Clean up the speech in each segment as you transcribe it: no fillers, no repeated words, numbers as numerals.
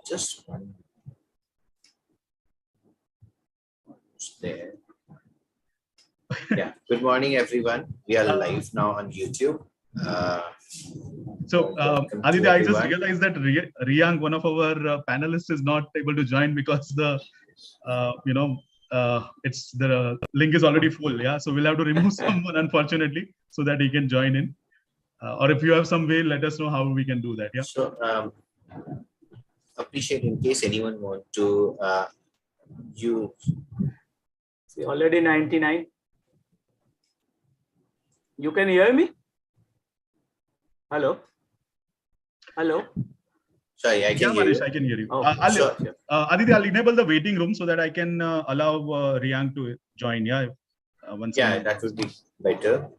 Just one. There. Yeah. Good morning, everyone. We are live now on YouTube. Aditya, I just realized that Riyank, one of our panelists, is not able to join because the it's the link is already full. Yeah, so we'll have to remove someone, unfortunately, so that he can join in. Or if you have some way, let us know how we can do that. Yeah. So appreciate in case anyone want to use. See, already 99. You can hear me? Hello? Hello? Sorry, I can hear Manish, you. I can hear you. Oh, Aditya, I'll enable the waiting room so that I can allow Riyank to join. Yeah. That would be better.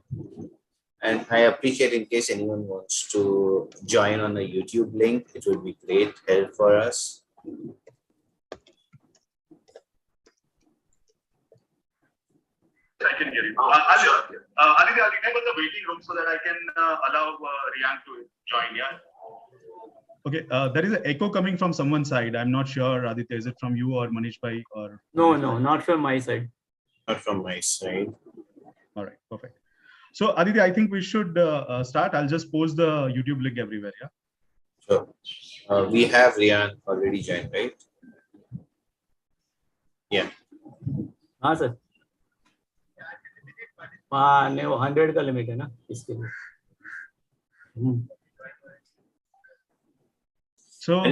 And I appreciate in case anyone wants to join on a YouTube link, it would be great help for us. I can hear you. Aditya, I'll enable the waiting room so that I can allow Riyank to join. Yeah. Okay. There is an echo coming from someone's side. I'm not sure, Aditya. Is it from you or Manish Bhai or? No, not from my side. Not from my side. All right. Perfect. So, Aditya, I think we should start. I'll just post the YouTube link everywhere. Yeah. So, we have Riyan already joined, right? Yeah. Sir. हाँ नहीं वो 100 का limit है ना इसके लिए. So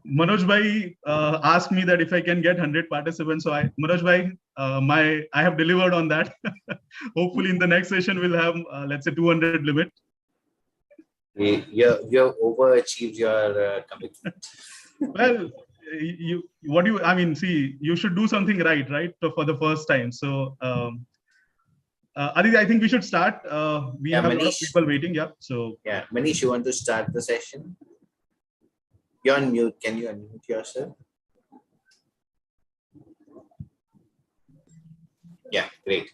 Manoj Bhai asked me that if I can get 100 participants. So Manoj Bhai, I have delivered on that. Hopefully in the next session we'll have let's say 200 limit. You have overachieved your commitment. Well, you should do something right for the first time. So Aditya, I think we should start. We have Manish, a lot of people waiting. Yeah. So Manish, you want to start the session? You're on mute. Can you unmute yourself? Yeah, great.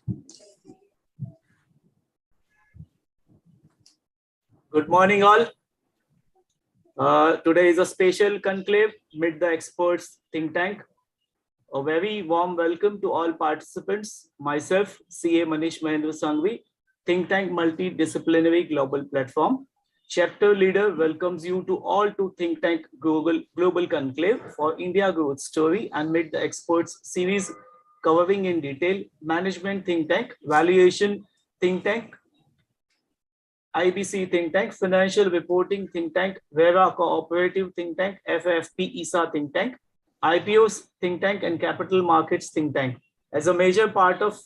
Good morning, all. Today is a special conclave, Meet the Experts think tank. A very warm welcome to all participants. Myself, CA Manish Sanghvi, think tank multidisciplinary global platform. Chapter leader welcomes you to all to think tank global conclave for India growth story and Meet the Experts series covering in detail management think tank, valuation think tank, IBC think tank, financial reporting think tank, VERA cooperative think tank, FFP ISA think tank, IPOs think tank and capital markets think tank. As a major part of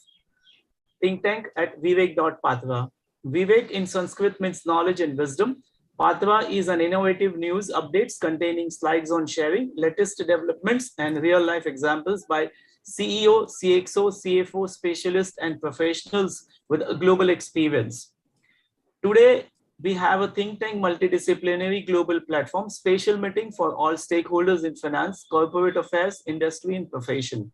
think tank at Vivek.Patra. Vivek in Sanskrit means knowledge and wisdom. Patra is an innovative news updates containing slides on sharing, latest developments and real life examples by CEO, CXO, CFO, specialists and professionals with a global experience. Today, we have a think tank multidisciplinary global platform, special meeting for all stakeholders in finance, corporate affairs, industry, and profession.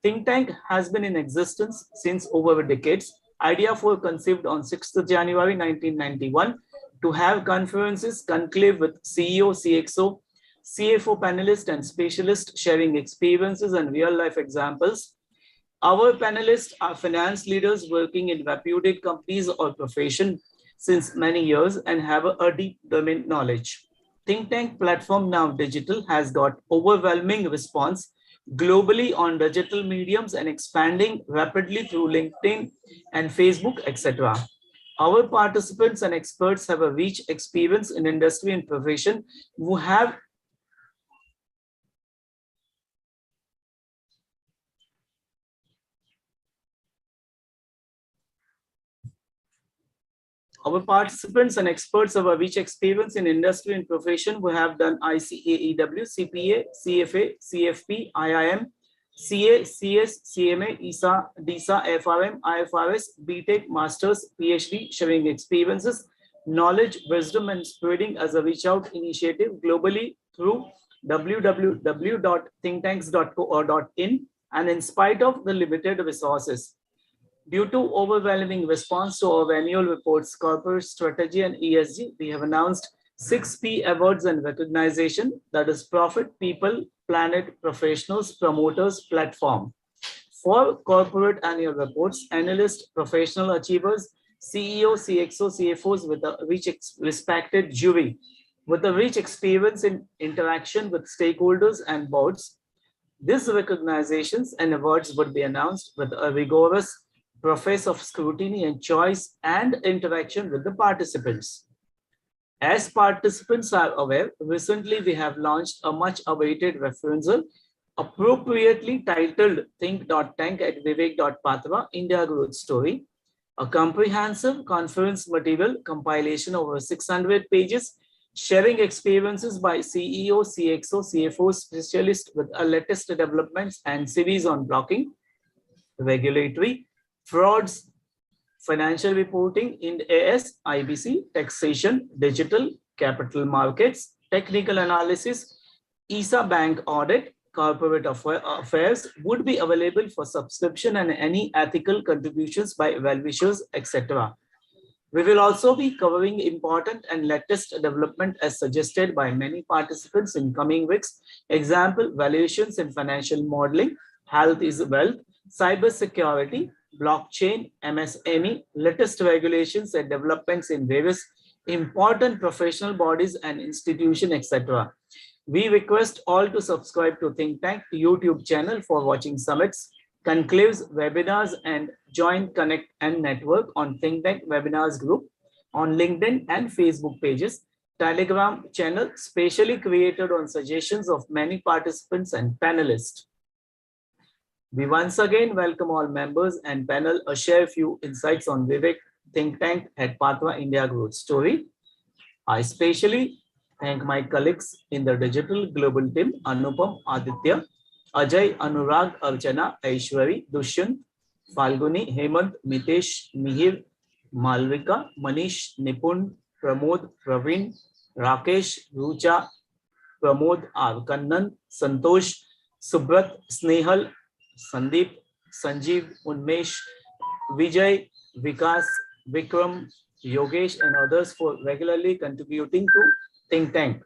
Think tank has been in existence since over decades. Idea for conceived on 6th January 1991 to have conferences conclave with CEO, CXO, CFO panelists and specialists sharing experiences and real life examples. Our panelists are finance leaders working in reputed companies or profession since many years and have a deep domain knowledge. Think tank platform now digital has got overwhelming response globally on digital mediums and expanding rapidly through LinkedIn and Facebook, etc. Our participants and experts have a rich experience in industry and profession who have Our participants and experts have a rich experience in industry and profession who have done ICAEW, CPA, CFA, CFP, IIM, CA, CS, CMA, ISA, DISA, FRM, IFRS, BTech, Masters, PhD, sharing experiences, knowledge, wisdom, and spreading as a reach out initiative globally through www.thinktanks.co.in and in spite of the limited resources. Due to overwhelming response to our annual reports, corporate strategy and ESG, we have announced 6P awards and recognition, that is Profit, People, Planet, Professionals, Promoters, Platform. 4 corporate annual reports, analysts, professional achievers, CEO, CXO, CFOs with a rich respected jury, with a rich experience in interaction with stakeholders and boards. These recognitions and awards would be announced with a rigorous process of scrutiny and choice and interaction with the participants. As participants are aware, recently we have launched a much awaited referendum appropriately titled Think.Tank at Vivek.Patra India Growth Story, a comprehensive conference material compilation over 600 pages, sharing experiences by CEO, CXO, CFO specialists with latest developments and series on blocking, regulatory, frauds, financial reporting in AS, IBC, taxation, digital, capital markets, technical analysis, ESA bank audit, corporate affairs would be available for subscription and any ethical contributions by well-wishers, etc. We will also be covering important and latest development as suggested by many participants in coming weeks. Example, valuations in financial modeling, health is wealth, cyber security, blockchain, MSME, latest regulations and developments in various important professional bodies and institutions, etc. We request all to subscribe to Think Tank YouTube channel for watching summits, conclaves, webinars, and join, connect, and network on Think Tank webinars group on LinkedIn and Facebook pages, Telegram channel specially created on suggestions of many participants and panelists. We once again welcome all members and panel to share a few insights on Vivek Think Tank at Patra India Growth Story. I especially thank my colleagues in the digital global team, Anupam, Aditya, Ajay, Anurag, Archana, Aishwari, Dushyant, Falguni, Hemant, Mitesh, Mihir, Malvika, Manish, Nipun, Pramod, Praveen, Rakesh, Rucha, Pramod, R. Kannan, Santosh, Subrat, Snehal, Sandeep, Sanjeev, Unmesh, Vijay, Vikas, Vikram, Yogesh, and others for regularly contributing to Think Tank.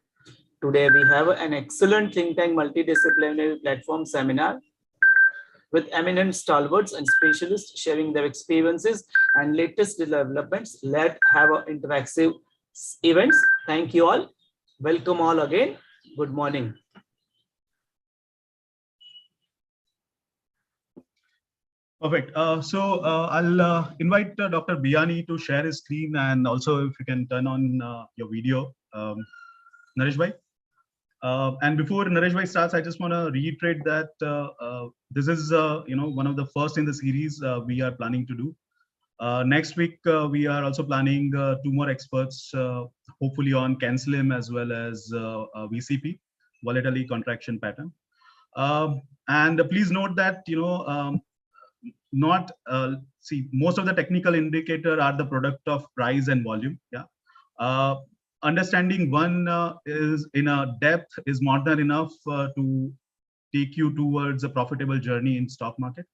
Today we have an excellent Think Tank multidisciplinary platform seminar with eminent stalwarts and specialists sharing their experiences and latest developments. Let's have an interactive events. Thank you all. Welcome all again. Good morning. Perfect. I'll invite Dr. Biyani to share his screen, and also if you can turn on your video, Naresh bhai. And before Naresh bhai starts, I just want to reiterate that this is one of the first in the series we are planning to do. Next week we are also planning 2 more experts, hopefully on CANSLIM as well as VCP, volatility contraction pattern. And please note that most of the technical indicator are the product of price and volume. Yeah. Understanding one is in a depth is more than enough to take you towards a profitable journey in stock market.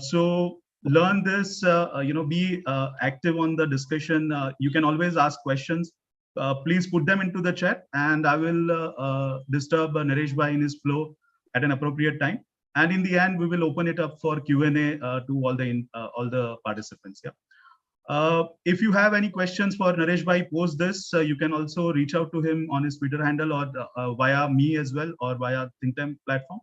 So learn this, be active on the discussion. You can always ask questions. Please put them into the chat, and I will disturb Naresh bhai in his flow at an appropriate time. And in the end, we will open it up for Q&A to all the participants. Yeah. If you have any questions for Naresh bhai post this, you can also reach out to him on his Twitter handle or via me as well, or via Think Tank platform.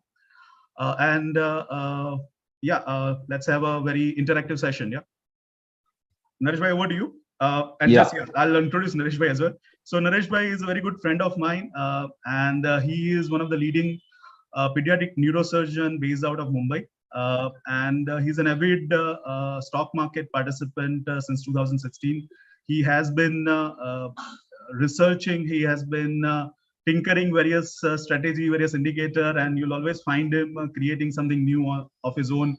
Let's have a very interactive session. Yeah. Naresh bhai, over to you. I'll introduce Naresh bhai as well. So Naresh bhai is a very good friend of mine, and he is one of the leading pediatric neurosurgeon based out of Mumbai. And he's an avid stock market participant since 2016. He has been researching, he has been tinkering various strategy, various indicator, and you'll always find him creating something new of his own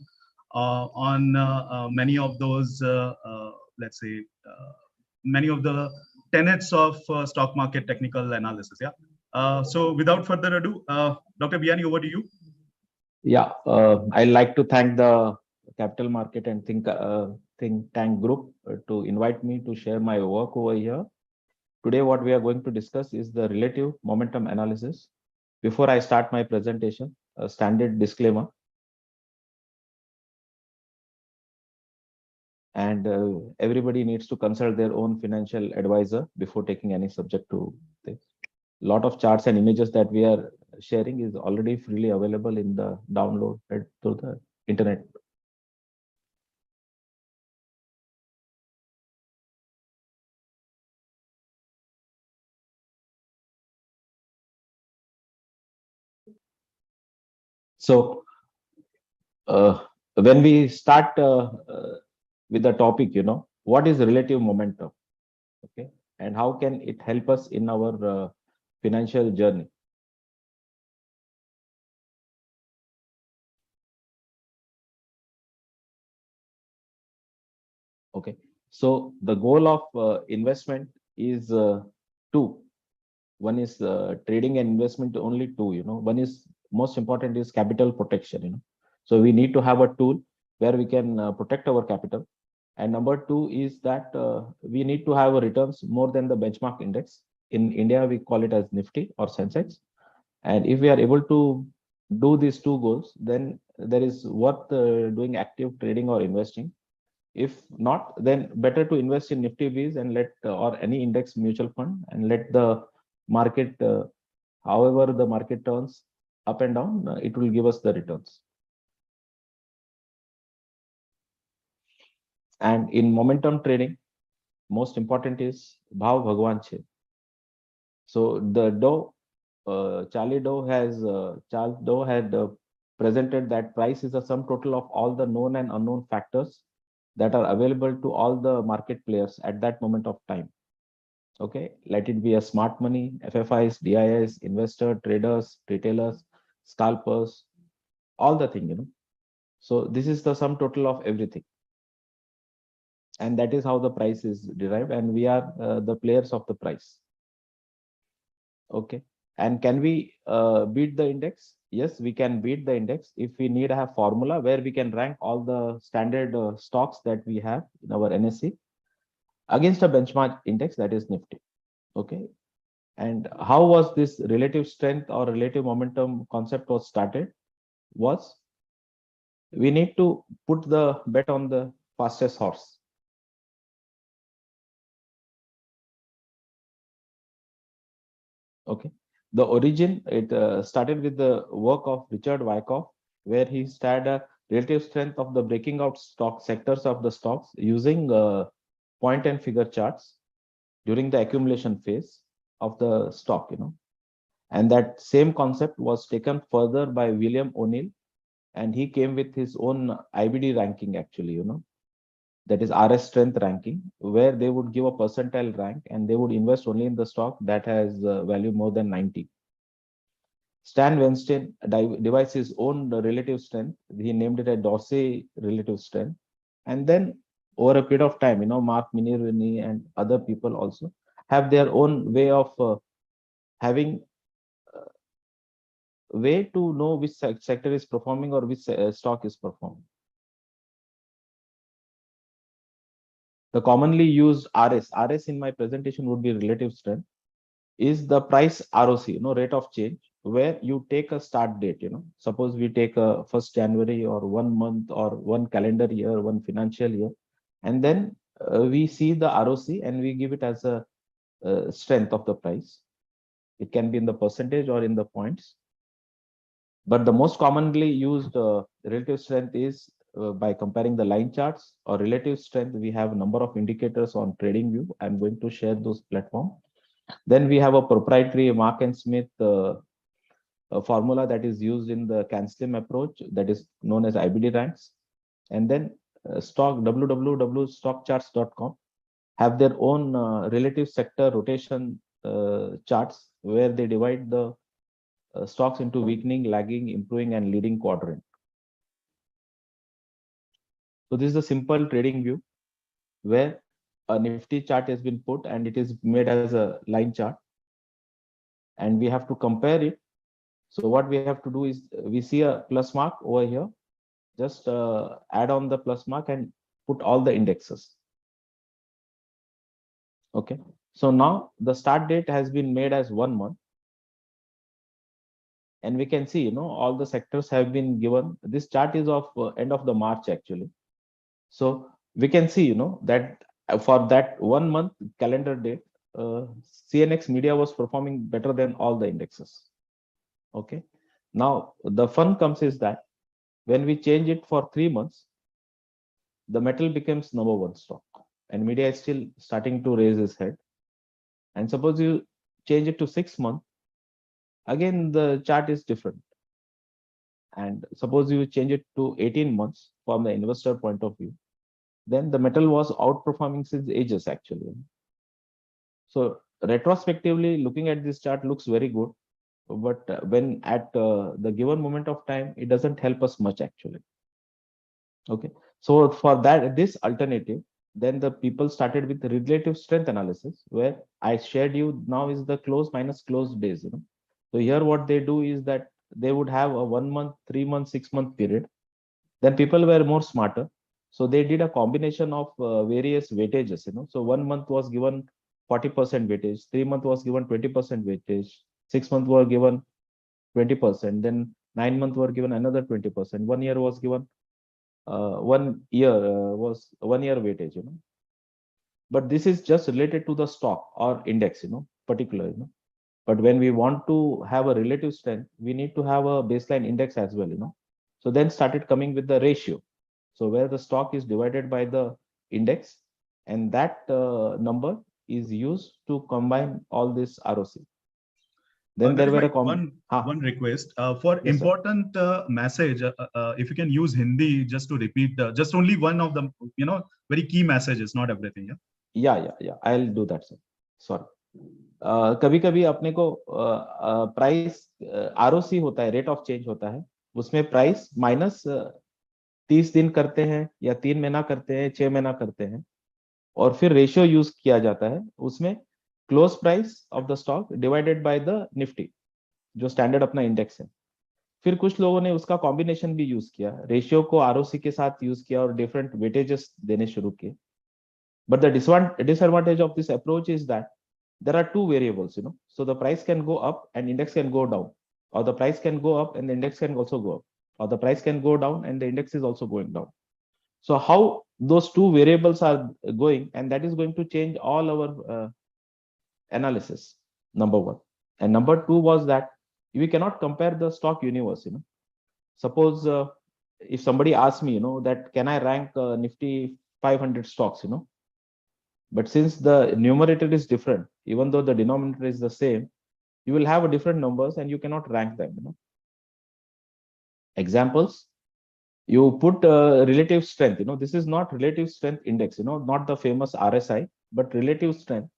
on many of those, many of the tenets of stock market technical analysis. Yeah. So without further ado, Dr. Biyani, over to you. Yeah, I'd like to thank the Capital Market and Think Tank Group to invite me to share my work over here. Today, what we are going to discuss is the relative momentum analysis. Before I start my presentation, a standard disclaimer. And everybody needs to consult their own financial advisor before taking any subject to this. A lot of charts and images that we are sharing is already freely available in the download through the internet. So when we start with the topic, what is relative momentum? Okay, and how can it help us in our financial journey? Okay, so the goal of investment is two. One is trading and investment, only two. One is most important is capital protection. So we need to have a tool where we can protect our capital. And number two is that we need to have a returns more than the benchmark index. In India, we call it as Nifty or Sensex. And if we are able to do these two goals, then there is worth doing active trading or investing. If not, then better to invest in Nifty Bs and let or any index mutual fund and let the market, however the market turns up and down, it will give us the returns. And in momentum trading, most important is Bhav Bhagwan Che. So the Dow, Charles Dow had presented that price is a sum total of all the known and unknown factors that are available to all the market players at that moment of time. Okay, let it be a smart money, FFIs, DIs, investor, traders, retailers, scalpers, all the thing, So this is the sum total of everything. And that is how the price is derived, and we are the players of the price. Okay, and can we beat the index? Yes, we can beat the index if we need to have formula where we can rank all the standard stocks that we have in our NSE against a benchmark index, that is Nifty. Okay, and how was this relative strength or relative momentum concept was started? Was we need to put the bet on the fastest horse. Okay, the origin, it started with the work of Richard Wyckoff, where he studied a relative strength of the breaking out stock sectors of the stocks using point and figure charts during the accumulation phase of the stock, And that same concept was taken further by William O'Neill, and he came with his own IBD ranking, actually, that is RS strength ranking, where they would give a percentile rank and they would invest only in the stock that has value more than 90. Stan Weinstein devised his own relative strength. He named it a Dorsey relative strength. And then over a period of time, Mark Minervini and other people also have their own way of having way to know which sector is performing or which stock is performing. The commonly used RS in my presentation would be relative strength, is the price ROC, rate of change, where you take a start date, suppose we take a 1st January or 1 month or 1 calendar year, 1 financial year, and then we see the ROC and we give it as a strength of the price. It can be in the percentage or in the points. But the most commonly used relative strength is by comparing the line charts, or relative strength. We have a number of indicators on TradingView. I'm going to share those platforms. Then we have a proprietary Mark and Smith formula that is used in the CanSlim approach, that is known as IBD ranks. And then www.stockcharts.com have their own relative sector rotation charts, where they divide the stocks into weakening, lagging, improving, and leading quadrant. So this is a simple trading view where a Nifty chart has been put and it is made as a line chart, and we have to compare it. So what we have to do is, we see a plus mark over here, just add on the plus mark and put all the indexes. Okay, So now the start date has been made as 1 month. And we can see, all the sectors have been given. This chart is of end of the March actually. So we can see, that for that 1 month calendar date, CNX Media was performing better than all the indexes. Okay. Now the fun comes is that when we change it for 3 months, the metal becomes number one stock, and media is still starting to raise its head. And suppose you change it to 6 months, again the chart is different. And suppose you change it to 18 months from the investor point of view, then the metal was outperforming since ages actually. So retrospectively looking at this chart looks very good, but when at the given moment of time, it doesn't help us much actually. Okay, so for that, this alternative, then the people started with relative strength analysis, where I shared you now is the close minus closed days. So here what they do is that they would have a 1 month, 3 month, 6 month period. Then people were more smarter, so they did a combination of various weightages. So 1 month was given 40% weightage, 3 month was given 20% weightage, 6 months were given 20%, then 9 months were given another 20%, 1 year was given 1 year was 1 year weightage. But this is just related to the stock or index, particular. But when we want to have a relative strength, we need to have a baseline index as well. So then started coming with the ratio. So where the stock is divided by the index, and that number is used to combine all this ROC. Then there were one request for yes, important message. If you can use Hindi just to repeat, just only one of the very key messages, not everything. Yeah. I'll do that, sir. Sorry. कभी कभी अपने को price ROC होता है, rate of change होता है, उसमें price minus 30 दिन करते हैं या 3 महीना करते हैं, 6 महीना करते हैं, और फिर रेशियो यूज किया जाता है, उसमें close price of the stock divided by the Nifty, जो स्टैंडर्ड अपना इंडेक्स है. फिर कुछ लोगों ने उसका कॉम्बिनेशन भी यूज किया, रेशियो को ROC के साथ यूज किया और डिफरेंट वेटेजेस देने शुरू किए. But the disadvantage of this approach is that there are two variables, so the price can go up and index can go down, or the price can go up and the index can also go up, or the price can go down and the index is also going down. So how those two variables are going, and that is going to change all our analysis, number one. And number two was that we cannot compare the stock universe. Suppose if somebody asks me, that can I rank Nifty 500 stocks, but since the numerator is different, even though the denominator is the same, you will have a different numbers and you cannot rank them. Examples, you put relative strength. This is not relative strength index, not the famous RSI, but relative strength.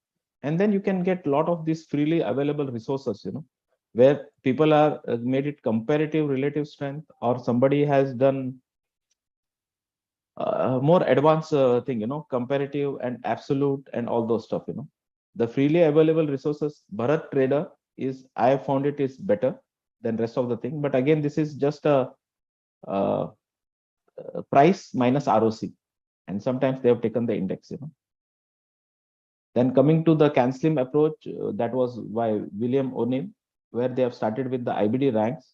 And then you can get a lot of these freely available resources, where people are made it comparative relative strength, or somebody has done more advanced thing, comparative and absolute and all those stuff. The freely available resources, Bharat Trader is, I have found it is better than rest of the thing. But again, this is just a price minus ROC, and sometimes they have taken the index. Then coming to the CanSlim approach, that was by William O'Neill, where they have started with the IBD ranks,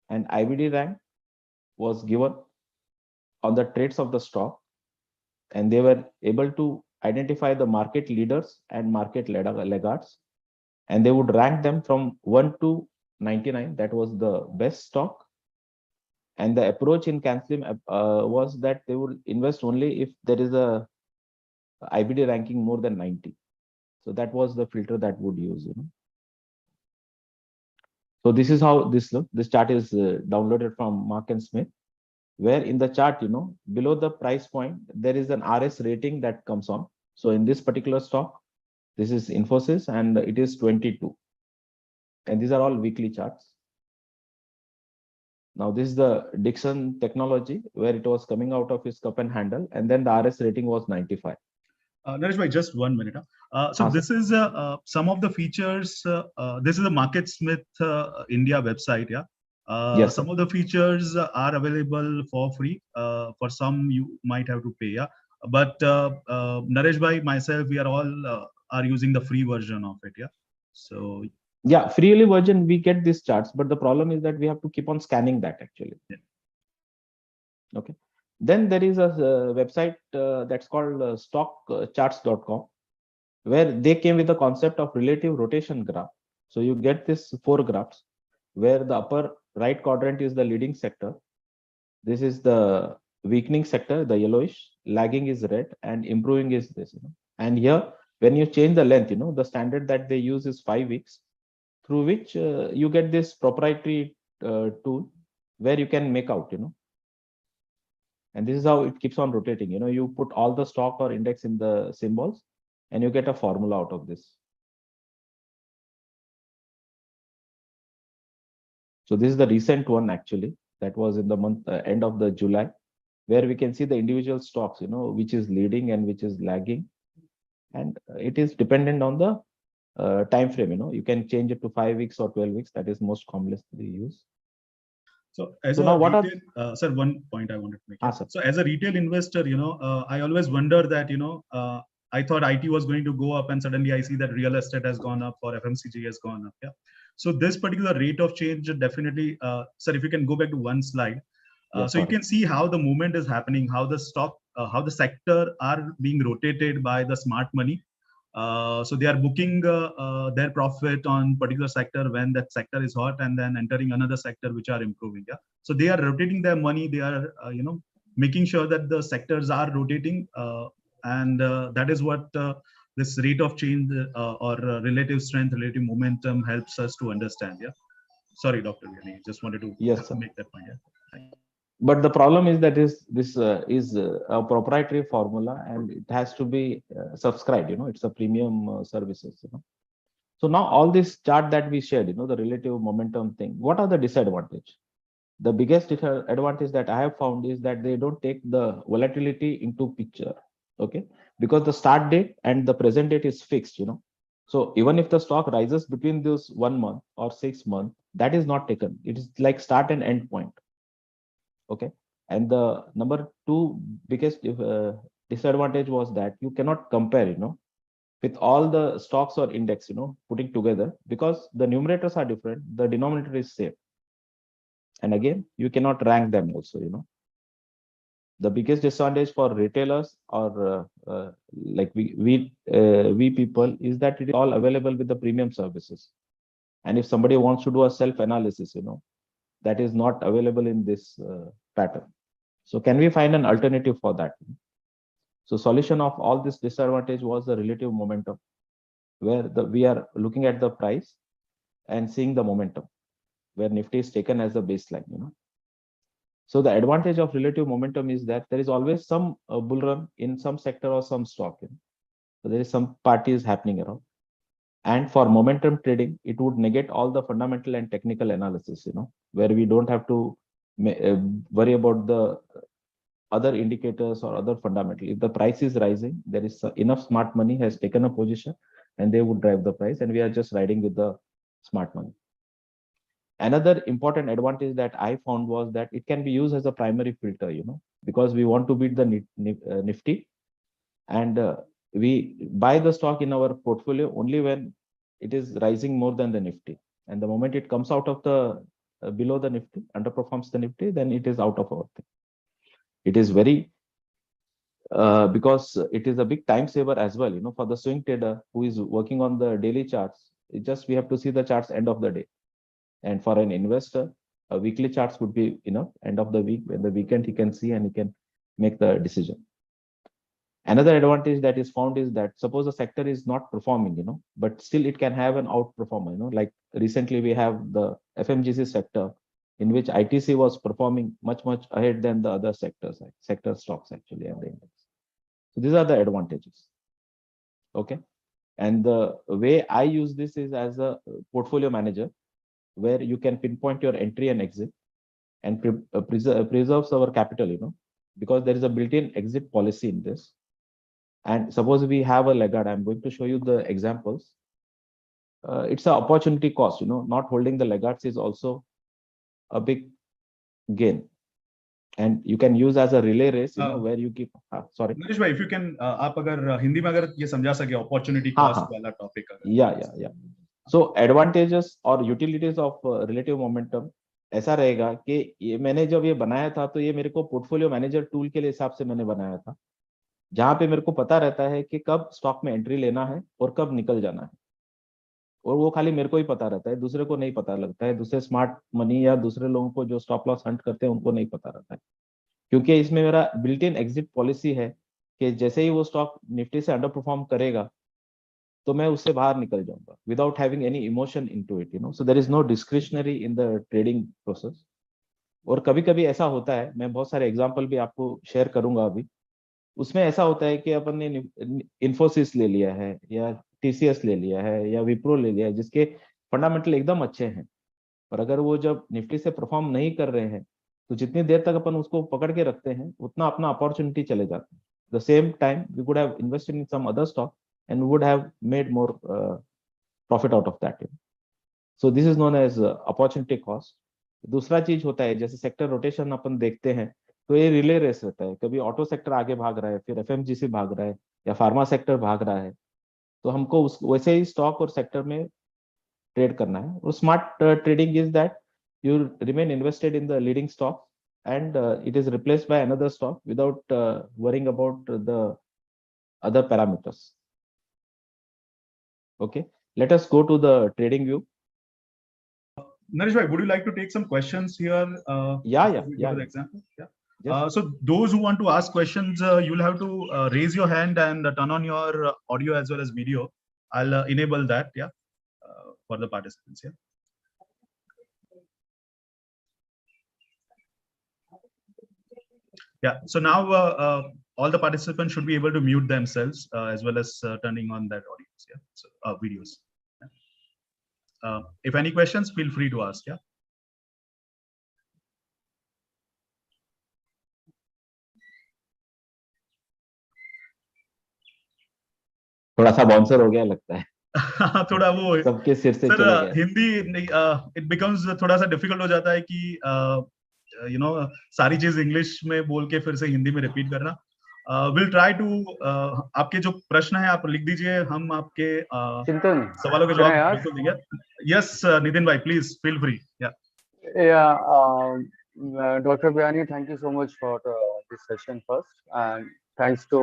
and IBD rank was given on the trades of the stock, and they were able to identify the market leaders and market laggards, and they would rank them from 1 to 99. That was the best stock. And the approach in CanSlim was that they would invest only if there is a IBD ranking more than 90. So that was the filter that would use. So this is how this looks. This chart is downloaded from Mark and Smith, where in the chart, below the price point, there is an RS rating that comes on. So in this particular stock, this is Infosys, and it is 22. And these are all weekly charts. Now this is the Dixon technology, where it was coming out of its cup and handle, and then the RS rating was 95. Naresh bhai, just 1 minute. So this is some of the features. This is a Market Smith India website. Yeah. Yes, some of the features are available for free. For some, you might have to pay. Yeah. But Naresh bhai, myself, we are all are using the free version of it. Yeah. So yeah, freely version, we get these charts, but the problem is that we have to keep on scanning that actually. Yeah. Okay. Then there is a website that's called stockcharts.com, where they came with the concept of relative rotation graph. So you get this 4 graphs where the upper right quadrant is the leading sector. This is the weakening sector, the yellowish, lagging is red, and improving is this. And here, when you change the length, the standard that they use is 5 weeks, through which you get this proprietary tool where you can make out, and this is how it keeps on rotating. You put all the stock or index in the symbols and you get a formula out of this. So this is the recent one actually, that was in the month end of the July, where we can see the individual stocks, which is leading and which is lagging. And it is dependent on the time frame. You can change it to 5 weeks or 12 weeks. That is most commonly used. So as So a now what retail, sir, one point I wanted to make. Sir. So as a retail investor, I always wonder that, I thought IT was going to go up and suddenly I see that real estate has gone up or FMCG has gone up. Yeah. So this particular rate of change definitely, sir, if you can go back to one slide. Yes, so you can see how the movement is happening, how the stock, how the sector are being rotated by the smart money. So they are booking their profit on particular sector when that sector is hot, and then entering another sector which are improving. Yeah. So they are rotating their money. They are making sure that the sectors are rotating, and that is what this rate of change or relative strength, relative momentum helps us to understand. Yeah. Sorry, Dr. Biyani, just wanted to make that point. Yeah. But the problem is that this is a proprietary formula and it has to be subscribed. It's a premium services. So now all this chart that we shared, the relative momentum thing, what are the disadvantage? The biggest advantage that I have found is that they don't take the volatility into picture. Okay, because the start date and the present date is fixed. So even if the stock rises between those 1 month or 6 months, that is not taken. It is like start and end point. Okay, and the number 2 biggest disadvantage was that you cannot compare, with all the stocks or index, putting together, because the numerators are different, the denominator is same. And again, you cannot rank them also. The biggest disadvantage for retailers or like we people is that it is all available with the premium services. And if somebody wants to do a self-analysis, that is not available in this pattern. So can we find an alternative for that? So solution of all this disadvantage was the relative momentum, where we are looking at the price and seeing the momentum, where Nifty is taken as a baseline. So the advantage of relative momentum is that there is always some bull run in some sector or some stock. So there is some parties happening around. And for momentum trading, it would negate all the fundamental and technical analysis, where we don't have to worry about the other indicators or other fundamental. If the price is rising, there is enough smart money has taken a position and they would drive the price, and we are just riding with the smart money. Another important advantage that I found was that it can be used as a primary filter, because we want to beat the Nifty, and we buy the stock in our portfolio only when it is rising more than the Nifty. And the moment it comes out of the below the Nifty, underperforms the Nifty, then it is out of our thing. It is very because it is a big time saver as well, for the swing trader who is working on the daily charts. We have to see the charts end of the day. And for an investor, a weekly charts would be enough. End of the week, when the weekend, he can see and he can make the decision. Another advantage that is found is that suppose a sector is not performing, but still it can have an outperformer, like recently we have the FMGC sector, in which ITC was performing much ahead than the other sector stocks actually and the index. So these are the advantages. Okay, and the way I use this is as a portfolio manager, where you can pinpoint your entry and exit and preserves our capital, because there is a built-in exit policy in this. And suppose we have a laggard, I'm going to show you the examples. It's an opportunity cost, not holding the laggards is also a big gain. and you can use as a relay race, where you keep. Sorry. Naresh bhai, if you can, आप अगर हिंदी में अगर ये समझा सके opportunity cost वाला topic अगर. Yeah. So advantages or utilities of relative momentum ऐसा रहेगा कि ये मैंने जब ये बनाया था तो ये मेरे को पोर्टफोलियो मैनेजर टूल के लिए हिसाब से मैंने बनाया था, जहां पे मेरे को पता रहता है कि कब स्टॉक में एंट्री लेना है और कब निकल जाना है, और वो खाली मेरे को ही पता रहता है, दूसरे को नहीं पता लगता है, दूसरे स्मार्ट मनी या दूसरे लोगों को जो स्टॉप लॉस हंट करते हैं उनको नहीं पता रहता है, क्योंकि इसमें मेरा बिल्ट इन एग्जिट पॉलिसी है कि जैसे ही वो स्टॉक निफ्टी से अंडर परफॉर्म करेगा तो मैं उससे बाहर निकल जाऊंगा without having any emotion into it, so there is no discretionary in the trading process. और कभी कभी ऐसा होता है, मैं बहुत सारे एग्जांपल भी आपको शेयर करूंगा अभी, उसमें ऐसा होता है कि अपन ने इन्फोसिस ले लिया है या टीसीएस ले लिया है या विप्रो ले लिया है, जिसके फंडामेंटल एकदम अच्छे हैं, पर अगर वो जब निफ्टी से परफॉर्म नहीं कर रहे हैं तो जितनी देर तक अपन उसको पकड़ के रखते हैं उतना अपना अपॉर्चुनिटी चले जाते हैं। The same time we would have invested in some other stock and would have made more profit out of that. So this is known as opportunity cost. दूसरा चीज होता है जैसे सेक्टर रोटेशन अपन देखते हैं तो ये रिले रेस रहता है, कभी ऑटो सेक्टर आगे भाग रहा है, फिर एफएमजीसी भाग रहा है या फार्मा सेक्टर भाग रहा है, तो हमको वैसे ही स्टॉक और सेक्टर में ट्रेड करना है। और smart trading is that you remain invested in the leading stock and it is replaced by another stock without worrying about the other parameters. Okay, let us go to the trading view. Naresh bhai, would you like to take some questions here? Yeah. The example? Yeah. So those who want to ask questions, you'll have to raise your hand and turn on your audio as well as video. I'll enable that, for the participants. So now all the participants should be able to mute themselves as well as turning on that audience, so videos. If any questions, feel free to ask. थोड़ा सा bouncer हो गया लगता है। थोड़ा वो सबके सिर से चला गया। हिंदी it becomes थोड़ा सा difficult हो जाता है कि सारी चीज इंग्लिश में बोल के फिर से हिंदी में रिपीट करना। विल ट्राई टू आपके जो प्रश्न है आप लिख दीजिए, हम आपके सवालों के जवाब बिल्कुल देंगे। यस नितिन भाई, please feel free. Dr. Biyani, thank you so much for this session first, and thanks to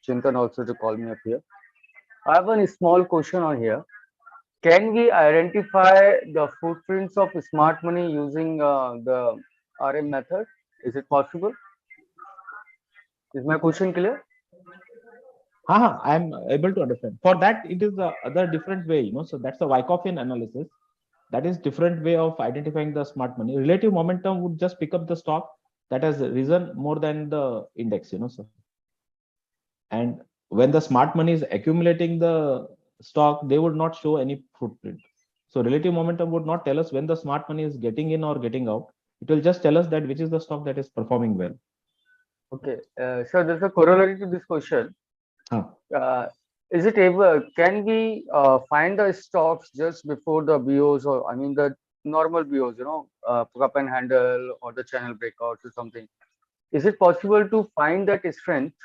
Chintan also to call me up here. I have a small question on here. Can we identify the footprints of smart money using the RM method? Is it possible? Is my question clear? I am able to understand. For that, it is a other different way, so that's a Wyckoffin analysis. That is different way of identifying the smart money. Relative momentum would just pick up the stock that has risen more than the index, so. And when the smart money is accumulating the stock, they would not show any footprint. So relative momentum would not tell us when the smart money is getting in or getting out. It will just tell us that which is the stock that is performing well. Okay, so there's a corollary to this question. Is it able? Can we find the stocks just before the BOs, or I mean the normal BOs, cup and handle or the channel breakouts or something? Is it possible to find that strength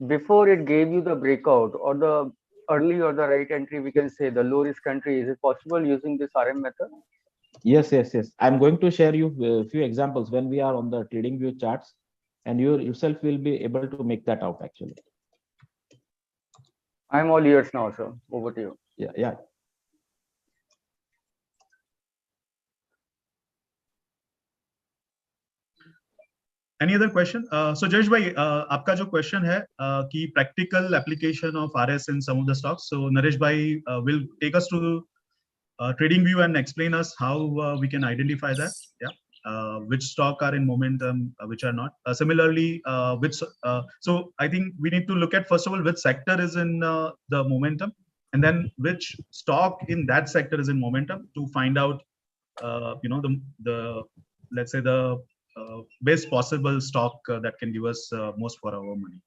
before it gave you the breakout or the early or the right entry? We can say the low risk entry. Is it possible using this RM method? Yes. I'm going to share you a few examples when we are on the trading view charts, and you yourself will be able to make that out actually. I'm all ears now, sir. Over to you. Yeah. Any other question? So Jayesh bhai, आपका जो question है कि practical application of RS in some of the stocks. So Naresh bhai will take us to trading view and explain us how we can identify that. Which stock are in momentum, which are not. Similarly, so I think we need to look at first of all which sector is in the momentum, and then which stock in that sector is in momentum to find out, the let's say the best possible stock that can give us most for our money.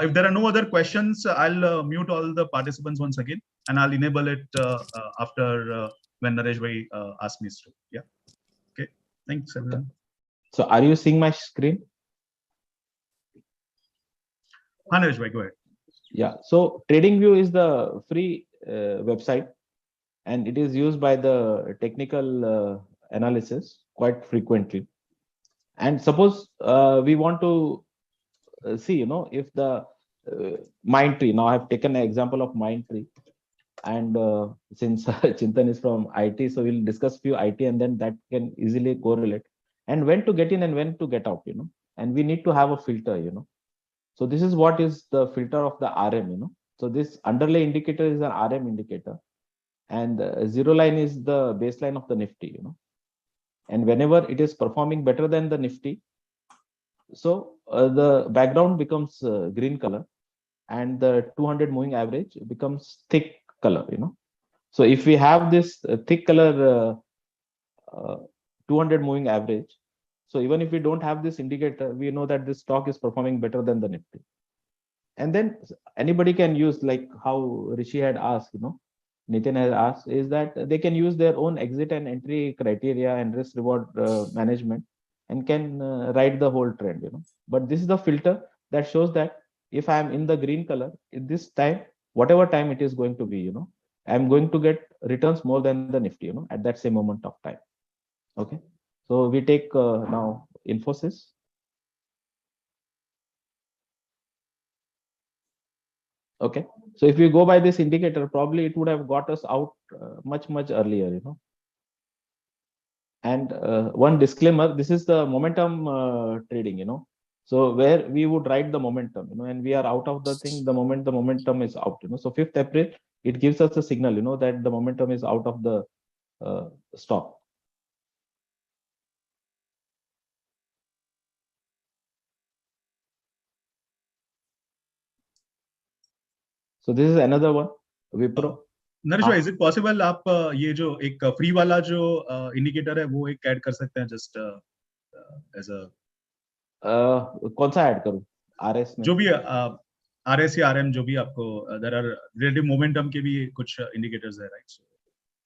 If there are no other questions, I'll mute all the participants once again, and I'll enable it after when Naresh bhai asks me to. Okay. Thanks, everyone. So are you seeing my screen? Naresh bhai, go ahead. Yeah. So TradingView is the free website, and it is used by the technical analysis quite frequently. And suppose we want to see, if the Mindtree, now I've taken an example of Mindtree, and since Chintan is from IT, so we'll discuss few IT, and then that can easily correlate, and when to get in and when to get out, and we need to have a filter, So this is what is the filter of the RM, So this underlay indicator is an RM indicator, and zero line is the baseline of the Nifty, And whenever it is performing better than the Nifty, so the background becomes green color, and the 200 moving average becomes thick color, So if we have this thick color 200 moving average, so even if we don't have this indicator, we know that this stock is performing better than the Nifty. And then anybody can use, like how Rishi had asked, Nitin has asked, is that they can use their own exit and entry criteria and risk reward management, and can write the whole trend, But this is the filter that shows that if I am in the green color, in this time, whatever time it is going to be, I'm going to get returns more than the Nifty, at that same moment of time. Okay. So we take now Infosys. Okay. So if we go by this indicator, probably it would have got us out much earlier, And one disclaimer, this is the momentum trading, So where we would write the momentum, and we are out of the thing the moment the momentum is out, So 5th April, it gives us a signal, that the momentum is out of the stock. So this is another one, Wipro. Naresh bhai, is it possible आप ये जो एक free वाला जो indicator है वो एक add कर सकते हैं just as a कौन सा ऐड करूं? RS में जो भी RS या RM जो भी आपको there are relative momentum के भी कुछ indicators है, right?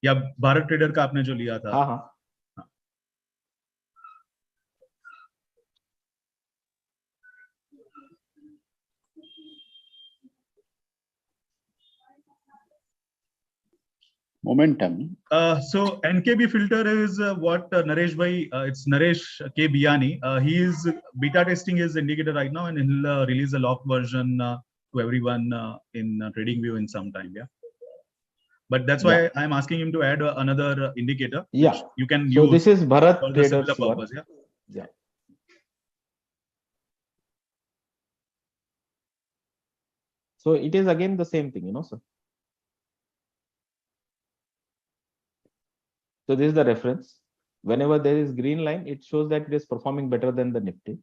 या भारत ट्रेडर का आपने जो लिया था. हाँ. Momentum. So NKB filter is what Naresh bhai, it's Naresh K Biyani. He is beta testing his indicator right now, and he'll release a lock version to everyone in TradingView in some time. Yeah. But that's why I'm asking him to add another indicator. Yeah. You can so use this is Bharat for the similar Traders purpose. one. Yeah. So it is again the same thing, sir. So this is the reference. Whenever there is green line, it shows that it is performing better than the Nifty.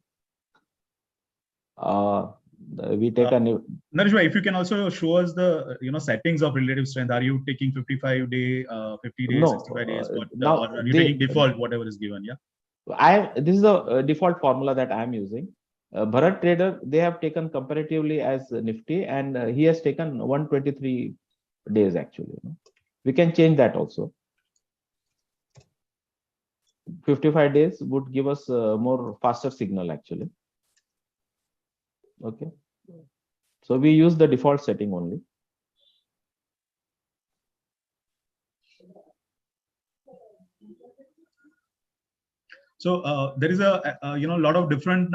We take a new. Naresh bhai, if you can also show us the settings of relative strength. Are you taking 55 day, 50 days, No, 65 days, now or are you taking default whatever is given? Yeah. This is the default formula that I am using. Bharat Trader, they have taken comparatively as Nifty, and he has taken 123 days actually. We can change that also. 55 days would give us a more faster signal actually. Okay. So we use the default setting only. So there is a lot of different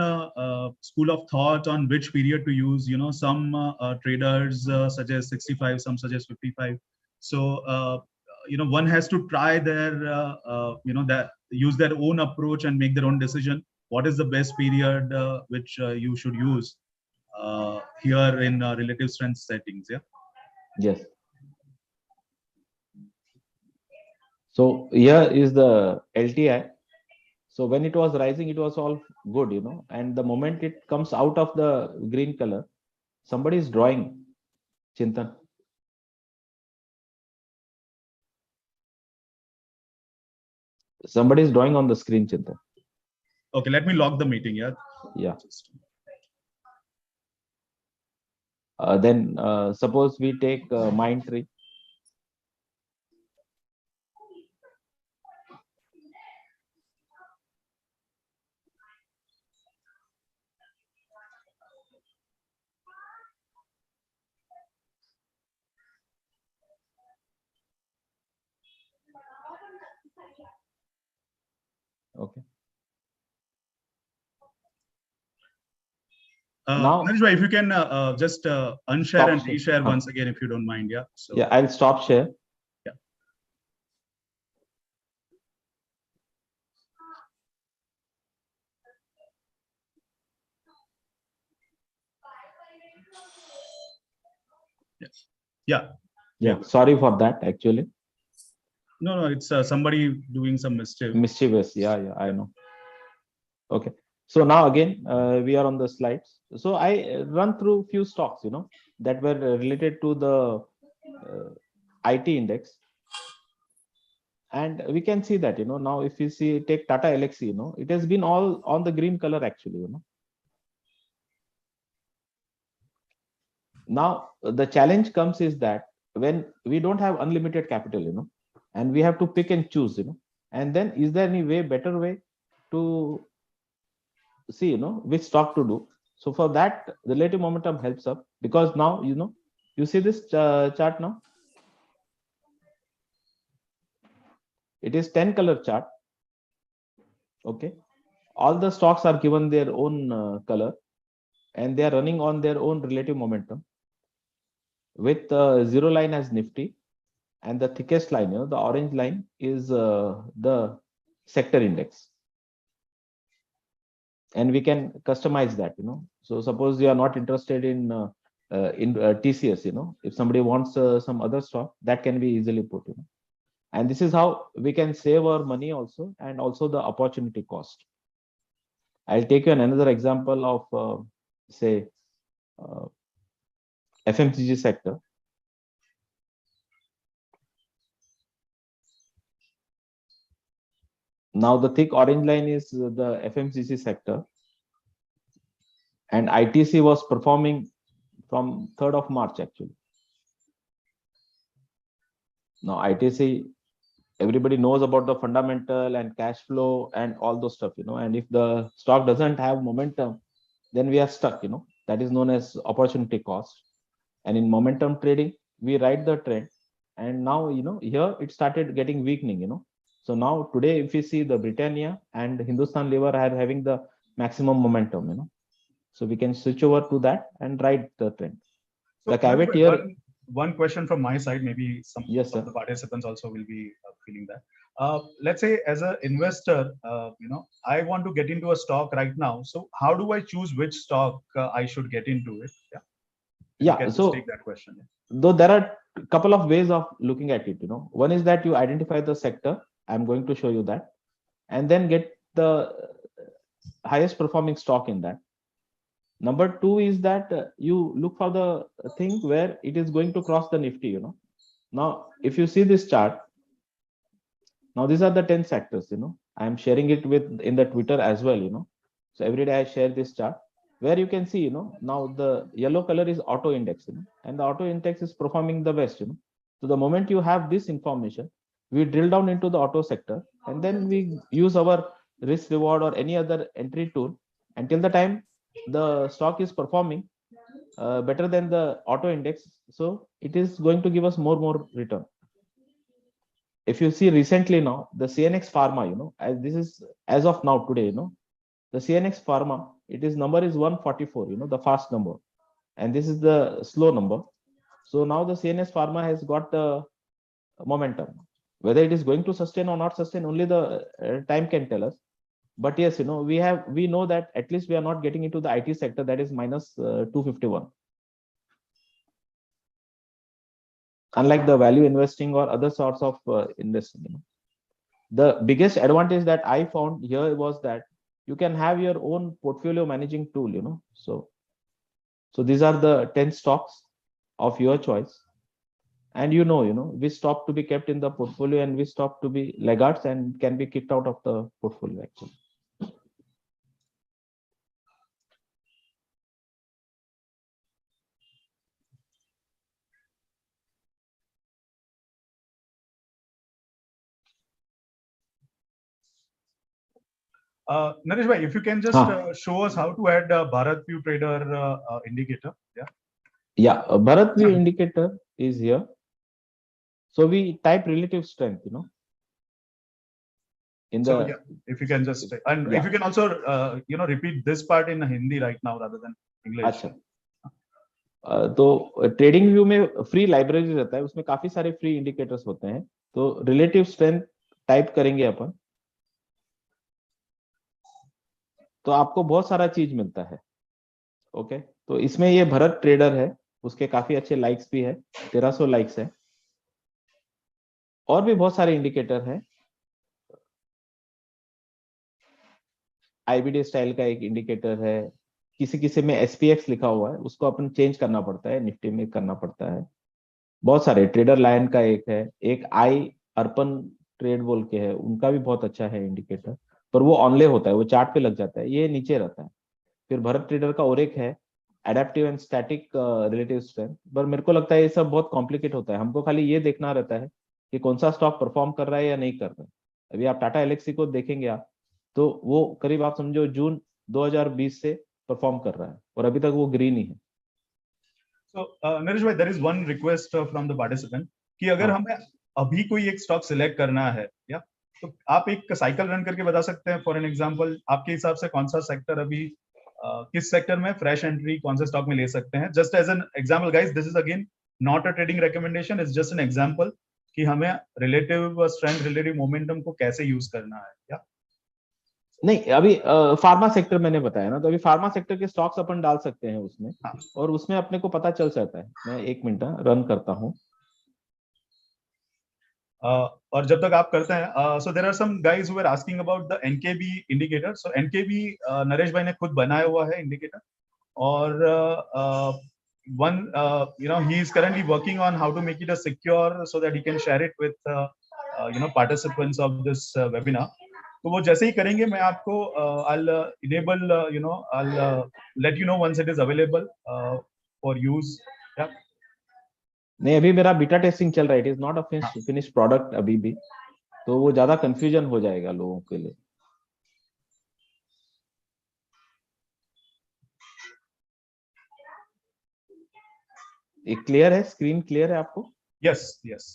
school of thought on which period to use. Some traders suggest 65, some suggest 55. So one has to try their that use their own approach and make their own decision. What is the best period which you should use here in relative strength settings? Yeah. Yes. So here is the LTI. So when it was rising, it was all good, and the moment it comes out of the green color, somebody is drawing, Chintan. Somebody is drawing on the screen, Chintan. Okay, let me log the meeting. Yeah. Yeah. Then suppose we take Mindtree. Okay. Now, Naresh, if you can just unshare and reshare once again, if you don't mind. Yeah. So, yeah, I'll stop share. Yeah. Yes. Yeah. Yeah. Sorry for that, actually. No, it's somebody doing some mischief. Mischievous. Yeah, I know. Okay. So now again, we are on the slides. So I run through few stocks, that were related to the IT index. And we can see that, now if you see, take Tata Elxsi, it has been all on the green color actually, Now the challenge comes is that when we don't have unlimited capital, and we have to pick and choose, and then is there any better way to see, which stock to do? So for that, relative momentum helps up, because now, you see this chart now. It is 10 color chart. Okay. All the stocks are given their own color, and they are running on their own relative momentum, with zero line as Nifty, and the thickest line, the orange line, is the sector index. And we can customize that, So suppose you are not interested in TCS, if somebody wants some other stock, that can be easily put, And this is how we can save our money also, and also the opportunity cost. I'll take you another example of, say, FMCG sector. Now the thick orange line is the FMCG sector, and ITC was performing from 3rd of March actually. Now ITC, everybody knows about the fundamental and cash flow and all those stuff, and if the stock doesn't have momentum, then we are stuck, that is known as opportunity cost. And in momentum trading, we ride the trend, and now, here it started getting weakening, So now today, if you see, the Britannia and Hindustan Lever are having the maximum momentum, So we can switch over to that and ride the trend. So the caveat here. One question from my side, maybe some of the participants also will be feeling that. Let's say as an investor, I want to get into a stock right now. So how do I choose which stock I should get into it? Yeah. So take that question. Though there are a couple of ways of looking at it, One is that you identify the sector. I'm going to show you that, and then get the highest performing stock in that. Number two is that you look for the thing where it is going to cross the Nifty, Now, if you see this chart, now these are the 10 sectors, I'm sharing it in the Twitter as well, So every day I share this chart where you can see, now the yellow color is auto index, and the auto index is performing the best, So the moment you have this information, we drill down into the auto sector, and then we use our risk reward or any other entry tool until the time the stock is performing better than the auto index. So it is going to give us more return. If you see recently now, the CNX Pharma, as this is as of now today, the CNX Pharma, number is 144, the fast number, and this is the slow number. So now the CNS Pharma has got the momentum. Whether it is going to sustain or not sustain, only the time can tell us. But yes, we know that at least we are not getting into the IT sector, that is minus 251. Unlike the value investing or other sorts of investing, the biggest advantage that I found here was that you can have your own portfolio managing tool, So these are the 10 stocks of your choice. And we stop to be kept in the portfolio, and we stop to be laggards and can be kicked out of the portfolio actually. Naresh, if you can just show us how to add Bharat View Trader indicator. Yeah, Bharat View indicator is here. So we type relative strength, in So the yeah, if you can just and yeah. if you can also repeat this part in Hindi right now rather than English. अच्छा, तो trading view में free library रहता है, उसमें काफी सारे free indicators होते हैं. तो रिलेटिव स्ट्रेंथ टाइप करेंगे अपन, तो आपको बहुत सारा चीज मिलता है. ओके, तो इसमें ये भरत ट्रेडर है, उसके काफी अच्छे लाइक्स भी है, 1300 लाइक्स है. और भी बहुत सारे इंडिकेटर हैं. आईबीडी स्टाइल का एक इंडिकेटर है, किसी किसी में एसपीएक्स लिखा हुआ है, उसको अपन चेंज करना पड़ता है, निफ्टी में करना पड़ता है. बहुत सारे ट्रेडर लायन का एक है, एक आई अर्पन ट्रेड बोल के है, उनका भी बहुत अच्छा है इंडिकेटर, पर वो ऑनले होता है, वो चार्ट पे लग जाता है, ये नीचे रहता है. फिर भरत ट्रेडर का और एक है adaptive and static relative strength, पर मेरे को लगता है ये सब बहुत कॉम्प्लिकेट होता है. हमको खाली ये देखना रहता है कि कौन सा स्टॉक परफॉर्म कर रहा है या नहीं कर रहा है. अभी आप टाटा एलेक्सी को देखेंगे आप, तो वो करीब आप समझो जून 2020 से परफॉर्म कर रहा है और अभी तक वो ग्रीन ही है. So Naresh भाई, there is one request from the participant कि अगर हमें अभी कोई एक स्टॉक सिलेक्ट करना है या तो आप एक साइकिल रन करके बता सकते हैं. फॉर एन एग्जांपल, आपके हिसाब से कौन सा सेक्टर अभी किस सेक्टर में फ्रेश एंट्री कौन से स्टॉक में ले सकते हैं. Just as an example guys, this is again not a trading recommendation, it's just an example कि हमें रिलेटिव स्ट्रेंथ, रिलेटिव मोमेंटम को कैसे यूज करना है. या नहीं, अभी फार्मा सेक्टर मैंने बताया ना, तो अभी फार्मा सेक्टर के स्टॉक्स अपन डाल सकते हैं उसमें. और उसमें अपने को पता चल जाता है. मैं 1 मिनट रन करता हूँ. और जब तक आप करते हैं, so there are some guys who are asking about the NKB indicator. So NKB Naresh bhai ने खुद बनाया हुआ है इंडिकेटर, और one he is currently working on how to make it a secure so that he can share it with participants of this webinar. तो वो जैसे ही करेंगे मैं आपको I'll enable I'll let you know once it is available for use. Yeah. नहीं, अभी मेरा beta testing चल रहा है, it is not a finish product अभी भी, तो वो ज्यादा कंफ्यूजन हो जाएगा लोगों के लिए. एक क्लियर है, स्क्रीन क्लियर है आपको? Yes, yes.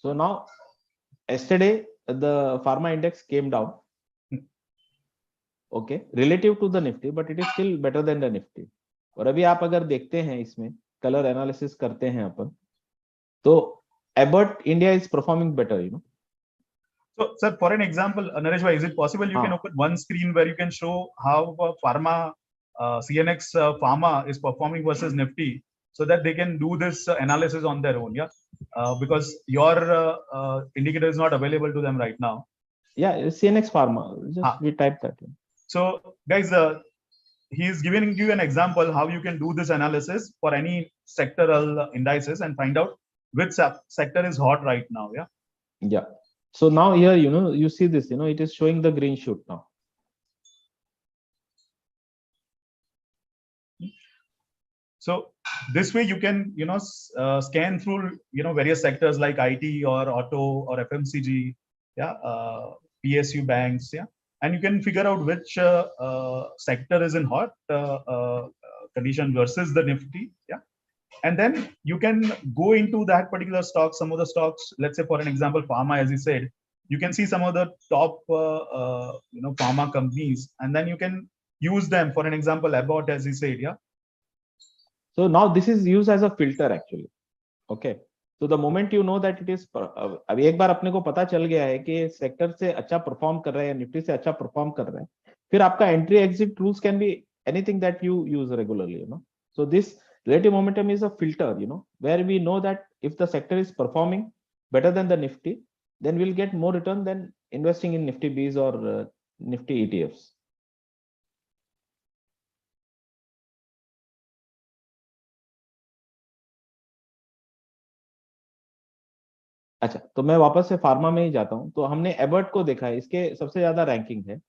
So now yesterday the pharma index came down, okay, relative to the nifty, but it is still better than the nifty. और अभी आप अगर देखते हैं इसमें कलर एनालिसिस करते हैं अपन, तो Abbott India is performing better, So, sir, for an example, Naresh bhai, is it possible you can open one screen where you can show how pharma, CNX pharma is performing versus Nifty, so that they can do this analysis on their own, yeah? Because your indicator is not available to them right now. Yeah, CNX pharma, just we type that in. So, guys, he is giving you an example how you can do this analysis for any sectoral indices and find out which sector is hot right now, yeah? Yeah. So now here, you see this, it is showing the green shoot now. So this way you can, scan through, various sectors like IT or auto or FMCG, yeah, PSU banks, yeah, and you can figure out which sector is in hot condition versus the Nifty, yeah. And then you can go into that particular stock, some of the stocks, let's say for an example, pharma, as you said, you can see some of the top, pharma companies, and then you can use them. For an example, Abbott, as you said, yeah. So now this is used as a filter actually. Okay. So the moment you know that it is, अभी एक बार अपने को पता चल गया है कि sector से अच्छा परफॉर्म कर रहा है या निफ्टी से अच्छा परफॉर्म कर रहा है, फिर आपका entry exit rules can be anything that you use regularly, So this relative momentum is a filter, where we know that if the sector is performing better than the Nifty, then we'll get more return than investing in Nifty Bs or Nifty ETFs. अच्छा, तो मैं वापस से pharma में ही जाता हूं. तो हमने एबर्ट को देखा है, इसके सबसे ज्यादा रैंकिंग है.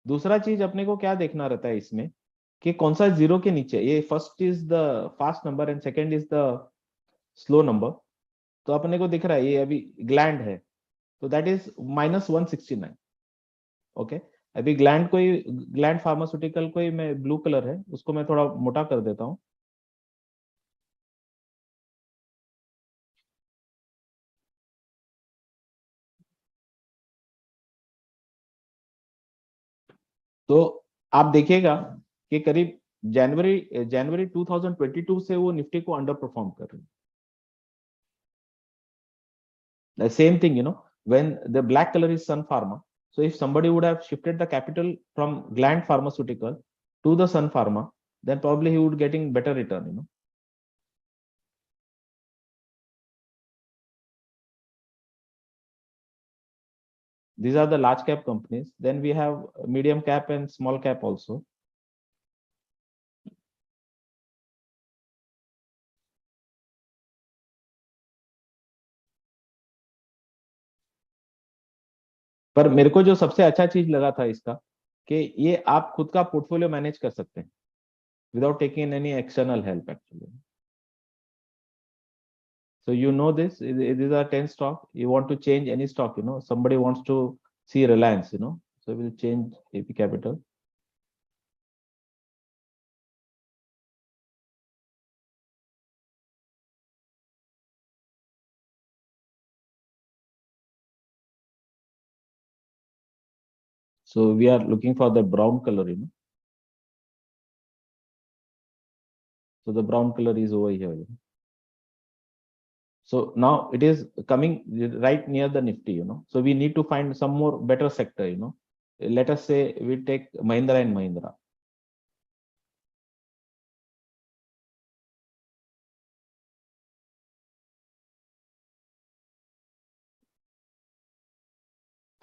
दूसरा चीज अपने को क्या देखना रहता है इसमें कि कौन सा जीरो के नीचे, ये first is the fast number and second is the slow number. तो अपने को दिख रहा है ये अभी ग्लैंड है, तो दैट इज -169. ओके, अभी ग्लैंड फार्मास्यूटिकल कोई मैं ब्लू कलर है, उसको मैं थोड़ा मोटा कर देता हूँ. तो आप देखिएगा कि करीब जनवरी 2022 से वो निफ्टी को अंडर परफॉर्म कर रही है. The same thing, when the black color is Sun Pharma. So if somebody would have shifted the capital from Gland Pharmaceutical to the Sun Pharma, then probably he would getting better return. These are the large cap companies. Then we have medium cap and small cap also. पर मेरे को जो सबसे अच्छा चीज लगा था इसका कि ये आप खुद का पोर्टफोलियो मैनेज कर सकते हैं without taking any external help actually. So these are 10 stock. You want to change any stock, somebody wants to see Reliance, so we'll change AP Capital. So we are looking for the brown color, So the brown color is over here. So now it is coming right near the Nifty, So we need to find some more better sector, Let us say we take Mahindra and Mahindra.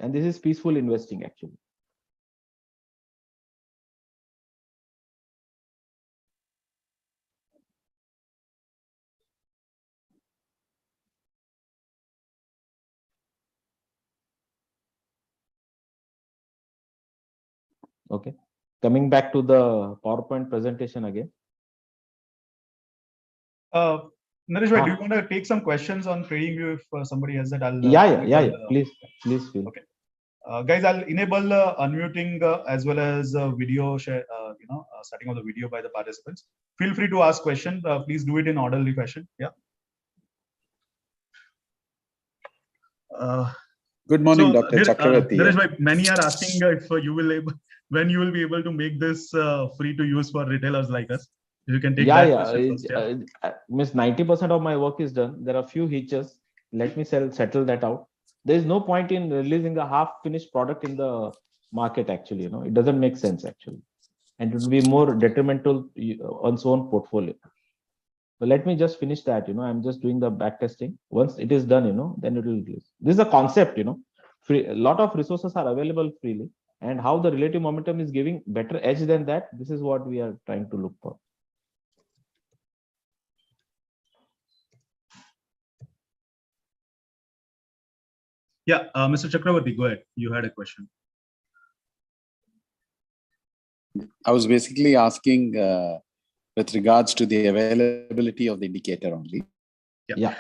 And this is peaceful investing actually. Okay. Coming back to the PowerPoint presentation again. Naresh, do you want to take some questions on TradingView if somebody has that? Yeah. Please feel. Okay. Guys, I'll enable unmuting as well as video share, starting of the video by the participants. Feel free to ask questions. Please do it in orderly fashion. Yeah. Good morning, Dr. Chakravarti. Naresh, many are asking if when you will be able to make this free to use for retailers like us. If you can take that question. Miss 90% of my work is done. There are few hitches. Let me settle that out. There is no point in releasing a half-finished product in the market. Actually, it doesn't make sense actually, and it will be more detrimental on its own portfolio. So let me just finish that. I'm just doing the back testing. Once it is done, then it will release. This is a concept. Free, a lot of resources are available freely, and how the relative momentum is giving better edge than that. This is what we are trying to look for. Yeah, Mr. Chakravarti, go ahead. You had a question. I was basically asking with regards to the availability of the indicator only. Yeah.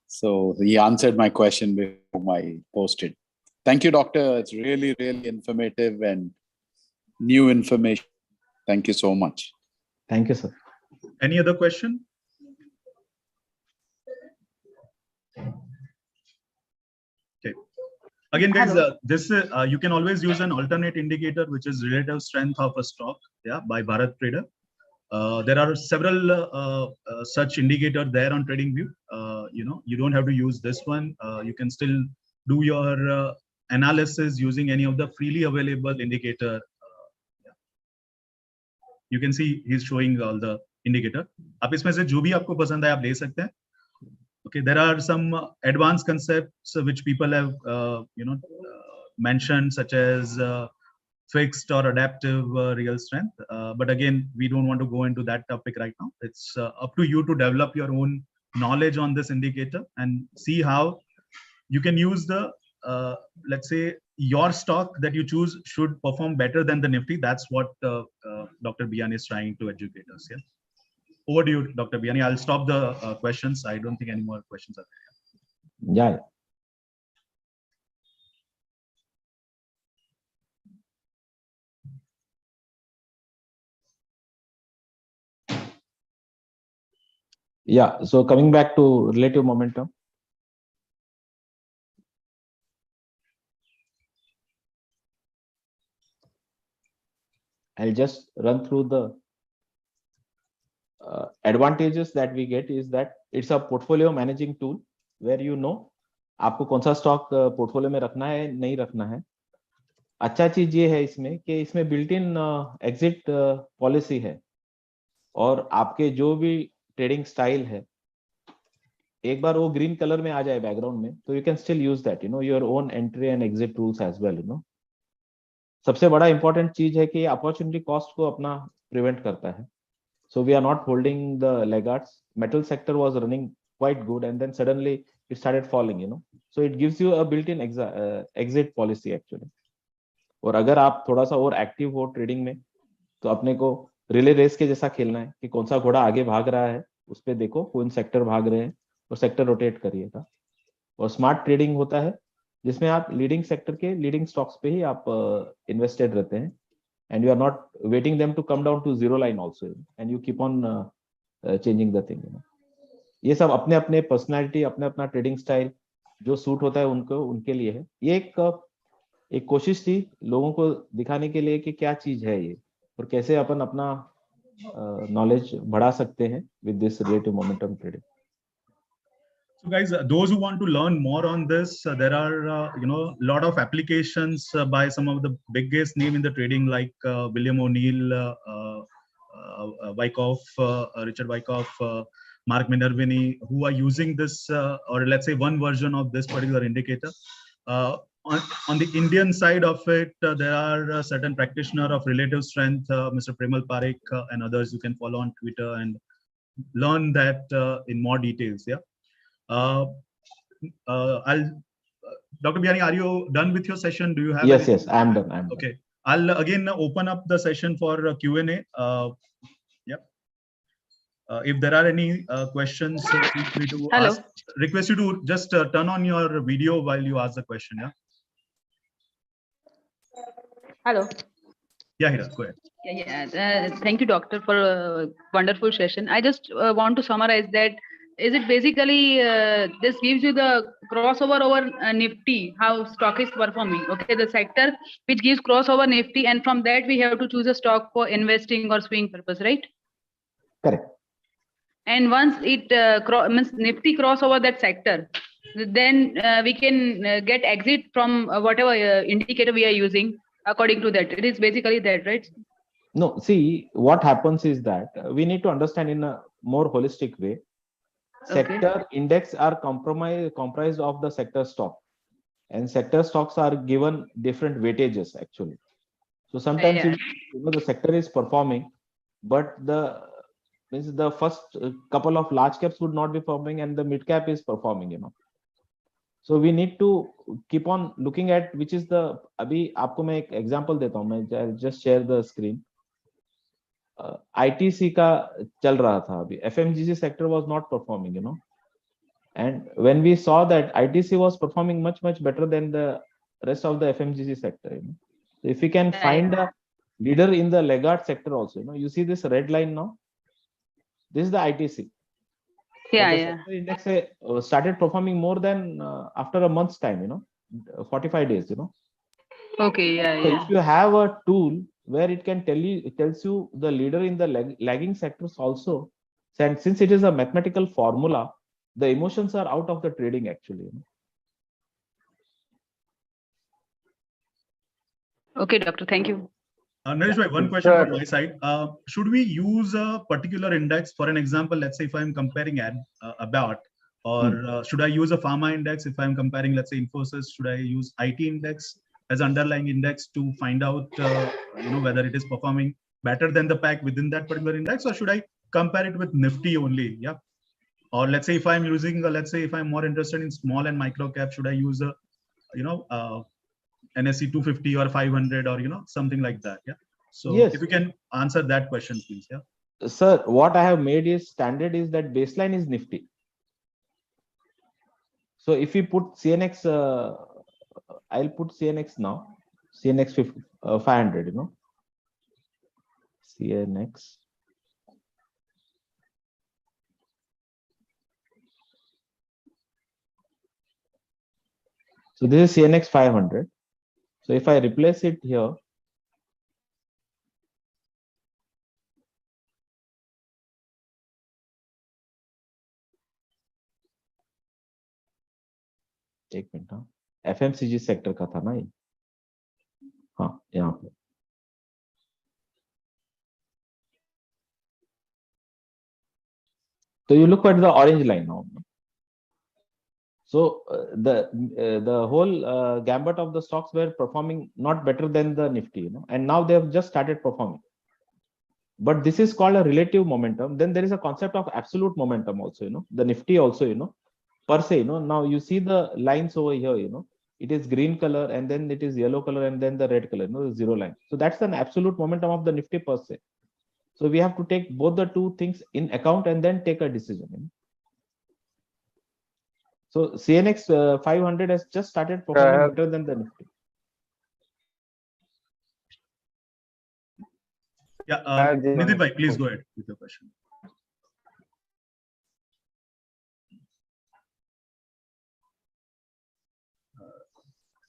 So he answered my question before I posted. Thank you, Doctor. It's really, really informative and new information. Thank you so much. Thank you, sir. Any other question? Okay. Again, guys, this you can always use an alternate indicator, which is relative strength of a stock, by Bharat Trader. There are several such indicator there on TradingView. You don't have to use this one. You can still do your analysis using any of the freely available indicator. You can see he's showing all the indicator. आप इसमें से जो भी आपको पसंद है आप ले सकते हैं. Okay, there are some advanced concepts which people have mentioned, such as fixed or adaptive real strength. But again, we don't want to go into that topic right now. It's up to you to develop your own knowledge on this indicator and see how you can use the, let's say, your stock that you choose should perform better than the Nifty. That's what Dr. Biyani is trying to educate us. Yeah. Over to you, Dr. Biyani. I'll stop the questions. I don't think any more questions are there. Yeah. Yeah, so coming back to relative momentum. I'll just run through the advantages that we get is that it's a portfolio managing tool where you know आपको कौन सा stock portfolio में रखना है नहीं रखना है. अच्छा चीज ये है इसमें कि इसमें बिल्ट इन एग्जिट पॉलिसी है और आपके जो भी ट्रेडिंग स्टाइल है एक बार वो ग्रीन कलर में आ जाए बैकग्राउंड में तो you can still use that your own entry and exit rules as well सबसे बड़ा इंपॉर्टेंट चीज है कि अपॉर्चुनिटी कॉस्ट को अपना प्रिवेंट करता है. So we are not holding the laggards. Metal sector was running quite good, and then suddenly it started falling. So it gives you a built-in exit policy actually. और अगर आप थोड़ा सा और एक्टिव हो ट्रेडिंग में तो अपने को रिले रेस के जैसा खेलना है कि कौन सा घोड़ा आगे भाग रहा है उस पर देखो कौन सेक्टर भाग रहे हैं और सेक्टर रोटेट करिएगा. और स्मार्ट ट्रेडिंग होता है जिसमें आप लीडिंग सेक्टर के लीडिंग स्टॉक्स पे ही आप इन्वेस्टेड रहते हैं. And you are not waiting them to come down to zero line also, and you keep on changing the thing. ये सब अपने अपने पर्सनालिटी अपने अपना ट्रेडिंग स्टाइल जो सूट होता है उनको उनके लिए है. ये एक कोशिश थी लोगों को दिखाने के लिए कि क्या चीज है ये और कैसे अपन अपना नॉलेज बढ़ा सकते हैं with this relative momentum trading. So guys, those who want to learn more on this, there are a lot of applications by some of the biggest name in the trading like William O'Neill, Wyckoff, Richard Wyckoff, Mark Minervini, who are using this or let's say one version of this particular indicator. On the Indian side of it, there are certain practitioners of relative strength, Mr. Chintan Parikh and others. You can follow on Twitter and learn that in more details. Yeah. Dr. Biyani, are you done with your session? Do you have? Yes, I'm done. Okay, I'll again open up the session for Q&A. Yeah. If there are any questions, feel free to ask. Request you to just turn on your video while you ask the question. Yeah. Hello. Yeah, Hira, go ahead. Yeah. Thank you, doctor, for a wonderful session. I just want to summarize that. Is it basically this gives you the crossover over Nifty, how stock is performing? Okay, the sector which gives crossover Nifty, and from that we have to choose a stock for investing or swing purpose, right? Correct. And once it means Nifty cross over that sector, then we can get exit from whatever indicator we are using according to that. It is basically that, right? No, see, what happens is that we need to understand in a more holistic way. Sector index are comprised of the sector stock, and sector stocks are given different weightages actually. So sometimes the sector is performing, but the first couple of large caps would not be performing, and the mid cap is performing. So we need to keep on looking at which is the. अभी आपको मैं एक example देता हूँ मैं just share the screen. ITC का चल रहा था अभी FMGC sector was not performing, and when we saw that ITC was performing much better than the rest of the FMGC sector, so if we can find a leader in the laggard sector also, you see this red line now, this is the ITC. Sector index started performing more than after a month's time, 45 days, Okay, So if you have a tool where it can tells you the leader in the lagging sectors also, and since it is a mathematical formula, the emotions are out of the trading actually. Okay, doctor, thank you. Naresh bhai, one question from my side. Should we use a particular index? For an example, let's say if I'm comparing ABWAP, or should I use a pharma index? If I'm comparing, let's say Infosys, should I use IT index as underlying index to find out whether it is performing better than the pack within that particular index, or should I compare it with Nifty only? Yeah. Or let's say if I'm using, let's say if I'm more interested in small and micro cap, should I use a NSE 250 or 500 or something like that? Yeah. So yes, if you can answer that question, please. Yeah. Sir, what I have made is standard is that baseline is Nifty. So if we put CNX, I'll put CNX now, CNX 500, CNX. So this is CNX 500. So if I replace it here, एक minute, हाँ FMCG sector का था ना ये, हाँ यहाँ पे। So you look at the orange line now. So the whole gambit of the stocks were performing not better than the Nifty, you know, and now they have just started performing. But this is called a relative momentum. Then there is a concept of absolute momentum also, you know, the Nifty also, you know, per se, you know. Now you see the lines over here, you know, it is green color and then it is yellow color and then the red color, you know, the zero line. So that's an absolute momentum of the Nifty per se. So we have to take both the two things in account and then take a decision. You know? So CNX 500 has just started performing better than the Nifty. Yeah, Nitin bhai, please go ahead with your question.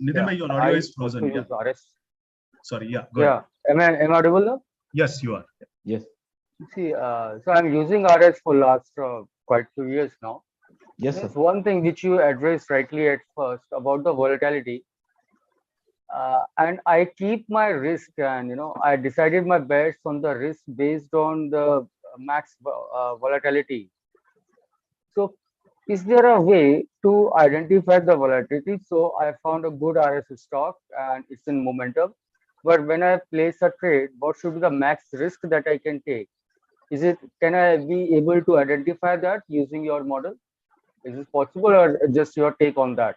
Nitin bhai, your audio is frozen. Yeah. Sorry, yeah. Go ahead. Am I audible now? Yes, you are. Yes. See, so I'm using RS for last quite few years now. Yes, There's sir. one thing which you addressed rightly at first about the volatility. And I keep my risk, and you know, I decided my bets on the risk based on the max volatility. So is there a way to identify the volatility? So I found a good RS stock and it's in momentum. But when I place a trade, what should be the max risk that I can take? Can I be able to identify that using your model? Is it possible, or just your take on that?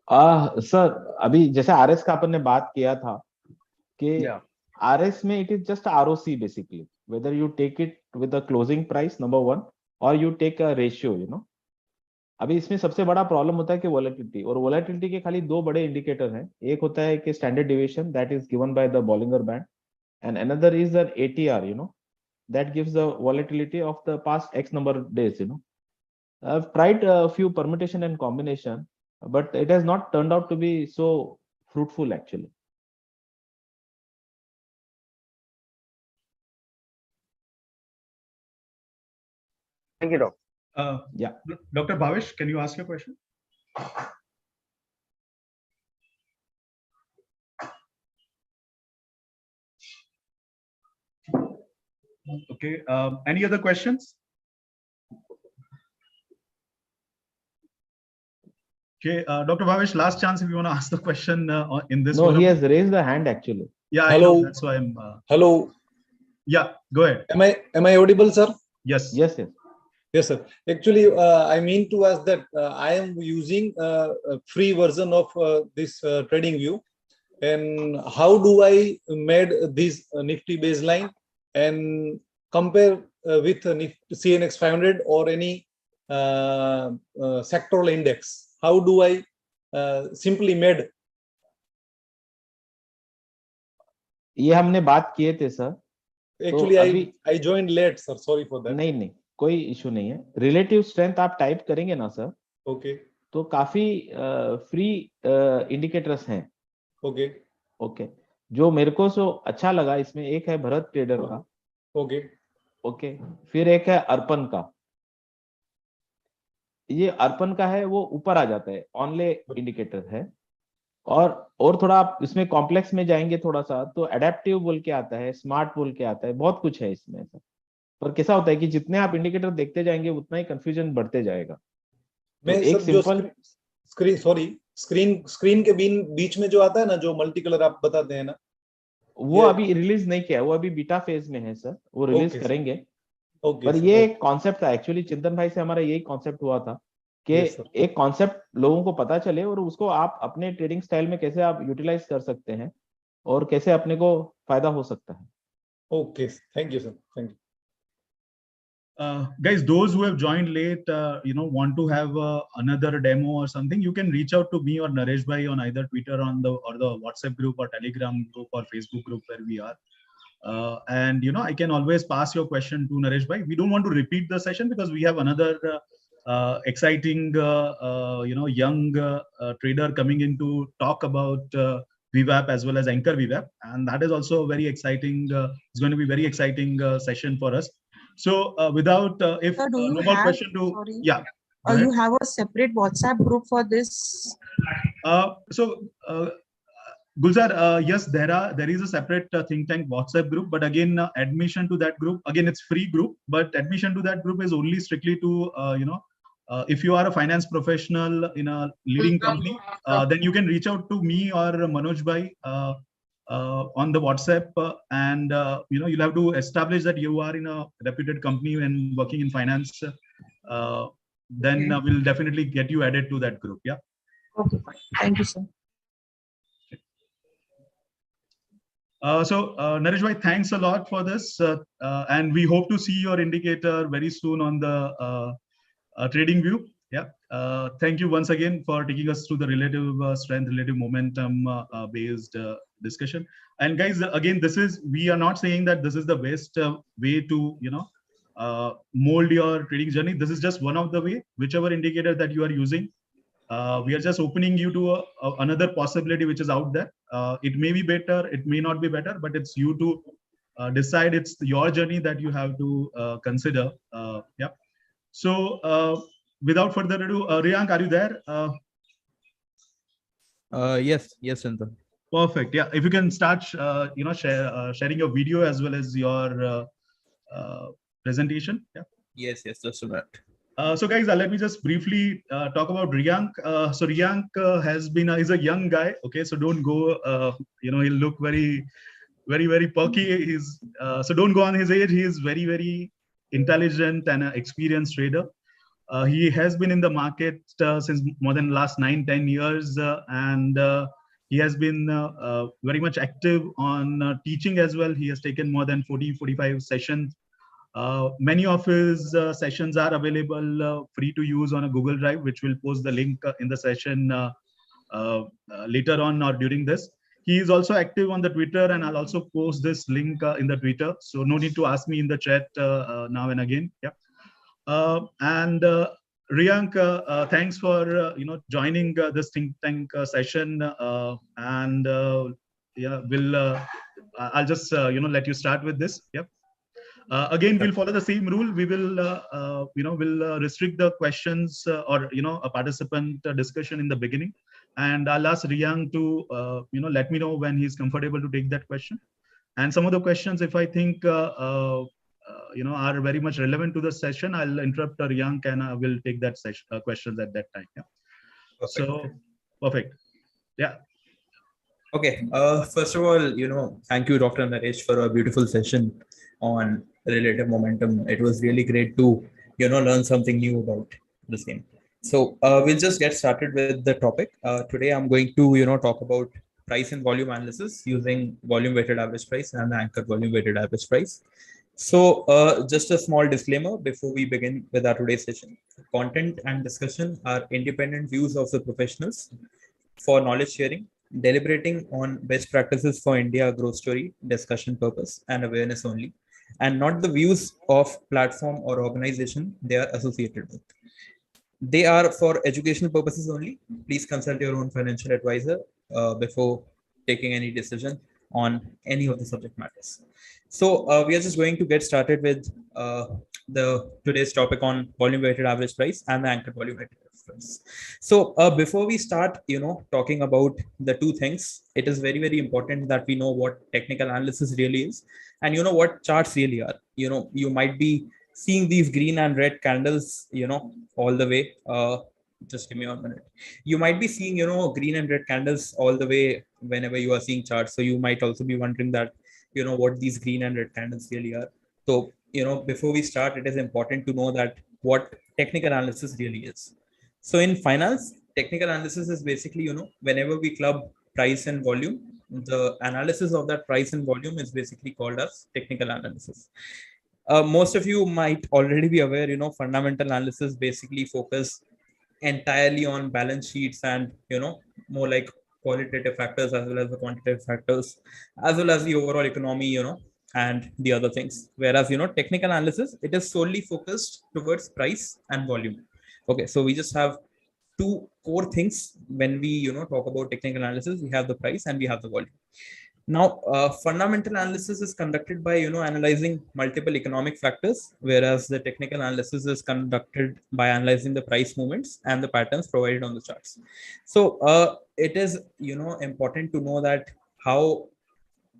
Sir अभी जैसे RS का अपन ने बात किया था कि RS में it is just ROC basically, whether you take it with a closing price number 1 और you take a ratio, you know. अभी इसमें सबसे बड़ा प्रॉब्लम होता है कि वोलेटिलिटी, और वोलेटिलिटी के खाली दो बड़े इंडिकेटर हैं। एक होता है कि standard deviation that is given by the Bollinger band, and another is the ATR, you know, that gives the volatility of the past x number days, you know. I've tried a few permutation and combination, but it has not turned out to be so fruitful actually. Thank you, Doctor. Yeah. Dr. Bhavesh, can you ask your question? Okay. Any other questions? Okay, Dr. Bhavesh, last chance if you want to ask the question in this. No, he has raised the hand actually. Yeah, hello. I know, that's why I'm. Hello. Yeah, go ahead. Am I audible, sir? Yes. Yes. Yes, sir. Actually, I mean to ask that I am using a free version of this trading view, and how do I made this Nifty baseline and compare with Nifty CNX 500 or any sectoral index? How do I simply made? ये हमने बात किए थे sir. Actually, तो I joined late, sir. Sorry for that. नहीं, कोई issue नहीं है। रिलेटिव स्ट्रेंथ आप टाइप करेंगे ना सर, ओके, तो काफी फ्री इंडिकेटर्स हैं। ओके, जो मेरे को सो अच्छा लगा इसमें एक है भरत ट्रेडर का। ओके, फिर एक है अर्पण का। ये अर्पण का है, वो ऊपर आ जाता है, ऑनले इंडिकेटर है। और थोड़ा आप इसमें कॉम्प्लेक्स में जाएंगे थोड़ा सा, तो एडेप्टिव बोल के आता है, स्मार्ट बोल के आता है, बहुत कुछ है इसमें सर। पर कैसा होता है कि जितने आप इंडिकेटर देखते जाएंगे उतना ही कंफ्यूजन बढ़ते जाएगा। मैं तो एक सिंपल स्क्रीन के बीच में जो आता है ना, जो मल्टी कलर आप बताते हैं ना, वो अभी रिलीज नहीं किया है, वो अभी बीटा फेज में है सर, वो रिलीज करेंगे। पर ये कॉन्सेप्ट था एक्चुअली, चिंतन भाई से हमारा यही कॉन्सेप्ट हुआ था कि एक कॉन्सेप्ट लोगों को पता चले और उसको आप अपने ट्रेडिंग स्टाइल में कैसे आप यूटिलाइज कर सकते हैं और कैसे अपने को फायदा हो सकता है। Okay, thank you sir, thank you. Guys, those who have joined late, want to have another demo or something, you can reach out to me or Naresh bhai on either Twitter or the WhatsApp group or Telegram group or Facebook group where we are. And I can always pass your question to Naresh bhai. We don't want to repeat the session because we have another exciting, young trader coming in to talk about VWAP as well as Anchor VWAP, and that is also a very exciting. It's going to be very exciting session for us. So without if Sir, no more question to sorry. yeah, you have a separate WhatsApp group for this? Gulzar, yes, there is a separate think tank WhatsApp group, but again, admission to that group, again, it's free group, but admission to that group is only strictly to, if you are a finance professional in a leading company, then you can reach out to me or Manoj Bhai on the WhatsApp, and you'll have to establish that you are in a reputed company and working in finance. Then we'll definitely get you added to that group. Yeah. Okay, fine. Thank you, sir. Naresh Bhai, thanks a lot for this, and we hope to see your indicator very soon on the trading view. Yeah. Thank you once again for taking us through the relative strength, relative momentum based discussion. And guys, again, we are not saying that this is the best way to mold your trading journey. This is just one of the way, whichever indicator that you are using. We are just opening you to another possibility which is out there. It may be better, it may not be better, but it's you to decide. It's your journey that you have to consider. Yeah. So without further ado, Riyank, are you there? Yes, Chintan. Perfect. Yeah. If you can start, sharing your video as well as your presentation. Yeah. Yes, just a minute. So guys, let me just briefly talk about Riyank. So Riyank is a young guy. Okay, so don't go. He'll look very, very, very perky. So don't go on his age. He is very, very intelligent and an experienced trader. He has been in the market since more than last 9-10 years, and he has been very much active on teaching as well. He has taken more than 40-45 sessions. Many of his sessions are available free to use on a Google Drive, which will post the link in the session later on or during this. He is also active on the Twitter, and I'll also post this link in the Twitter. So no need to ask me in the chat now and again. Yeah. Riyank, thanks for joining this think tank session. I'll just let you start with this. Yep. Again, we'll follow the same rule. We will, we'll restrict the questions or a participant discussion in the beginning, and I'll ask Riyank to let me know when he's comfortable to take that question. And some of the questions, if I think are very much relevant to the session, I'll interrupt Riyank and I will take that questions at that time. Yeah. Perfect. So perfect. Yeah. Okay. First of all, thank you, Dr. Naresh, for a beautiful session on relative momentum. It was really great to learn something new about the same. So we'll just get started with the topic. Today I'm going to talk about price and volume analysis using volume weighted average price and the anchor volume weighted average price. So just a small disclaimer before we begin with our today's session. Content and discussion are independent views of the professionals for knowledge sharing, deliberating on best practices for India growth story, discussion purpose, and awareness only, and not the views of platform or organization they are associated with. They are for educational purposes only. Please consult your own financial advisor before taking any decision on any of the subject matters. So we are just going to get started with today's topic on volume weighted average price and the anchor volume weighted average price. So before we start, talking about the two things, it is very, very important that we know what technical analysis really is and what charts really are. You might be seeing these green and red candles, all the way. Just give me 1 minute. You might be seeing, green and red candles all the way whenever you are seeing charts. So you might also be wondering that, what these green and red candles really are. So, before we start, it is important to know that what technical analysis really is. So in finance, technical analysis is basically, whenever we club price and volume, the analysis of that price and volume is basically called as technical analysis. Most of you might already be aware, fundamental analysis basically focus entirely on balance sheets and, more like qualitative factors as well as the quantitative factors, as well as the overall economy, and the other things. Whereas, technical analysis, it is solely focused towards price and volume. Okay, so we just have two core things when we, talk about technical analysis. We have the price and we have the volume. Now, fundamental analysis is conducted by, analyzing multiple economic factors, whereas the technical analysis is conducted by analyzing the price movements and the patterns provided on the charts. So it is, important to know that how,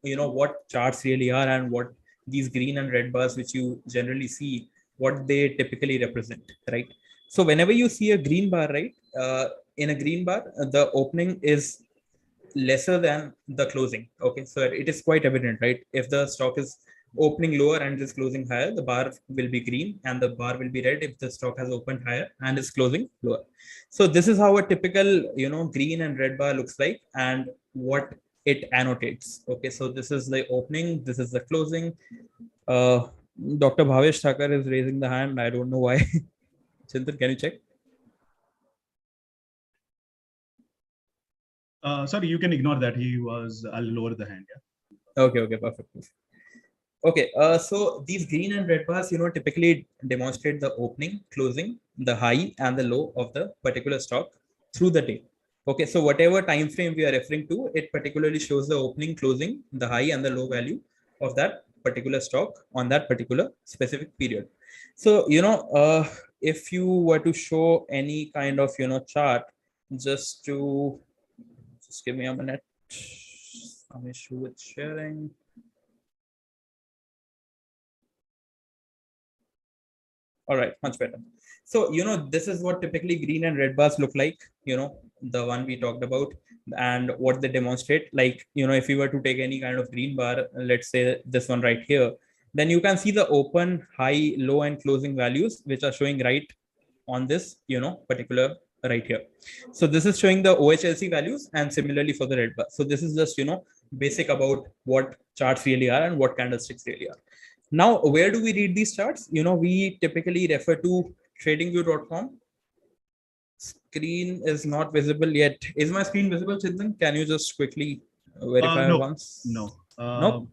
what charts really are and what these green and red bars, which you generally see, what they typically represent, right? So whenever you see a green bar, right, in a green bar, the opening is lesser than the closing. Okay, so it is quite evident, right? If the stock is opening lower and is closing higher, the bar will be green and the bar will be red if the stock has opened higher and is closing lower. So this is how a typical, green and red bar looks like and what it annotates. Okay, so this is the opening, this is the closing. Dr. Bhavesh Thakur is raising the hand. I don't know why. Chintan, can you check? Sorry, you can ignore that. I'll lower the hand. Yeah. Okay, perfect. Okay, so these green and red bars, typically demonstrate the opening, closing, the high and the low of the particular stock through the day. Okay, so whatever time frame we are referring to, it particularly shows the opening, closing, the high and the low value of that particular stock on that particular specific period. So, if you were to show any kind of, chart, just give me a minute. Some issue with sharing. All right, much better. So, this is what typically green and red bars look like, the one we talked about and what they demonstrate. Like, if you were to take any kind of green bar, let's say this one right here, then you can see the open, high, low and closing values, which are showing right on this, particular right here. So this is showing the OHLC values and similarly for the red bar. So this is just, basic about what charts really are and what candlesticks really are. Now, where do we read these charts? We typically refer to tradingview.com. Screen is not visible yet. Is my screen visible, Chintan? Can you just quickly verify no, once? No. No?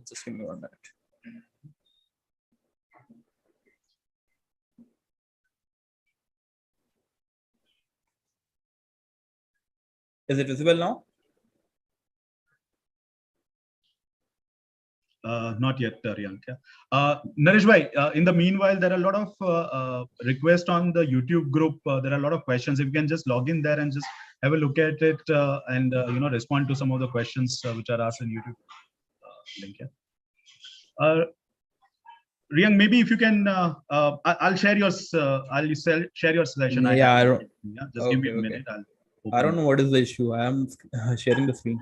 Just give me 1 minute. Is it visible now? Not yet, Riyank. Naresh bhai, in the meanwhile, there are a lot of requests on the YouTube group. There are a lot of questions. If you can just log in there and just have a look at it and respond to some of the questions which are asked in YouTube link. Yeah. Riyank, maybe if you can, I'll share your share your session. Yeah, just okay, give me a minute. I don't know what is the issue. I am sharing the screen.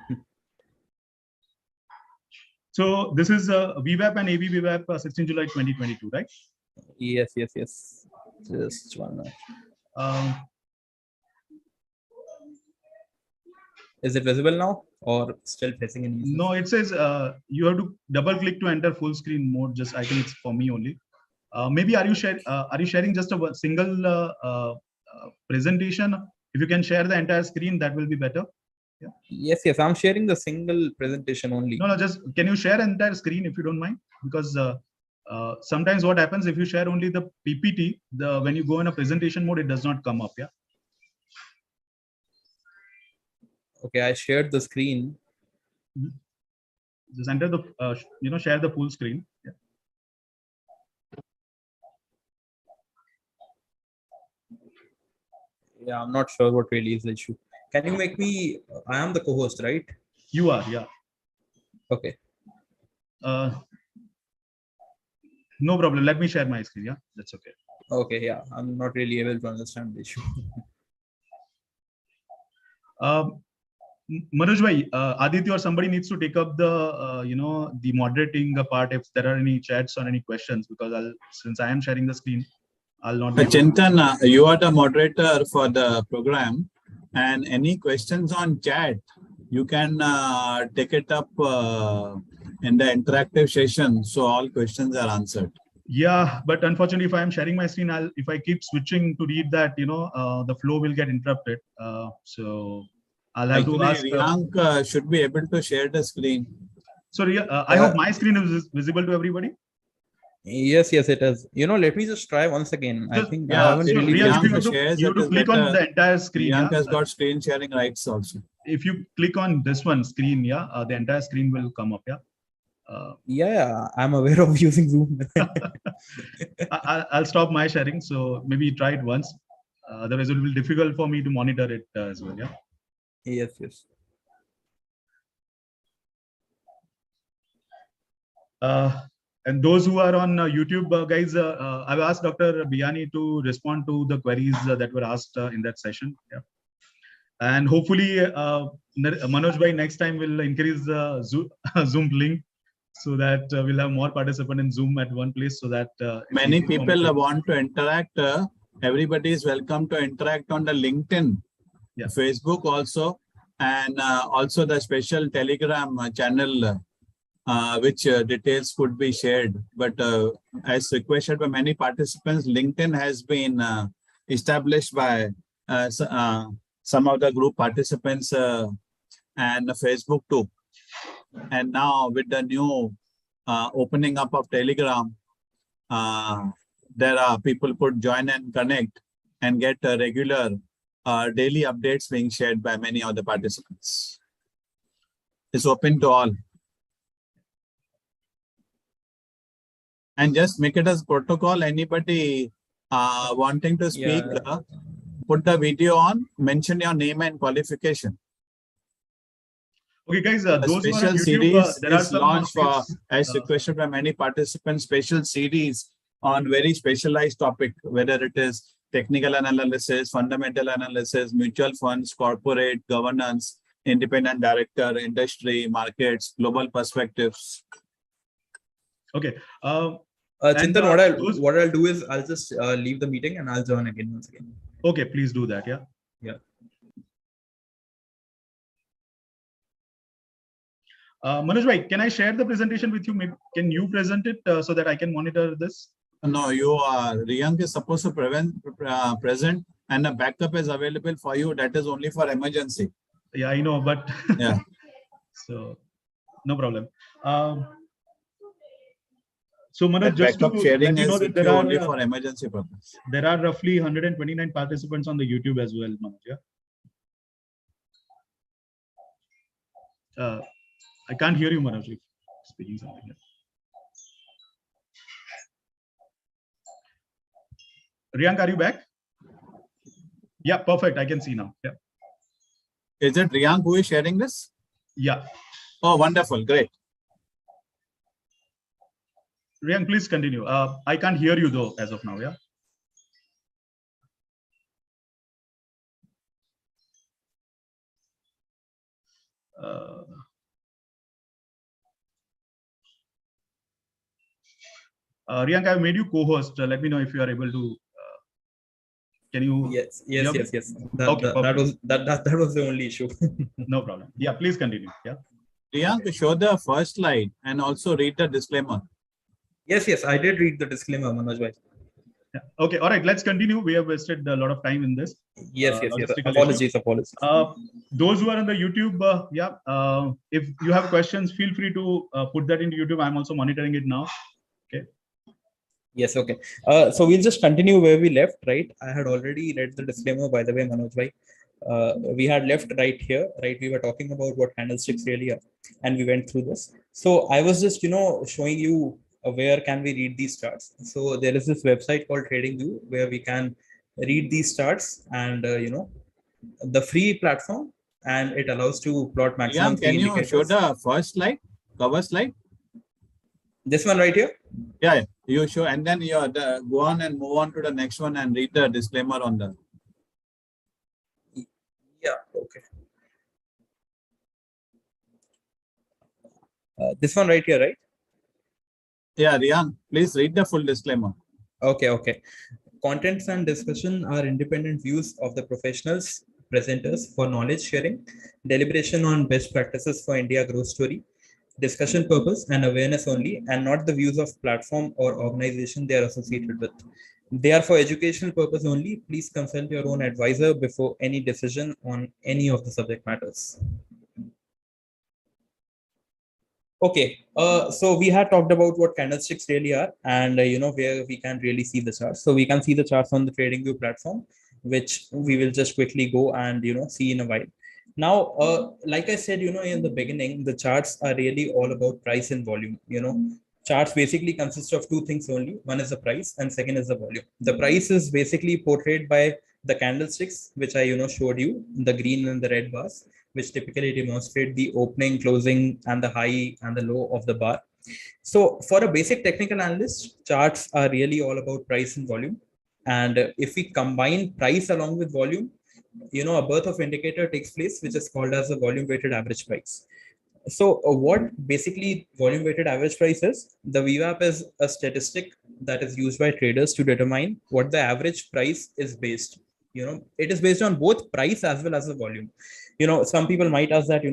So this is VWAP and AVWAP 16 July 2022, right? Yes. Just 1 minute. Is it visible now or still facing in? No, it says you have to double click to enter full screen mode. Just I think it's for me only. Maybe are you sharing just a single presentation? If you can share the entire screen, that will be better. Yeah. Yes. I'm sharing the single presentation only. No, just can you share entire screen if you don't mind? Because sometimes what happens if you share only the PPT, when you go in a presentation mode, it does not come up. Yeah. Okay, I shared the screen. Just enter the share the full screen. Yeah. Yeah, I'm not sure what really is the issue. Can you make me? I am the co-host, right? You are, yeah. Okay. No problem. Let me share my screen. Yeah, that's okay. Okay, yeah. I'm not really able to understand the issue. Manoj bhai, Aditya or somebody needs to take up the the moderating part if there are any chats or any questions, because since I am sharing the screen, I'll not. Chintan, you are the moderator for the program, and any questions on chat, you can take it up in the interactive session, so all questions are answered. Yeah, but unfortunately, if I am sharing my screen, if I keep switching to read that, the flow will get interrupted. So I'll have to ask. Riyank should be able to share the screen. Sorry, I hope my screen is visible to everybody. Yes, yes, it is. Let me just try once again. I think I haven't so really Riyank, faced you have this. you have to click on the entire screen. Riyank has got screen sharing rights also. If you click on this one screen, the entire screen will come up. Yeah, I'm aware of using Zoom. I'll stop my sharing. So maybe try it once. Otherwise, it will be difficult for me to monitor it as well. Yeah. Yes, yes. And those who are on YouTube, guys, I've asked Dr. Biyani to respond to the queries that were asked in that session. Yeah. And hopefully, Manoj bhai next time will increase the Zoom link so that we'll have more participants in Zoom at one place so that many people want to interact. Everybody is welcome to interact on the LinkedIn, Facebook also, and also the special Telegram channel, which details could be shared. But as requested by many participants, LinkedIn has been established by some of the group participants and Facebook too. And now with the new opening up of Telegram, there are people could join and connect and get regular daily updates being shared by many of the participants. It's open to all. And just make it as protocol. Anybody wanting to speak, put the video on, mention your name and qualification. Okay, guys, the those special who are on YouTube, series there are is some launched for, markets, as requested by many participants, special series on very specialized topic, whether it is technical analysis, fundamental analysis, mutual funds, corporate governance, independent director, industry, markets, global perspectives. Okay. Chintan, what I'll do is I'll just leave the meeting and I'll join again once again. Okay, please do that. Yeah. Yeah. Manoj bhai, can I share the presentation with you? Maybe can you present it so that I can monitor this? No, you are. Riyank is supposed to present, and a backup is available for you. That is only for emergency. Yeah, I know, but yeah. So no problem. So Manoj, just backup to sharing let you know is that there are only for emergency purpose. There are roughly 129 participants on the YouTube as well, Manoj. Yeah. I can't hear you, Manoj, if speaking something. Riyank, are you back? Yeah, perfect. I can see now. Yeah. Is it Riyank who is sharing this? Yeah. Oh, wonderful. Great. Riyank, please continue. I can't hear you though, as of now. Yeah. Riyank, I've made you co-host. Let me know if you are able to. Can you? Yes. Okay, that was the only issue. No problem. Yeah, please continue. Yeah. Riyank, show the first slide and also read the disclaimer. Yes, I did read the disclaimer, Manoj bhai. Yeah. Okay, all right, let's continue. We have wasted a lot of time in this. Yes. Apologies. Those who are on the YouTube, if you have questions, feel free to put that into YouTube. I'm also monitoring it now. Okay. Yes, okay. So we'll just continue where we left, right? I had already read the disclaimer, by the way, Manoj bhai. We had left right here, right? We were talking about what candlesticks really are, and we went through this. So I was just, showing you where can we read these charts. So there is this website called TradingView where we can read these charts, and the free platform, and it allows to plot maximum. Can you show the first slide, cover slide? This one right here? Yeah, you show, and then you go on and move on to the next one and read the disclaimer on the. Yeah, okay. This one right here, right? Yeah, Riyan, please read the full disclaimer. Okay. Contents and discussion are independent views of the professionals, presenters for knowledge sharing, deliberation on best practices for India growth story, discussion purpose and awareness only, and not the views of platform or organization they are associated with. They are for educational purpose only. Please consult your own advisor before any decision on any of the subject matters. Okay, so we had talked about what candlesticks really are, and where we can really see the charts. So we can see the charts on the TradingView platform, which we will just quickly go and see in a while. Now, like I said, in the beginning, the charts are really all about price and volume. Charts basically consist of two things only. One is the price, and second is the volume. The price is basically portrayed by the candlesticks, which I showed you, the green and the red bars, which typically demonstrate the opening, closing, and the high and the low of the bar. So for a basic technical analyst, charts are really all about price and volume. And if we combine price along with volume, a birth of indicator takes place, which is called as the volume weighted average price. So what basically volume weighted average price is? The VWAP is a statistic that is used by traders to determine what the average price is based. It is based on both price as well as the volume. Some people might ask that,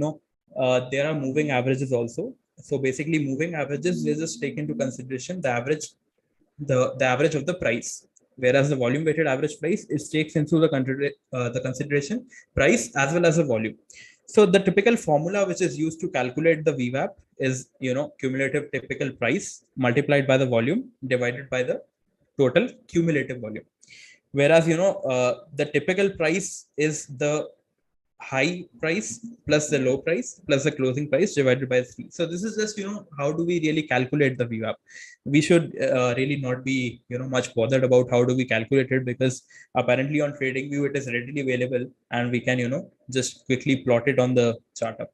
there are moving averages also. So basically moving averages, they just take into consideration the average, the average of the price. Whereas the volume weighted average price is takes into the consideration price as well as the volume. So the typical formula which is used to calculate the VWAP is, cumulative typical price multiplied by the volume divided by the total cumulative volume. Whereas, the typical price is the high price plus the low price plus the closing price divided by 3. So this is just, how do we really calculate the VWAP? We should really not be, much bothered about how do we calculate it, because apparently on TradingView it is readily available and we can, just quickly plot it on the chart up.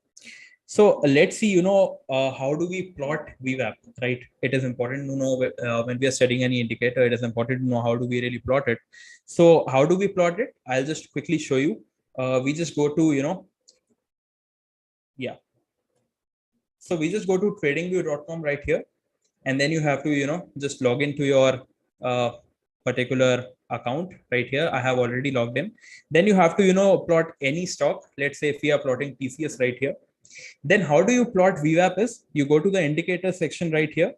So let's see, how do we plot VWAP, right? It is important to know when we are studying any indicator, it is important to know how do we really plot it. So how do we plot it? I'll just quickly show you. We just go to, So we just go to tradingview.com right here. And then you have to, just log into your particular account right here. I have already logged in. Then you have to, plot any stock. Let's say if we are plotting TCS right here. Then how do you plot VWAP is? You go to the indicator section right here.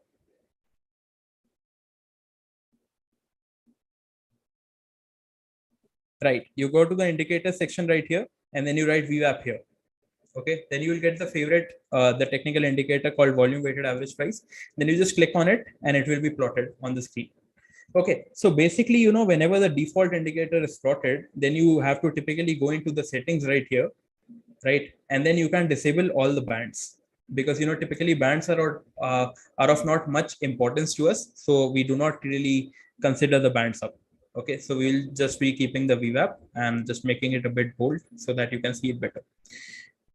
Right, you go to the indicator section right here, and then you write VWAP here. Okay, then you will get the favorite, the technical indicator called volume weighted average price. Then you just click on it and it will be plotted on the screen. Okay, so basically, whenever the default indicator is plotted, then you have to typically go into the settings right here, right? And then you can disable all the bands, because, typically bands are of not much importance to us. So we do not really consider the bands up. Okay, so we'll just be keeping the VWAP and just making it a bit bold so that you can see it better.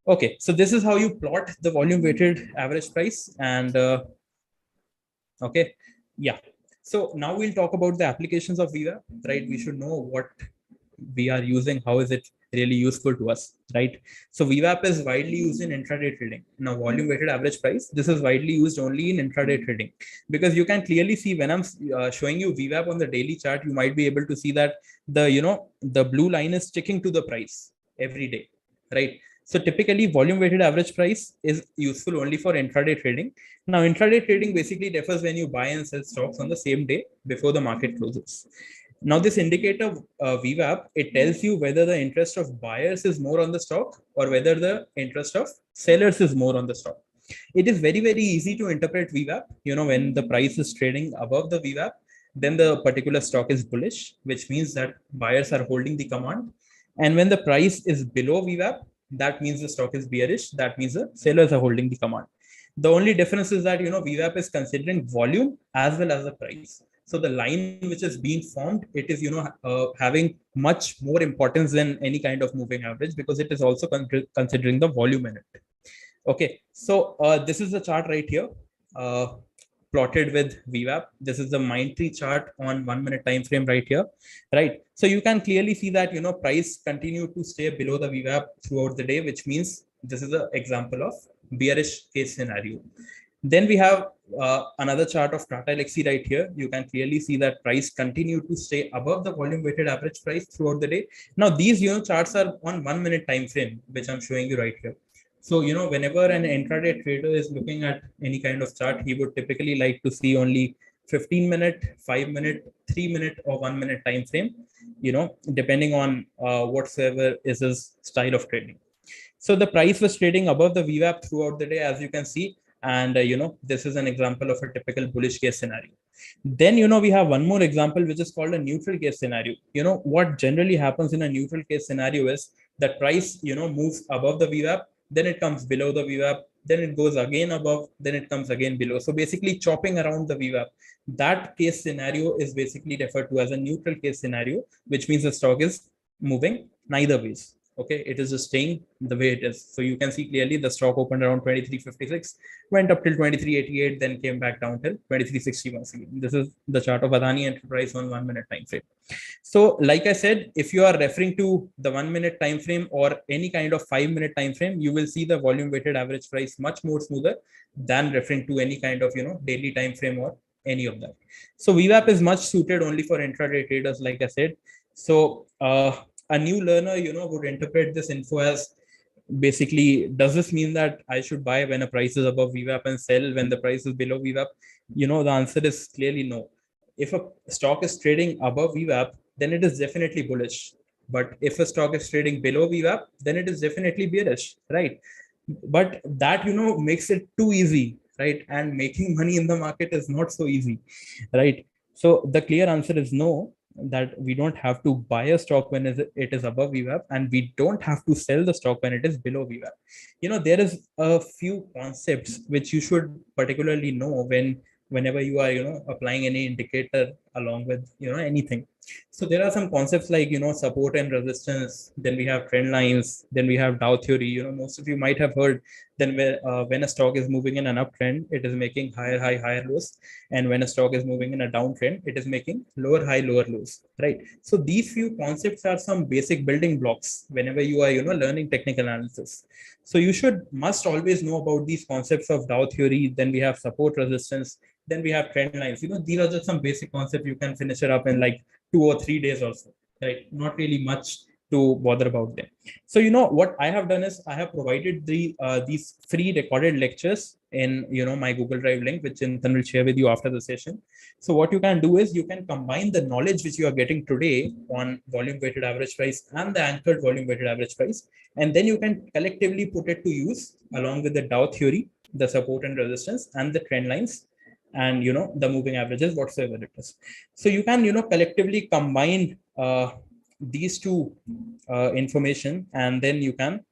Okay, so this is how you plot the volume weighted average price. And okay, yeah. So now we'll talk about the applications of VWAP, right? We should know what we are using, how is it really useful to us, right? So VWAP is widely used in intraday trading. Now, volume weighted average price, this is widely used only in intraday trading, because you can clearly see when I'm showing you VWAP on the daily chart, you might be able to see that the blue line is sticking to the price every day, right? So typically volume weighted average price is useful only for intraday trading. Now, intraday trading basically differs when you buy and sell stocks on the same day before the market closes. Now, this indicator VWAP, it tells you whether the interest of buyers is more on the stock or whether the interest of sellers is more on the stock. It is very, very easy to interpret VWAP. When the price is trading above the VWAP, then the particular stock is bullish, which means that buyers are holding the command. And when the price is below VWAP, that means the stock is bearish. That means the sellers are holding the command. The only difference is that, VWAP is considering volume as well as the price. So the line which is being formed, it is, having much more importance than any kind of moving average, because it is also considering the volume in it. Okay, so this is the chart right here, plotted with VWAP. This is the Mindtree chart on 1 minute time frame right here, right? So you can clearly see that, price continue to stay below the VWAP throughout the day, which means this is an example of bearish case scenario. Then we have another chart of Tata Elxsi right here. You can clearly see that price continue to stay above the volume weighted average price throughout the day. Now these charts are on 1 minute time frame, which I'm showing you right here. So whenever an intraday trader is looking at any kind of chart, he would typically like to see only 15 minute, 5 minute, 3 minute, or 1 minute time frame, depending on whatsoever is his style of trading. So the price was trading above the VWAP throughout the day, as you can see. And this is an example of a typical bullish case scenario. Then we have one more example, which is called a neutral case scenario. What generally happens in a neutral case scenario is that price moves above the VWAP, then it comes below the VWAP, then it goes again above, then it comes again below. So basically chopping around the VWAP. That case scenario is basically referred to as a neutral case scenario, which means the stock is moving neither ways. Okay, it is just staying the way it is. So you can see clearly the stock opened around 2356, went up till 2388, then came back down till 2360 once again. This is the chart of Adani Enterprise on 1 minute time frame. So like I said, if you are referring to the 1 minute time frame or any kind of 5 minute time frame, you will see the volume weighted average price much more smoother than referring to any kind of daily time frame or any of that. So VWAP is much suited only for intraday traders, like I said. So a new learner would interpret this info as basically, does this mean that I should buy when a price is above VWAP and sell when the price is below VWAP? The answer is clearly no. If a stock is trading above VWAP, then it is definitely bullish. But if a stock is trading below VWAP, then it is definitely bearish, right? But that makes it too easy, right? And making money in the market is not so easy, right? So the clear answer is no, that we don't have to buy a stock when it is above VWAP, and we don't have to sell the stock when it is below VWAP. There is a few concepts which you should particularly know whenever you are applying any indicator along with anything. So there are some concepts like support and resistance, then we have trend lines, then we have Dow theory. Most of you might have heard, then when a stock is moving in an uptrend, it is making higher high, higher lows, and when a stock is moving in a downtrend, it is making lower high, lower lows, right? So these few concepts are some basic building blocks whenever you are learning technical analysis. So you must always know about these concepts of Dow theory. Then we have support, resistance, then we have trend lines. These are just some basic concepts. You can finish it up in like 2 or 3 days or so, right? Not really much to bother about them. So what I have done is I have provided these free recorded lectures in my Google Drive link, which Chintan will share with you after the session. So what you can do is you can combine the knowledge which you are getting today on volume weighted average price and the anchored volume weighted average price, and then you can collectively put it to use along with the Dow theory, the support and resistance, and the trend lines, and the moving averages, whatsoever it is. So you can collectively combine these two information, and then you can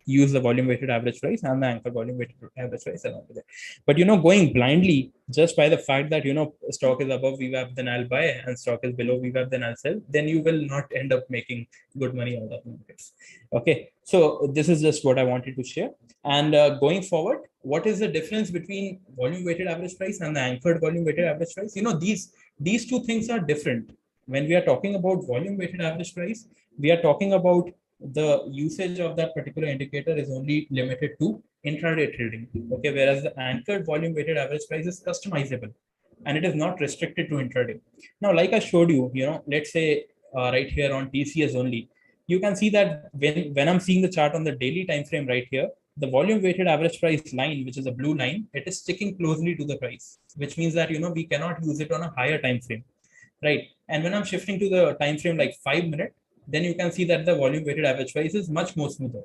use the volume weighted average price and the anchor volume weighted average price along with it. But going blindly just by the fact that stock is above VWAP, then I'll buy, and stock is below VWAP, then I'll sell, then you will not end up making good money out of markets. Okay, so this is just what I wanted to share. And going forward, what is the difference between volume weighted average price and the anchored volume weighted average price? These two things are different. When we are talking about volume weighted average price, we are talking about the usage of that particular indicator is only limited to intraday trading. Okay, whereas the anchored volume weighted average price is customizable and it is not restricted to intraday. Now, like I showed you, let's say right here on TCS only, you can see that when I'm seeing the chart on the daily time frame right here, the volume weighted average price line, which is a blue line, it is sticking closely to the price, which means that we cannot use it on a higher time frame, right? And when I'm shifting to the time frame like 5 minutes, then you can see that the volume weighted average price is much more smoother,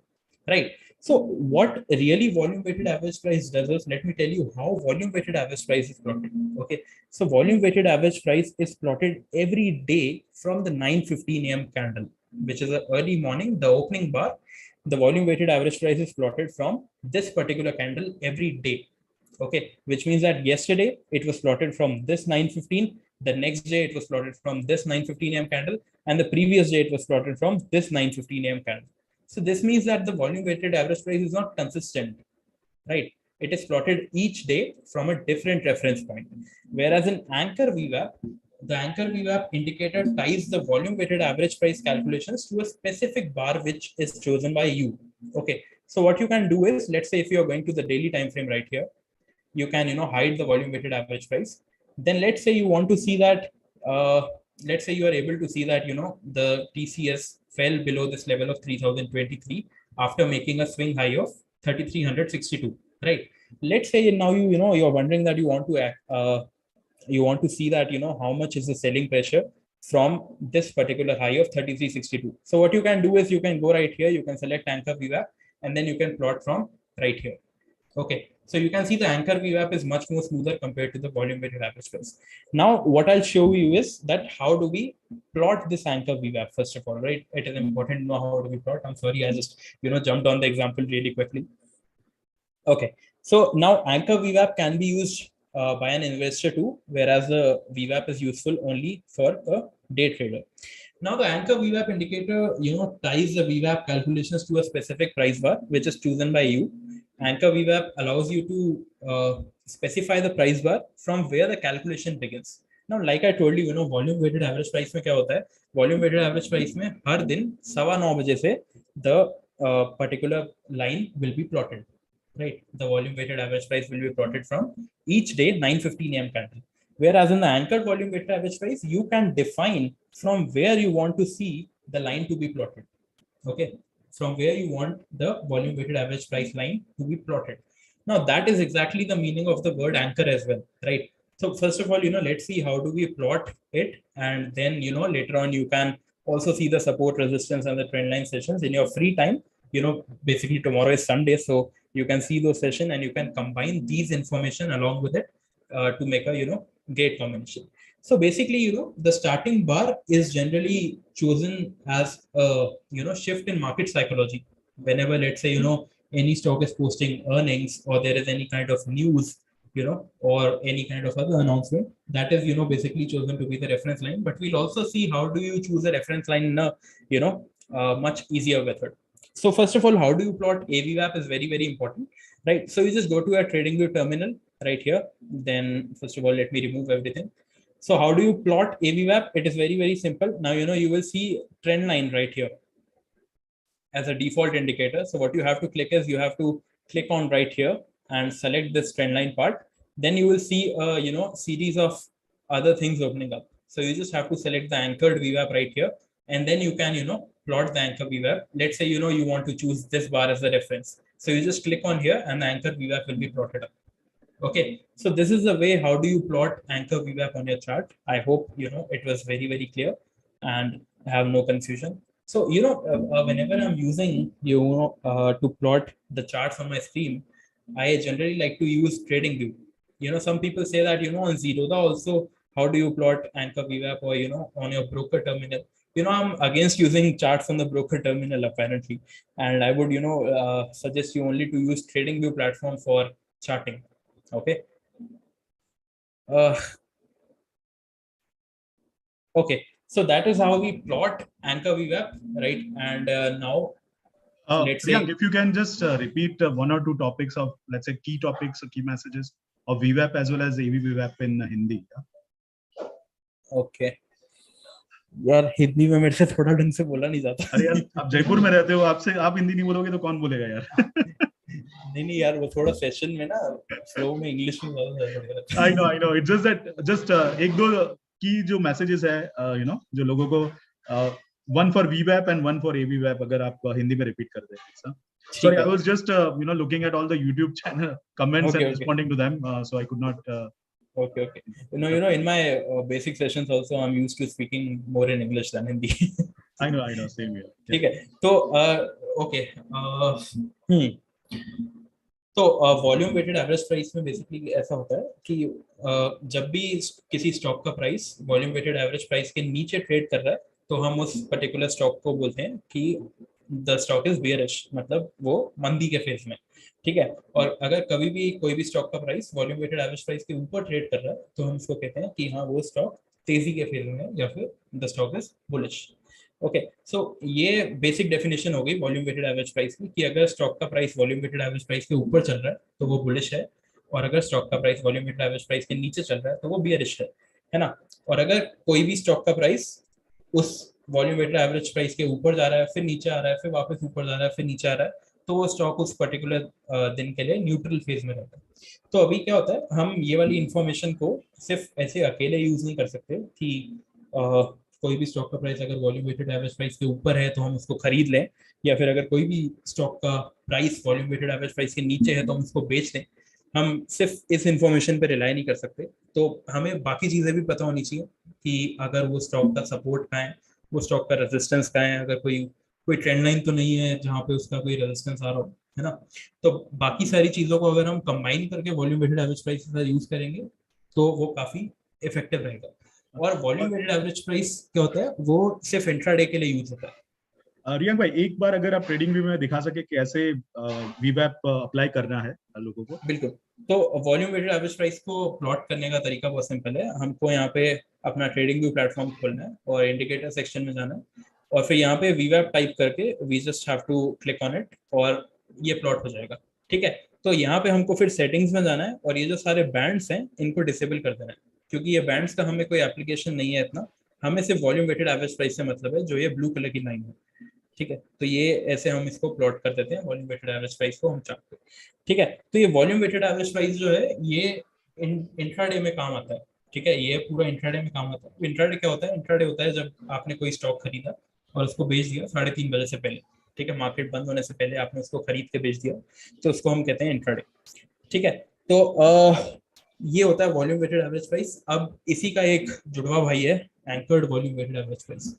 right? So what really volume weighted average price does is, let me tell you how volume weighted average price is plotted. Okay, so volume weighted average price is plotted every day from the 9:15 a.m. candle, which is an early morning, the opening bar. The volume weighted average price is plotted from this particular candle every day. Okay, which means that yesterday it was plotted from this 9:15, the next day it was plotted from this 9:15 a.m. candle, and the previous day it was plotted from this 9:15 a.m. candle. So this means that the volume weighted average price is not consistent, right? It is plotted each day from a different reference point. Whereas in anchor VWAP, the anchor VWAP indicator ties the volume weighted average price calculations to a specific bar which is chosen by you. Okay, so what you can do is, let's say if you are going to the daily time frame right here, you can hide the volume weighted average price. Then let's say you want to see that let's say you are able to see that the TCS fell below this level of 3023 after making a swing high of 3362, right? Let's say now you're wondering that you want to see that how much is the selling pressure from this particular high of 3362. So what you can do is you can go right here, you can select anchor VWAP, and then you can plot from right here. Okay, so you can see the anchor VWAP is much more smoother compared to the volume weighted average price. Now, what I'll show you is that how do we plot this anchor VWAP first of all, right? It is important to know how do we plot. I'm sorry, I just jumped on the example really quickly. Okay, so now anchor VWAP can be used by an investor too, whereas the VWAP is useful only for a day trader. Now the anchor VWAP indicator, ties the VWAP calculations to a specific price bar, which is chosen by you. Anchor VWAP allows you to specify the price bar from where the calculation begins. Now, like I told you, volume weighted average price में क्या होता है? Volume weighted average price में हर दिन 9:15 बजे से the particular line will be plotted. Right, the volume weighted average price will be plotted from each day 9:15 a.m. candle. Whereas in the anchored volume weighted average price, you can define from where you want to see the line to be plotted. Okay, from where you want the volume weighted average price line to be plotted. Now that is exactly the meaning of the word anchor as well, right? So first of all, let's see how do we plot it, and then later on you can also see the support, resistance, and the trend line sessions in your free time. Basically tomorrow is Sunday, so you can see those sessions and you can combine these information along with it to make a great combination. So basically, the starting bar is generally chosen as a shift in market psychology. Whenever, let's say, any stock is posting earnings or there is any kind of news, or any kind of other announcement, that is basically chosen to be the reference line. But we'll also see how do you choose a reference line in a much easier method. So first of all, how do you plot AVWAP is very, very important, right? So you just go to a TradingView terminal right here. Then first of all, let me remove everything. So how do you plot AVWAP? It is very, very simple. Now, you will see trend line right here as a default indicator. So what you have to click is you have to click on right here and select this trend line part. Then you will see a series of other things opening up. So you just have to select the anchored VWAP right here, and then you can plot the anchor VWAP. Let's say you want to choose this bar as the reference. So you just click on here and the anchor VWAP will be plotted up. Okay, so this is the way how do you plot anchor VWAP on your chart. I hope it was very, very clear and have no confusion. So whenever I'm using to plot the charts on my screen, I generally like to use TradingView. Some people say that on Zerodha also, how do you plot anchor VWAP or on your broker terminal? I'm against using charts on the broker terminal apparently, and I would suggest you only to use TradingView platform for charting. Okay. Okay, so that is how we plot anchor VWAP, right? And now let's say, Riyank, if you can just repeat one or two topics of, let's say, key topics or key messages of VWAP as well as AVWAP in Hindi. Yeah? Okay. यार हिंदी में मेरे से थोड़ा ढंग से बोला नहीं जाता. अरे यार आप जयपुर में रहते हो, आपसे आप हिंदी नहीं बोलोगे तो कौन बोलेगा यार. नहीं यार वो थोड़ा सेशन में ना फ्लो में इंग्लिश में ज्यादा. I know it's just that just एक दो की जो मैसेजेस है जो लोगों को one for VWAP and one for AVWAP अगर आप हिंदी में रिपीट कर दें. Sorry, I was just looking at all the YouTube channel comments and responding to them, so I could not. Okay. In my basic sessions also, I'm used to speaking more in English than Hindi. I know, same here. ठीक है, तो okay. तो volume weighted average price में basically ऐसा होता है कि जब भी किसी स्टॉक का price volume weighted average price के नीचे ट्रेड कर रहा है तो हम उस पर्टिकुलर स्टॉक को बोलते हैं कि द स्टॉक इज बेयरिश, मतलब वो मंदी के फेज में. ठीक है, और अगर कभी भी कोई भी स्टॉक का price volume weighted average price के ऊपर ट्रेड कर रहा है तो हम उसको कहते हैं कि हाँ वो स्टॉक तेजी के फेज में या फिर the stock is bullish. Okay, so ये बेसिक डेफिनेशन हो गई वॉल्यूम वेटेड एवरेज प्राइस की कि अगर स्टॉक का price volume weighted average price के ऊपर चल रहा है तो वो बुलिश है, और अगर स्टॉक का price volume weighted average price के नीचे चल रहा है तो वो बियरिश है ना. और अगर कोई भी स्टॉक का प्राइस उस वॉल्यूम वेटेड एवरेज प्राइस के ऊपर जा रहा है, फिर नीचे आ रहा है, फिर वापस ऊपर जा रहा है, फिर नीचे आ रहा है, तो वो स्टॉक उस पर्टिकुलर दिन के लिए न्यूट्रल फेज में रहता है. तो अभी क्या होता है, हम ये वाली इंफॉर्मेशन को सिर्फ ऐसे अकेले यूज नहीं कर सकते कि कोई भी स्टॉक का प्राइस अगर वॉल्यूम वेटेड एवरेज प्राइस के ऊपर है तो हम उसको खरीद लें, या फिर अगर कोई भी स्टॉक का price volume weighted average price के नीचे है तो हम उसको बेच दें. हम सिर्फ इस इंफॉर्मेशन पे रिलाई नहीं कर सकते, तो हमें बाकी चीजें भी पता होनी चाहिए कि अगर वो स्टॉक का सपोर्ट कहाँ है, वो स्टॉक का रेजिस्टेंस कहाँ है, अगर कोई ट्रेंड लाइन तो नहीं है जहाँ पे उसका कोई रेजिस्टेंस आ रहा हो, है ना। तो बाकी सारी चीजों को अगर हम कंबाइन करके वॉल्यूम वेटेड एवरेज प्राइस के साथ यूज करेंगे तो वो काफी इफेक्टिव रहेगा। और वॉल्यूम वेटेड एवरेज प्राइस क्या होता है, वो सिर्फ इंट्राडे के लिए यूज होता है। रियंक भाई, एक बार अगर आप ट्रेडिंग व्यू में दिखा सके कि ऐसे वीवैप अप्लाई करना है लोगों को। बिल्कुल। तो वॉल्यूम वेटेड एवरेज प्राइस को प्लॉट करने का तरीका बहुत सिंपल है। हमको यहाँ पे अपना ट्रेडिंग व्यू प्लेटफॉर्म खोलना है और इंडिकेटर सेक्शन में जाना है और फिर यहाँ पे वीवैप टाइप करके we just have to click on it और ये प्लॉट हो जाएगा। ठीक है, तो यहाँ पे हमको फिर सेटिंग्स में जाना है और ये जो सारे बैंड्स हैं इनको डिसेबल कर देना है, क्योंकि ये बैंड्स का हमें कोई एप्लीकेशन नहीं है इतना। हमें सिर्फ वॉल्यूम वेटेड एवरेज प्राइस से मतलब है, जो ये ब्लू कलर की लाइन है। ठीक है, तो ये ऐसे हम इसको प्लॉट कर देते हैं वॉल्यूम वेटेड एवरेज प्राइस को हम चाहते हैं। ठीक है, तो ये वॉल्यूम वेटेड एवरेज प्राइस जो है ये इंट्राडे में काम आता है। ठीक है, ये पूरा इंट्राडे में काम आता है। इंट्राडे क्या होता है? इंट्राडे होता है जब आपने कोई स्टॉक खरीदा और उसको बेच दिया 3:30 बजे से पहले। ठीक है, मार्केट बंद होने से पहले आपने उसको खरीद के बेच दिया, तो उसको हम कहते हैं इंट्राडे। ठीक है, तो ये होता है वॉल्यूम वेटेड एवरेज प्राइस। अब इसी का एक जुड़वा भाई है anchored volume weighted average price.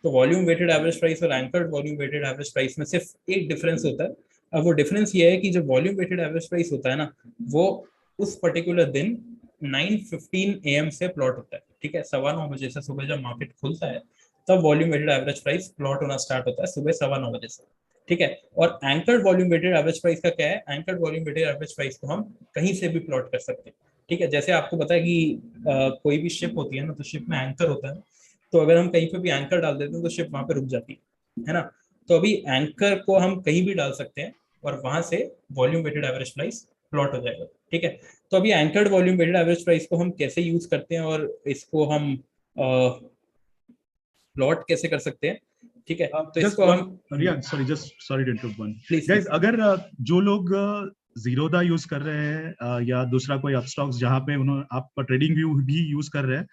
तो वॉल्यूम वेटेड एवरेज प्राइस और anchored volume weighted average price में सिर्फ एक डिफरेंस होता है। अब वो डिफरेंस ये है कि जो वॉल्यूम वेटेड एवरेज प्राइस होता है ना, वो उस पर्टिकुलर दिन 9:15 AM से प्लॉट होता है। ठीक है, 9:15 बजे से सुबह जब मार्केट खुलता है तब volume weighted average price plot होना स्टार्ट होता है सुबह 9:15 बजे से। ठीक है, और anchored volume weighted average price का क्या है? Anchored volume weighted average price को हम कहीं से भी प्लॉट कर सकते हैं। ठीक है, जैसे आपको पता है कि कोई भी शिप होती है ना, तो शिप में एंकर होता है, तो अगर हम कहीं पे भी एंकर डाल देते हैं तो शिप वहां पे रुक जाती है ना। तो अभी एंकर को हम कहीं भी डाल सकते हैं और वहां से volume weighted average price plot हो जाएगा। ठीक है, तो अभी anchored volume weighted average price को हम कैसे यूज करते हैं और इसको हम प्लॉट कैसे कर सकते हैं? ठीक है, तो इसको हम sorry to interrupt one please guys, अगर जो लोग जीरोधा यूज कर रहे हैं या दूसरा कोई अपस्टॉक्स जहां पे उन्होंने आप ट्रेडिंग व्यू भी यूज कर रहे हैं,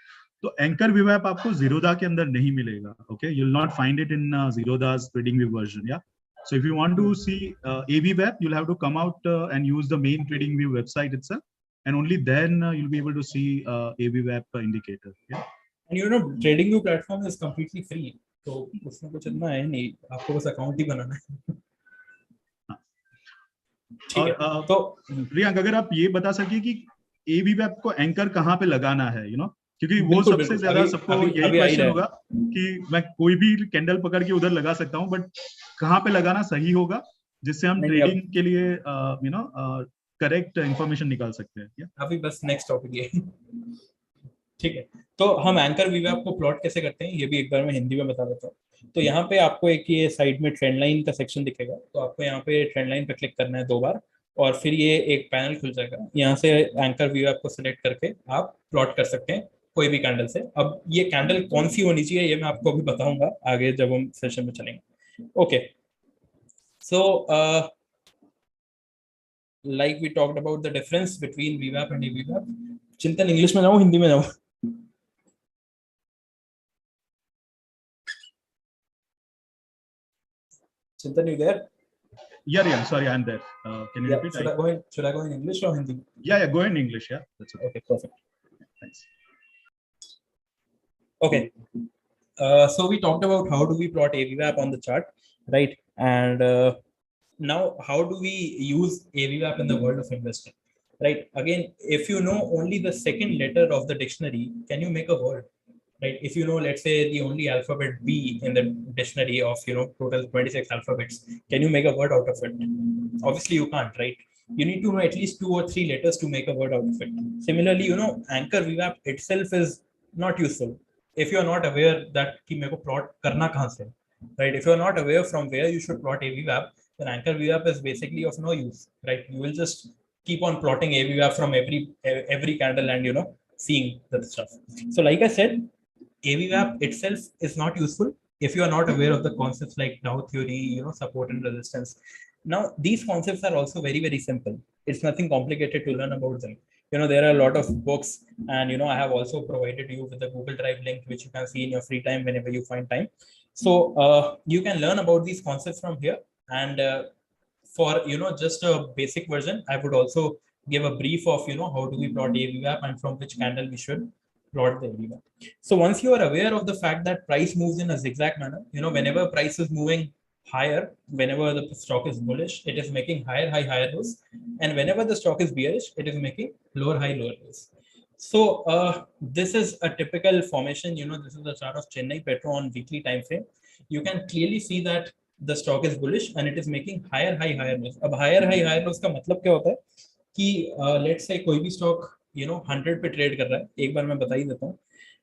तो एंकर वीवैप आपको जीरोधा के अंदर नहीं मिलेगा। Okay, you will not find it in Zerodha's TradingView version. या so if you want to see AVWAP, you'll have to come out and use the main trading view website itself, and only then you'll be able to see AVWAP indicator. Yeah, and you know trading view platform is completely free, तो उसमें कुछ इतना है नहीं, आपको बस account ही बनाना है। और तो रियांक, अगर आप ये बता सके कि AVWAP को एंकर कहाँ पे लगाना है, यू नो, क्योंकि वो सबसे ज्यादा सबको यही क्वेश्चन होगा कि मैं कोई भी कैंडल पकड़ के उधर लगा सकता हूँ, बट कहाँ पे लगाना सही होगा जिससे हम ट्रेडिंग के लिए यू नो करेक्ट इंफॉर्मेशन निकाल सकते हैं। अभी बस नेक्स्ट टॉपिक ये। ठीक है, तो हम एंकर वीवैप को प्लॉट कैसे करते हैं ये भी एक बार मैं हिंदी में बता देता हूँ। तो यहाँ पे आपको एक ये साइड में ट्रेंड लाइन का सेक्शन दिखेगा, तो आपको यहाँ पे ट्रेंड लाइन पे क्लिक करना है 2 बार और फिर ये एक पैनल खुल जाएगा। यहाँ से एंकर वीवैप को सिलेक्ट करके आप प्लॉट कर सकते हैं कोई भी कैंडल से। अब ये कैंडल कौन सी होनी चाहिए ये मैं आपको अभी बताऊंगा आगे जब हम सेशन में चलेंगे। Okay, so like we talked about the difference between VWAP and AVWAP. चिंतन इंग्लिश में जाऊँ हिंदी में जाऊँ? Chintan, you there? Yeah, sorry, I'm there. Can you repeat? Should I go in English or Hindi? Yeah, go in English. Yeah, that's okay. Okay, perfect. Thanks. Okay, so we talked about how do we plot AVWAP on the chart, right? And now how do we use AVWAP in the world of investing, right? Again, if you know only the second letter of the dictionary, can you make a word? Right, if you know, let's say, the only alphabet B in the dictionary of, you know, total 26 alphabets, can you make a word out of it? Obviously you can't, right? You need to know at least 2 or 3 letters to make a word out of it. Similarly, you know, anchor VWAP itself is not useful if you're not aware that ki meko plot karna kahan se, right? If you're not aware from where you should plot AVWAP, then anchor VWAP is basically of no use, right? You will just keep on plotting AVWAP from every candle and, you know, seeing that stuff. So like I said, AVWAP itself is not useful if you are not aware of the concepts like Dow theory, you know, support and resistance. Now, these concepts are also very, very simple. It's nothing complicated to learn about them. You know, there are a lot of books, and, you know, I have also provided you with the Google Drive link, which you can see in your free time whenever you find time. So you can learn about these concepts from here. And for, you know, just a basic version, I would also give a brief of, you know, how do we plot AVWAP and from which candle we should plot the AVWAP. So once you are aware of the fact that price moves in a zigzag manner, you know, whenever price is moving higher whenever the stock is bullish, it is making higher high, higher lows, and whenever the stock is bearish, it is making lower high, lower lows. So this is a typical formation. This is the chart of Chennai Petro on weekly time frame. You can clearly see that the stock is bullish and it is making higher high, higher lows. अब higher high, higher lows का मतलब क्या होता है कि let's say कोई भी stock 100 पे ट्रेड कर रहा है, एक बार मैं बता ही देता हूँ.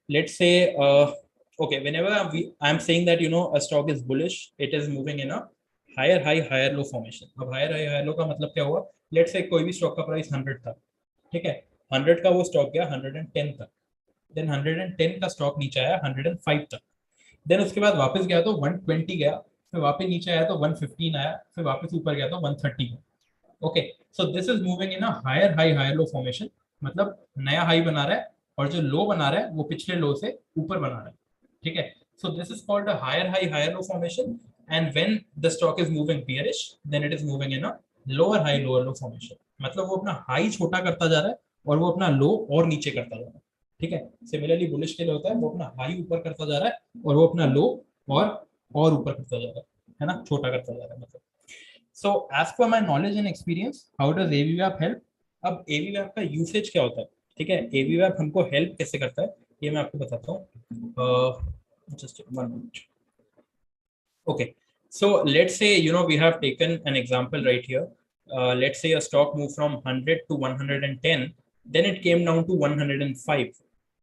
Let's say okay, whenever I'm saying that a stock is bullish, it is moving in a higher high, higher low formation. अब higher high, higher low का मतलब क्या हुआ? Let's say कोई भी stock का प्राइस 100 था, ठीक है, 100 का वो स्टॉक गया 110 तक, देन 110 का स्टॉक नीचे आया 105 तक, देन उसके बाद वापस गया तो 120 गया, फिर वापस नीचे आया तो 115 आया, फिर वापस ऊपर गया तो 130 गया. Okay, so this is moving in a higher high, higher low formation. मतलब नया हाई बना रहा है और जो लो बना रहा है वो पिछले लो से ऊपर बना रहा है, ठीक है. So this is called a higher high, higher low formation, and when the stock is moving bearish, then it is moving in a lower high, lower low formation. मतलब वो अपना हाई छोटा करता जा रहा है और वो अपना लो और नीचे करता जा रहा है, ठीक है. सिमिलरली बुलिश के लिए होता है, वो अपना हाई ऊपर करता जा रहा है और वो अपना लो और ऊपर करता जा रहा है ना, छोटा करता जा रहा है मतलब. So as per my knowledge and experience, how does एवीवैप हेल्प? अब एवीवैप का यूसेज क्या होता है, ठीक है, एवीवैप हमको हेल्प कैसे करता है ये मैं आपको बताता हूँ. Just 1 minute. Okay, so let's say we have taken an example right here. Let's say a stock moved from 100 to 110, then it came down to 105,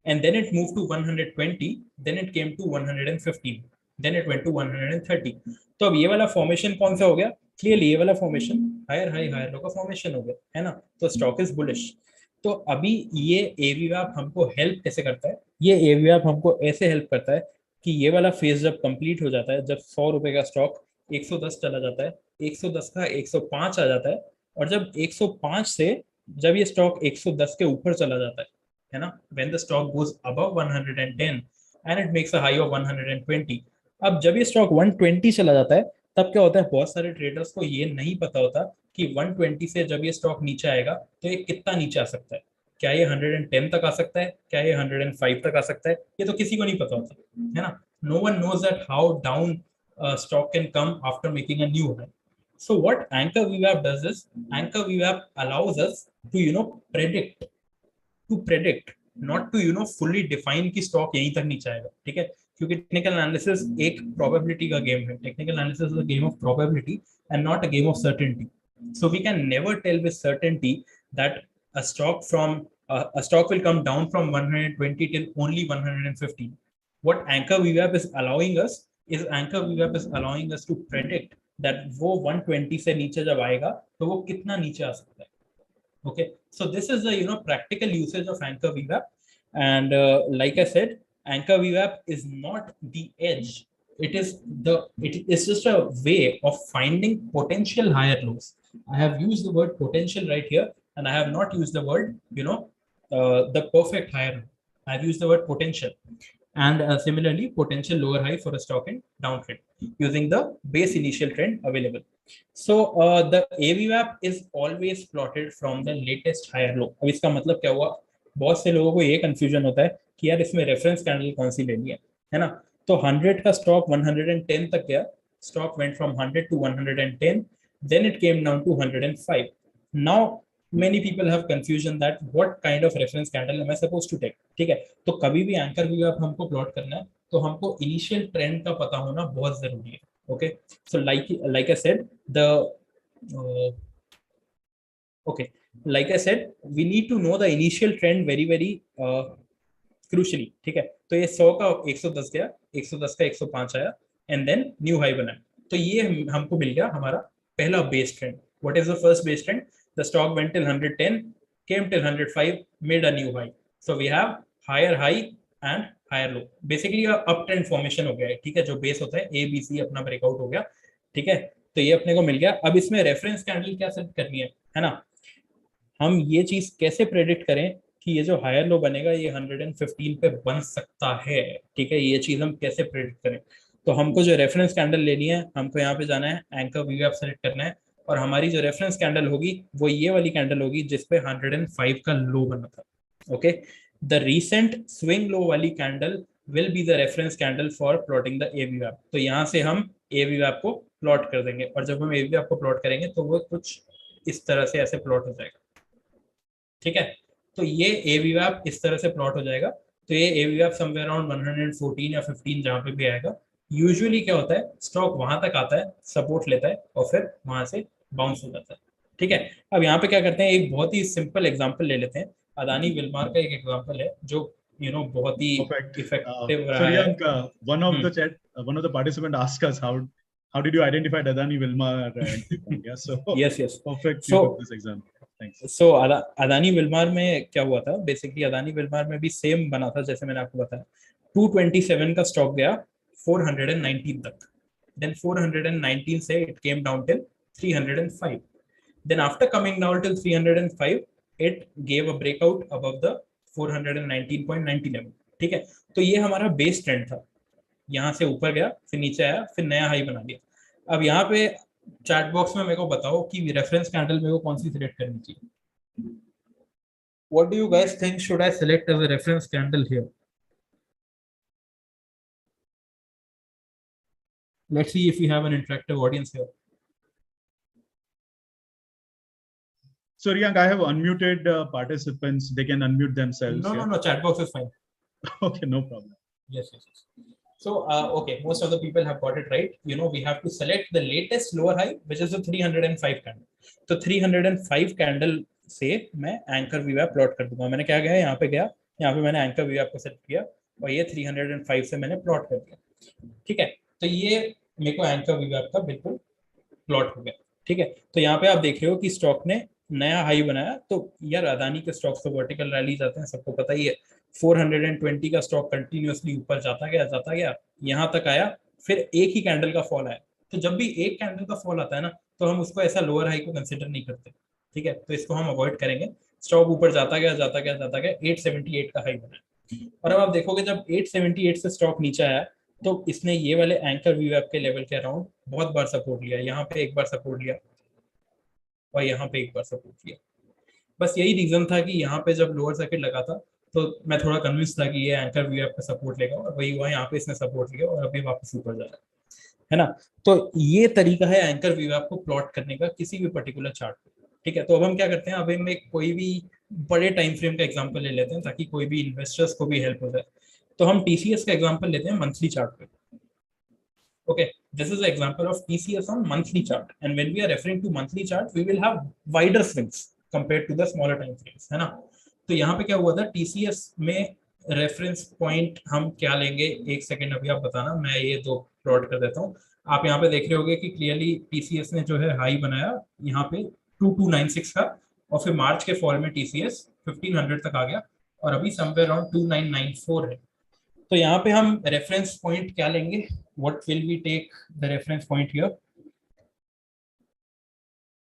and then it moved to 120, then it came to 115, then it went to 130. तो अब ये वाला formation कौन सा हो गया? Clearly ये वाला formation higher high, higher low का फॉर्मेशन हो गया, है ना. तो स्टॉक इज बुलिश. तो अभी ये एवीवैप हमको हेल्प कैसे करता है? ये एवीवैप हमको ऐसे हेल्प करता है कि ये वाला फेज जब कंप्लीट हो जाता है, जब 100 रुपए का स्टॉक 110 चला जाता है, 110 का 105 आ जाता है, और जब 105 से जब ये स्टॉक 110 के ऊपर चला जाता है ना, when the stock goes above 110 and it makes a high of 120. अब जब ये स्टॉक 120 चला जाता है, तब क्या होता है, बहुत सारे ट्रेडर्स को ये नहीं पता होता कि 120 से जब ये स्टॉक नीचे आएगा तो ये कितना नीचे आ सकता है. क्या ये 110 तक आ सकता है, क्या ये 105 तक आ सकता है, ये तो किसी को नहीं पता होता, है ना. No one knows that how down stock can come after making a new high. So what Anchor VWAP does is, Anchor VWAP allows us to predict, not to fully define कि stock यहीं तक नीचे आएगा, ठीक है, क्योंकि technical analysis एक probability का गेम है. Technical analysis is a game of probability and not a game of certainty. So we can never tell with certainty that a stock will come down from 120 till only 115. What Anchor VWAP is allowing us to predict that वो 120 से नीचे जब आएगा तो वो कितना नीचे आ सकता है. Okay, so this is the practical usage of Anchor VWAP, and like I said, Anchor VWAP is not the edge. It is just a way of finding potential higher lows. I have used the word potential right here, and I have not used the word the perfect higher low. I have used the word potential, and similarly potential lower high for a stock in downtrend using the base initial trend available. So the AVWAP is always plotted from the latest higher low. अब इसका मतलब क्या हुआ? बहुत से लोगों को ये कंफ्यूजन होता है कि यार इसमें रेफरेंस कैंडल कौन सी लेनी है ना. तो 100 का स्टॉक 110 तक गया, stock went from 100 to 110, then it came down to 105. Now many people have confusion that what kind of reference candle am I supposed to take, ठीक है. तो कभी भी एंकर VWAP हमको प्लॉट करना है तो हमको इनिशियल ट्रेंड का पता होना बहुत जरूरी है. Okay, so like I said, we need to know the initial trend very crucially, ठीक है. तो ये 100 का 110 गया, 110 का 105 आया, एंड देन न्यू हाई बना. तो ये हमको मिल गया हमारा पहला base trend. What is the first base trend? The stock went till 110, came till 105, made a new high. So we have higher high and higher low. Basically up trend formation हो गया है, ठीक है. जो बेस होता है ABC अपना breakout हो गया, ठीक है. तो ये अपने को मिल गया. अब इसमें रेफरेंस कैंडल क्या सेट करनी है ना. हम ये चीज कैसे प्रेडिक्ट करें कि ये जो हायर लो बनेगा ये 115 पे बन सकता है, ठीक है. ये चीज हम कैसे प्रेडिक्ट करें? तो हमको जो रेफरेंस कैंडल लेनी है, हमको यहाँ पे जाना है, एंकर VWAP सेलेक्ट करना है, और हमारी जो रेफरेंस कैंडल होगी वो ये वाली कैंडल होगी जिसपे 105 का लो बना था. Okay, the recent swing low वाली candle will be the reference candle for plotting the AVWAP. तो यहाँ से हम AVWAP को प्लॉट कर देंगे, और जब हम AVWAP को प्लॉट करेंगे तो वो कुछ इस तरह से ऐसे प्लॉट हो जाएगा। ठीक है, तो ये AVWAP इस तरह से प्लॉट हो जाएगा। तो ये AVWAP समवेयर अराउंड 114 या 15 जहां पे भी आएगा। यूजुअली क्या होता है, स्टॉक वहां तक आता है, सपोर्ट लेता है और फिर वहां से बाउंस हो जाता है। ठीक है, अब यहाँ पे क्या करते हैं, एक बहुत ही सिंपल एग्जांपल ले लेते हैं। अदानी विल्मार का एक एग्जांपल है जो बहुत ही इफेक्टिव रहा है। Riyank, one of the participant asked us how did you identify Adani Wilmar entry point? Yeah, so yes. perfect. So, you took this example. Thanks. So Adani Wilmar में क्या हुआ था, बेसिकली अदानी विल्मार में भी सेम बना था जैसे मैंने आपको बताया। 227 का स्टॉक गया 419 तक, then 419 से it came down till 305, then after coming down till 305 it gave a breakout above the 419.90 level। ठीक है, तो ये हमारा बेस ट्रेंड था, यहाँ से ऊपर गया, फिर नीचे आया, फिर नया हाई बना दिया। अब यहाँ पे चैट बॉक्स में मेरे को बताओ कि रेफरेंस कैंडल मेरे को कौन सी सिलेक्ट करनी चाहिए। What do you guys think should I select as a reference candle here? Let's see if we have an interactive audience here. So Riyank, I have unmuted participants. They can unmute themselves. No, chat box is fine. Okay, no problem. Yes. So, okay, most of the people have got it right. We have to select the latest lower high, which is the 305 candle. So 305 candle से मैं anchor VWAP plot कर दूंगा। मैंने क्या गया, यहाँ पे मैंने एंकर VWAP को सेट किया और ये 305 से मैंने प्लॉट कर दिया। ठीक है, तो ये मेरे को एंकर VWAP का बिल्कुल प्लॉट हो गया। ठीक है, तो यहाँ पे आप देख रहे हो कि स्टॉक ने नया हाई बनाया। तो यार अदानी के स्टॉक्स तो वर्टिकल रैली जाते हैं, सबको पता ही है। 420 का स्टॉक कंटिन्यूअसली ऊपर जाता गया, यहाँ तक आया, फिर एक ही कैंडल का फॉल आया। तो जब भी एक कैंडल का फॉल आता है ना, तो हम उसको ऐसा लोअर हाई को कंसिडर नहीं करते। ठीक है, तो इसको हम अवॉइड करेंगे। स्टॉक ऊपर जाता गया 878 का हाई बना। और अब आप देखोगे जब 878 से स्टॉक नीचे आया तो इसने ये वाले एंकर VWAP के लेवल के अराउंड बहुत बार सपोर्ट लिया। यहाँ पे एक बार सपोर्ट लिया और यहाँ पे एक बार सपोर्ट लिया। बस यही रीजन था कि यहाँ पे जब लोअर सर्किट लगा था तो मैं थोड़ा कन्विंस था कि ये एंकर VWAP का सपोर्ट लेगा, और वही हुआ, यहाँ पे इसने सपोर्ट लिया और अभी वापस ऊपर जा रहा है ना। तो ये तरीका है एंकर VWAP को प्लॉट करने का किसी भी पर्टिकुलर चार्ट पे। ठीक है, तो अब हम क्या करते हैं, अब हम एक कोई भी बड़े टाइम फ्रेम का एग्जांपल ले लेते हैं ताकि कोई भी इन्वेस्टर्स को भी हेल्प हो जाए। तो हम TCS का एग्जांपल लेते हैं मंथली चार्ट पे। Okay, this is an example of TCS on monthly chart, and when we are referring to monthly chart, we will have wider swings compared to the smaller time frames, है ना। तो यहाँ पे क्या हुआ था, TCS में रेफरेंस पॉइंट हम क्या लेंगे, एक सेकेंड अभी आप बताना, मैं ये दो प्लॉट कर देता हूँ। आप यहाँ पे देख रहे होगे कि क्लियरली TCS ने जो है हाई बनाया यहाँ पे 2296 का, और फिर मार्च के फॉल में TCS 1500 तक आ गया और अभी समवेयर अराउंड 2994 है। तो यहाँ पे हम रेफरेंस पॉइंट क्या लेंगे, what will we take the reference point here?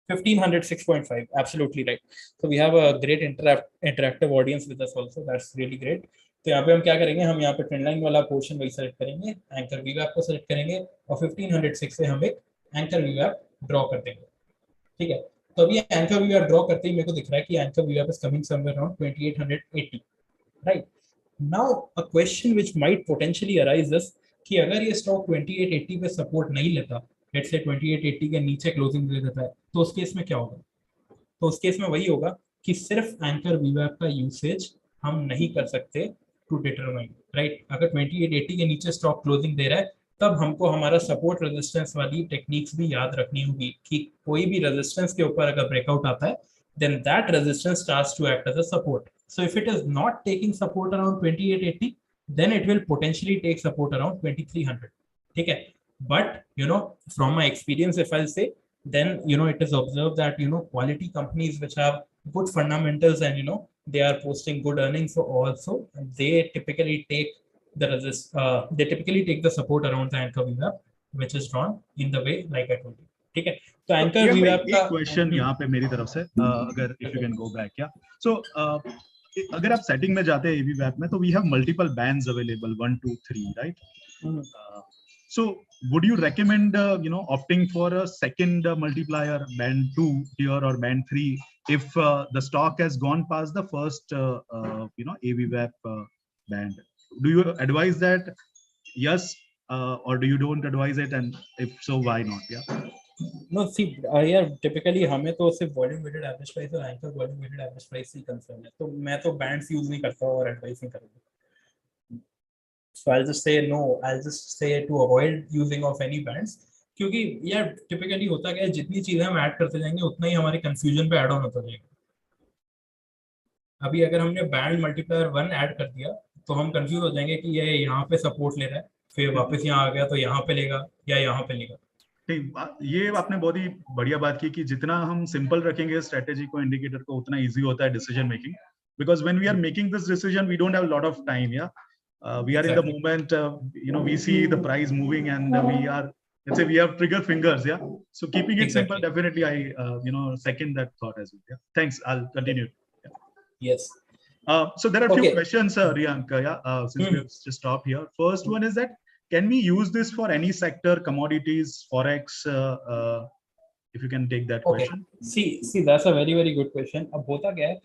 1506.5, absolutely right. So we have a great interactive audience with us also, that's really great. तो यहाँ पे हम क्या करेंगे, हम यहाँ पे ट्रेंड लाइन वाला पोर्शन वही सेलेक्ट करेंगे, एंकर VWAP को सेलेक्ट करेंगे और 1506 से हम एक एंकर VWAP ड्रॉ कर देंगे। ठीक है, तो अभी एंकर VWAP ड्रॉ करते ही मेरे को दिख रहा है कि anchor VWAP is coming somewhere around 2880, right? Now a question which might potentially arise is कि अगर ये स्टॉक 2880 पे सपोर्ट नहीं लेता, लेट्स से 2880 के नीचे क्लोजिंग दे देता है, तो उस केस में क्या होगा? तो उस केस में वही होगा कि सिर्फ एंकर VWAP का यूसेज हम नहीं कर सकते टू डिटरमाइन, राइट। अगर 2880 के नीचे स्टॉक क्लोजिंग दे रहा है तब हमको हमारा सपोर्ट रेजिस्टेंस वाली टेक्निक्स भी याद रखनी होगी कि कोई भी रेजिस्टेंस के ऊपर अगर ब्रेकआउट आता है then that resistance starts to act as a support. So if it is not taking support around 2880, then it will potentially take support around 2300. ठीक है, but from my experience, if I'll say, then it is observed that quality companies which have good fundamentals and they are posting good earnings, so also they typically take the support around the anchor VWAP, which is drawn in the way like I told you. ठीक है, तो anchor VWAP का question यहाँ पे मेरी तरफ से, अगर if you can go back, या सो अगर आप सेटिंग में जाते हैं AVWAP में, तो we have multiple bands available 1 2 3, right. So would you recommend opting for a second multiplier, band 2 here or band 3, if the stock has gone past the first AVWAP band? Do you advise that yes, or do you don't advise it, and if so, why not? Yeah. No, see, yeah, typically हमें तो सिर्फ volume weighted average price और anchor volume weighted average price ही concern है, तो मैं तो bands use नहीं करता और एडवाइस नहीं करूंगा. So I'll just say no. I'll just say to avoid using of any bands, क्योंकि यार typically होता क्या है, जितनी चीजें हम ऐड करते जाएंगे उतना ही हमारे कंफ्यूजन पे ऐड ऑन होता जाएगा. अभी अगर हमने बैंड मल्टीप्लायर 1 ऐड कर दिया तो हम कंफ्यूज हो जाएंगे कि ये यहाँ पे सपोर्ट ले रहा है, फिर वापस यहाँ आ गया तो यहाँ पे लेगा या यहाँ पे लेगा. नहीं, ये आपने बहुत ही बढ़िया बात की कि जितना हम सिंपल रखेंगे स्ट्रेटेजी को, इंडिकेटर को, उतना इजी होता है decision making. Because when we are making this decision we don't have lot of time. या we are in the moment, we see the price moving and we are, let's say we have trigger fingers. Yeah, so keeping it simple, definitely I second that thought as well. Yeah, thanks, I'll continue. Yeah. Yes. So there are a few questions, Riyank, since we have just stopped here. First one is that can we use this for any sector, commodities, forex? If you can take that question. See, that's a very good question. अब होता क्या है,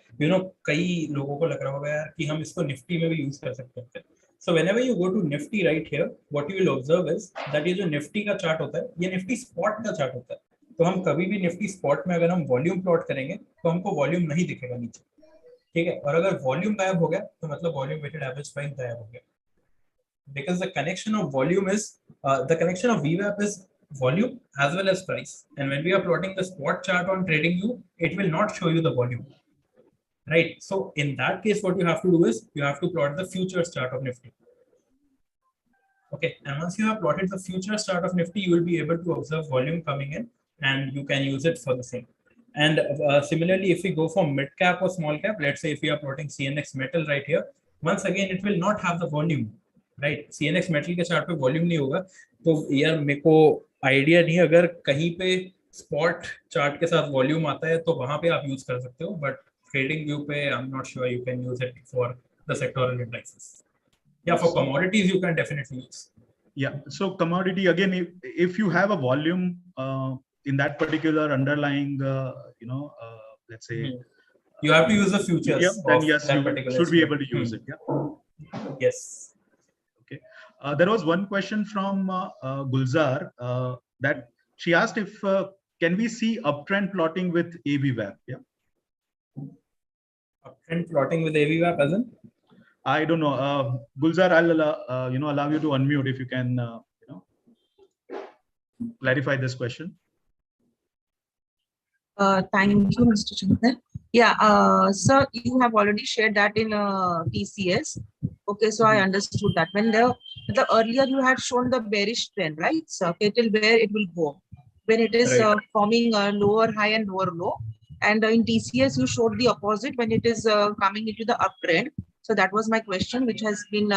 कई लोगों को लग रहा होगा यार कि हम इसको निफ्टी में भी यूज कर सकते हैं. So whenever you go to Nifty right here, what you will observe is that ये जो निफ्टी का चार्ट होता है, ये निफ्टी स्पॉट का चार्ट होता है. तो हम कभी भी निफ्टी स्पॉट में अगर हम वॉल्यूम प्लॉट करेंगे तो हमको वॉल्यूम नहीं दिखेगा नीचे, ठीक है. और अगर वॉल्यूम गायब हो गया तो मतलब वॉल्यूम वेटेड एवरेज प्राइस गायब हो गया. Because the connection of volume is the connection of VWAP is volume as well as price, and when we are plotting the spot chart on TradingView, it will not show you the volume, right? So in that case, what you have to do is you have to plot the futures chart of Nifty. Okay, and once you have plotted the futures chart of Nifty, you will be able to observe volume coming in, and you can use it for the same. And similarly, if we go for mid cap or small cap, let's say if we are plotting CNX metal right here, once again it will not have the volume, right? CNX metal के chart पे volume नहीं होगा, तो यार मेरे को idea नहीं, अगर कहीं पे स्पॉट चार्ट के साथ वॉल्यूम आता है तो वहां पे आप यूज कर सकते हो, बट ट्रेडिंग व्यू पे I am not sure you can use it for the sectoral indexes. Yeah, for commodities you can definitely use. Yeah, so commodity again, if you have a volume in that particular underlying, let's say you have to use the futures. Yeah, then yes, you should be able to use it. Yeah. Yes. Okay. There was one question from Gulzar that she asked if can we see uptrend plotting with AVWAP? Yeah. Uptrend plotting with AVWAP as in? I don't know. Gulzar, I'll allow you to unmute if you can clarify this question. Thank you, Mr. Chintan. Yeah, sir, you have already shared that in TCS. Okay, so I understood that. When the earlier you had shown the bearish trend, right? So till where it will go when it is forming a lower high and lower low, and in TCS you showed the opposite when it is coming into the uptrend. So that was my question, which has been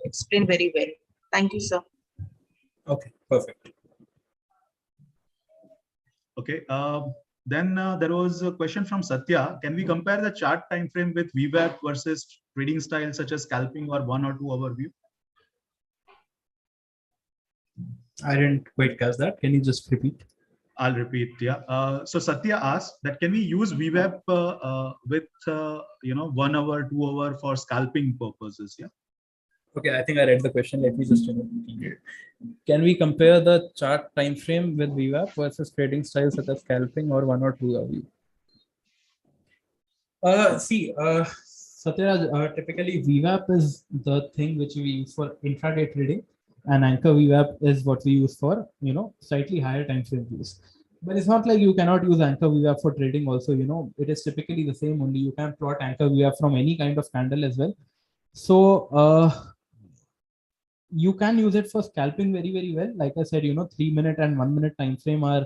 explained very well. Thank you, sir. Okay, perfect. Okay. Then there was a question from Satya. Can we compare the chart time frame with VWAP versus trading style such as scalping or 1 or 2 hour view? I didn't quite catch that. Can you just repeat? I'll repeat. Yeah. So Satya asked that can we use VWAP with 1 hour, 2 hour for scalping purposes? Yeah. Okay, I think I read the question. Let me just repeat it. Can we compare the chart time frame with VWAP versus trading styles such as scalping or 1 or 2 hour view? Satyaraj, typically VWAP is the thing which we use for intraday trading, and anchor VWAP is what we use for slightly higher time frame views. But it's not like you cannot use anchor VWAP for trading also. It is typically the same, only you can plot anchor VWAP from any kind of candle as well. So you can use it for scalping very well. Like I said, 3 minute and 1 minute time frame are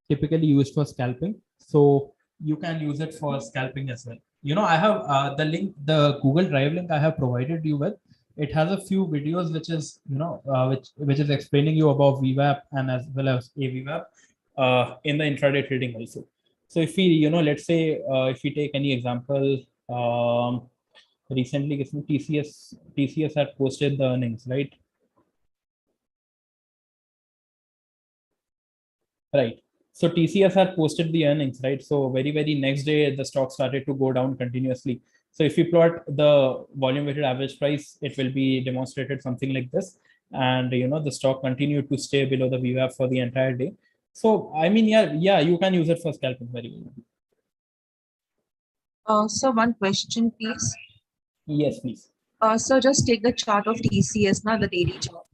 typically used for scalping, so you can use it for scalping as well. I have the link, the Google Drive link I have provided you with. It has a few videos which is which is explaining you about VWAP and as well as AVWAP in the intraday trading also. So if we let's say if we take any example, recently TCS had posted the earnings, right? So TCS had posted the earnings, right? So very next day the stock started to go down continuously. So if you plot the volume weighted average price, it will be demonstrated something like this. and the stock continued to stay below the VWAP for the entire day. So I mean, yeah, you can use it for scalping very well. So one question, please. Yes, please. So just take the chart of TCS, now the daily chart.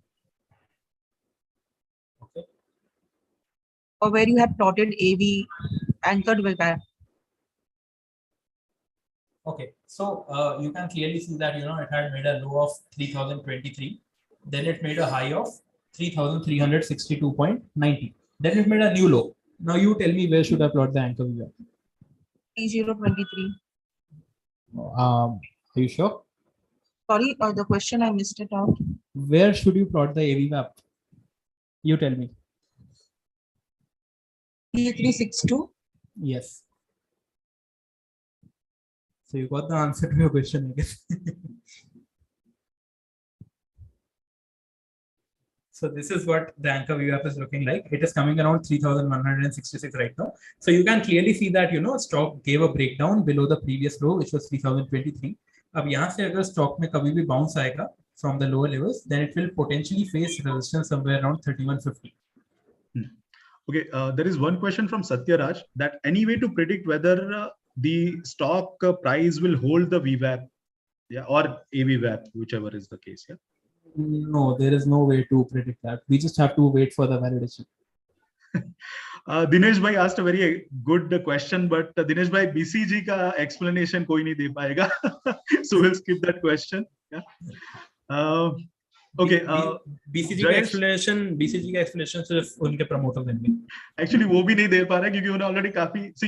Okay. Or where you have plotted AV anchored with that. Okay, so you can clearly see that it had made a low of 3023, then it made a high of 3362.90, then it made a new low. Now you tell me, where should I plot the anchor VWAP? 3023. Are you sure? Sorry, the question I missed it out. Where should you plot the AVWAP? You tell me. 3362. Yes. So you got the answer to your question, I guess. So this is what the anchor VWAP is looking like. It is coming around 3,166 right now. So you can clearly see that stock gave a breakdown below the previous low, which was 3,023. अब यहाँ से अगर stock में कभी भी bounce आएगा from the lower levels, then it will potentially face resistance somewhere around 3150. Okay, there is one question from Satyaraj, that any way to predict whether the stock price will hold the VWAP, or AVWAP, whichever is the case. Yeah. No, there is no way to predict that. We just have to wait for the validation. Dinesh bhai asked a very good question, but Dinesh bhai, BCG ka explanation koi nahi de paega. So we'll skip that question. Yeah. Okay. BCG का explanation सिर्फ उनके promoter देंगे. Actually वो भी नहीं दे पा रहे क्योंकि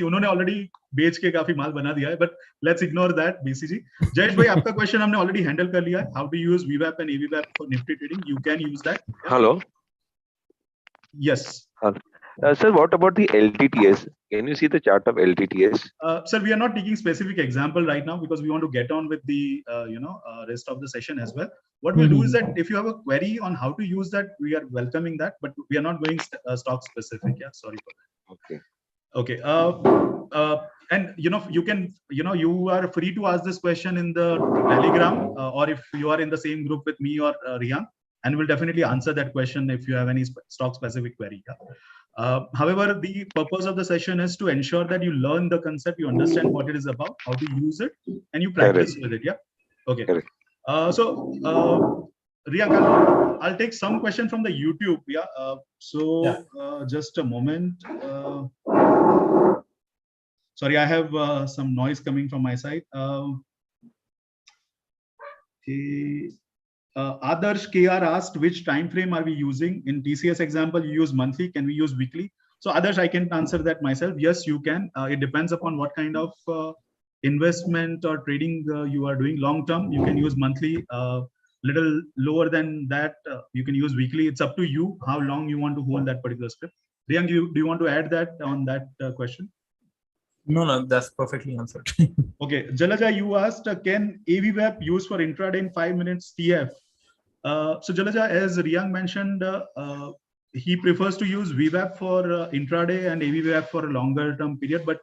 उन्होंने already बेच के काफी माल बना दिया है, but let's ignore that BCG. Jayesh भाई, आपका question हमने already handle कर लिया है. How to use VWAP and AVWAP for Nifty trading? You can use that. Yeah. Hello. Yes. Sir, what about the LTTS? Can you see the chart of LTTS? Sir, we are not taking specific example right now because we want to get on with the rest of the session as well. What we'll do is that if you have a query on how to use that, we are welcoming that, but we are not going stock specific. Yeah, sorry for that. Okay. And you can, you are free to ask this question in the Telegram, or if you are in the same group with me or Riyank, and we'll definitely answer that question if you have any stock specific query. Yeah. However, the purpose of the session is to ensure that you learn the concept, you understand what it is about, how to use it, and you practice with it. Yeah. Okay. So Riyank, I'll take some question from the YouTube. Yeah. Just a moment. Sorry, I have some noise coming from my side. Okay. Adarsh KR asked, which time frame are we using? In TCS example, you use monthly. Can we use weekly? So Adarsh, I can answer that myself. Yes, you can. It depends upon what kind of investment or trading you are doing. Long term, you can use monthly. Little lower than that, you can use weekly. It's up to you how long you want to hold that particular script. Riyank, do you want to add that on that question? No, that's perfectly answered. Okay, Jalaja, you asked, can AVWAP use for intraday in 5 minutes TF? So Jalaja, as Riyank mentioned, he prefers to use VWAP for intraday and AVWAP for a longer term period, but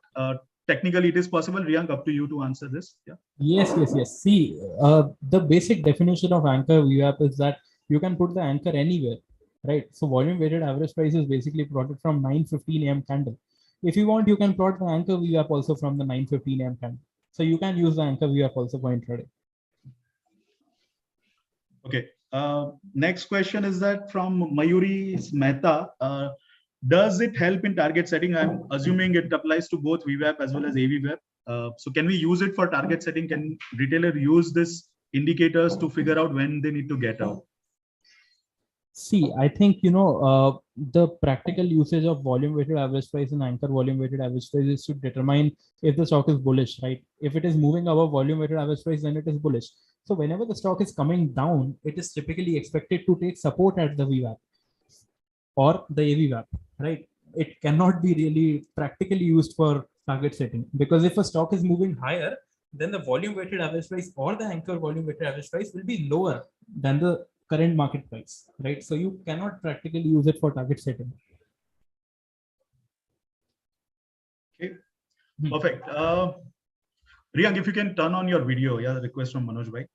technically it is possible. Riyank, up to you to answer this. Yeah. Yes. See, the basic definition of anchor VWAP is that you can put the anchor anywhere, right? So volume weighted average price is basically plotted from 9:15 a.m. candle. If you want, you can plot the anchor VWAP also from the 9:15 a.m. candle. So you can use the anchor VWAP also for intraday. Okay. Next question is that from Mayuri Mehta. Does it help in target setting? I'm assuming it applies to both VWAP as well as AVWAP. So can we use it for target setting? Can retailer use this indicators to figure out when they need to get out? See, I think, the practical usage of volume weighted average price and anchor volume weighted average price is to determine if the stock is bullish, right? If it is moving above volume weighted average price, then it is bullish. So whenever the stock is coming down, it is typically expected to take support at the VWAP or the AVWAP, right? It cannot be really practically used for target setting, because if a stock is moving higher, then the volume weighted average price or the anchor volume weighted average price will be lower than the current market price, right? So you cannot practically use it for target setting. Okay, perfect. Riyank, if you can turn on your video. Yeah, the request from Manoj bhai.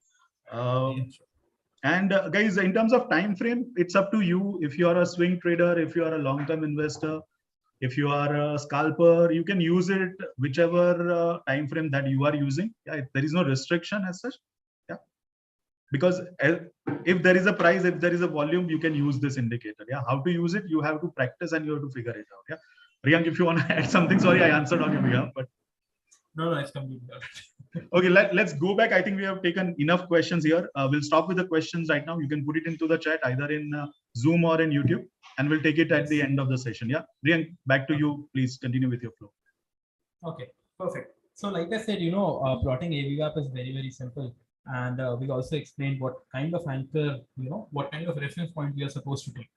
And guys, in terms of time frame, it's up to you. If you are a swing trader, if you are a long-term investor, if you are a scalper, you can use it whichever time frame that you are using. Yeah, there is no restriction as such. Yeah, because if there is a price, if there is a volume, you can use this indicator. Yeah, how to use it, you have to practice and you have to figure it out. Yeah, Riyank, if you want to add something, sorry, I answered on your behalf, but no, it's completely okay. Let's go back. I think we have taken enough questions here. We'll stop with the questions right now. You can put it into the chat either in Zoom or in YouTube, and we'll take it at the end of the session. Yeah, Riyank, back to you. Please continue with your flow. Okay, perfect. So like I said, plotting AVWAP is very, very simple. And we also explained what kind of anchor, what kind of reference point we are supposed to take.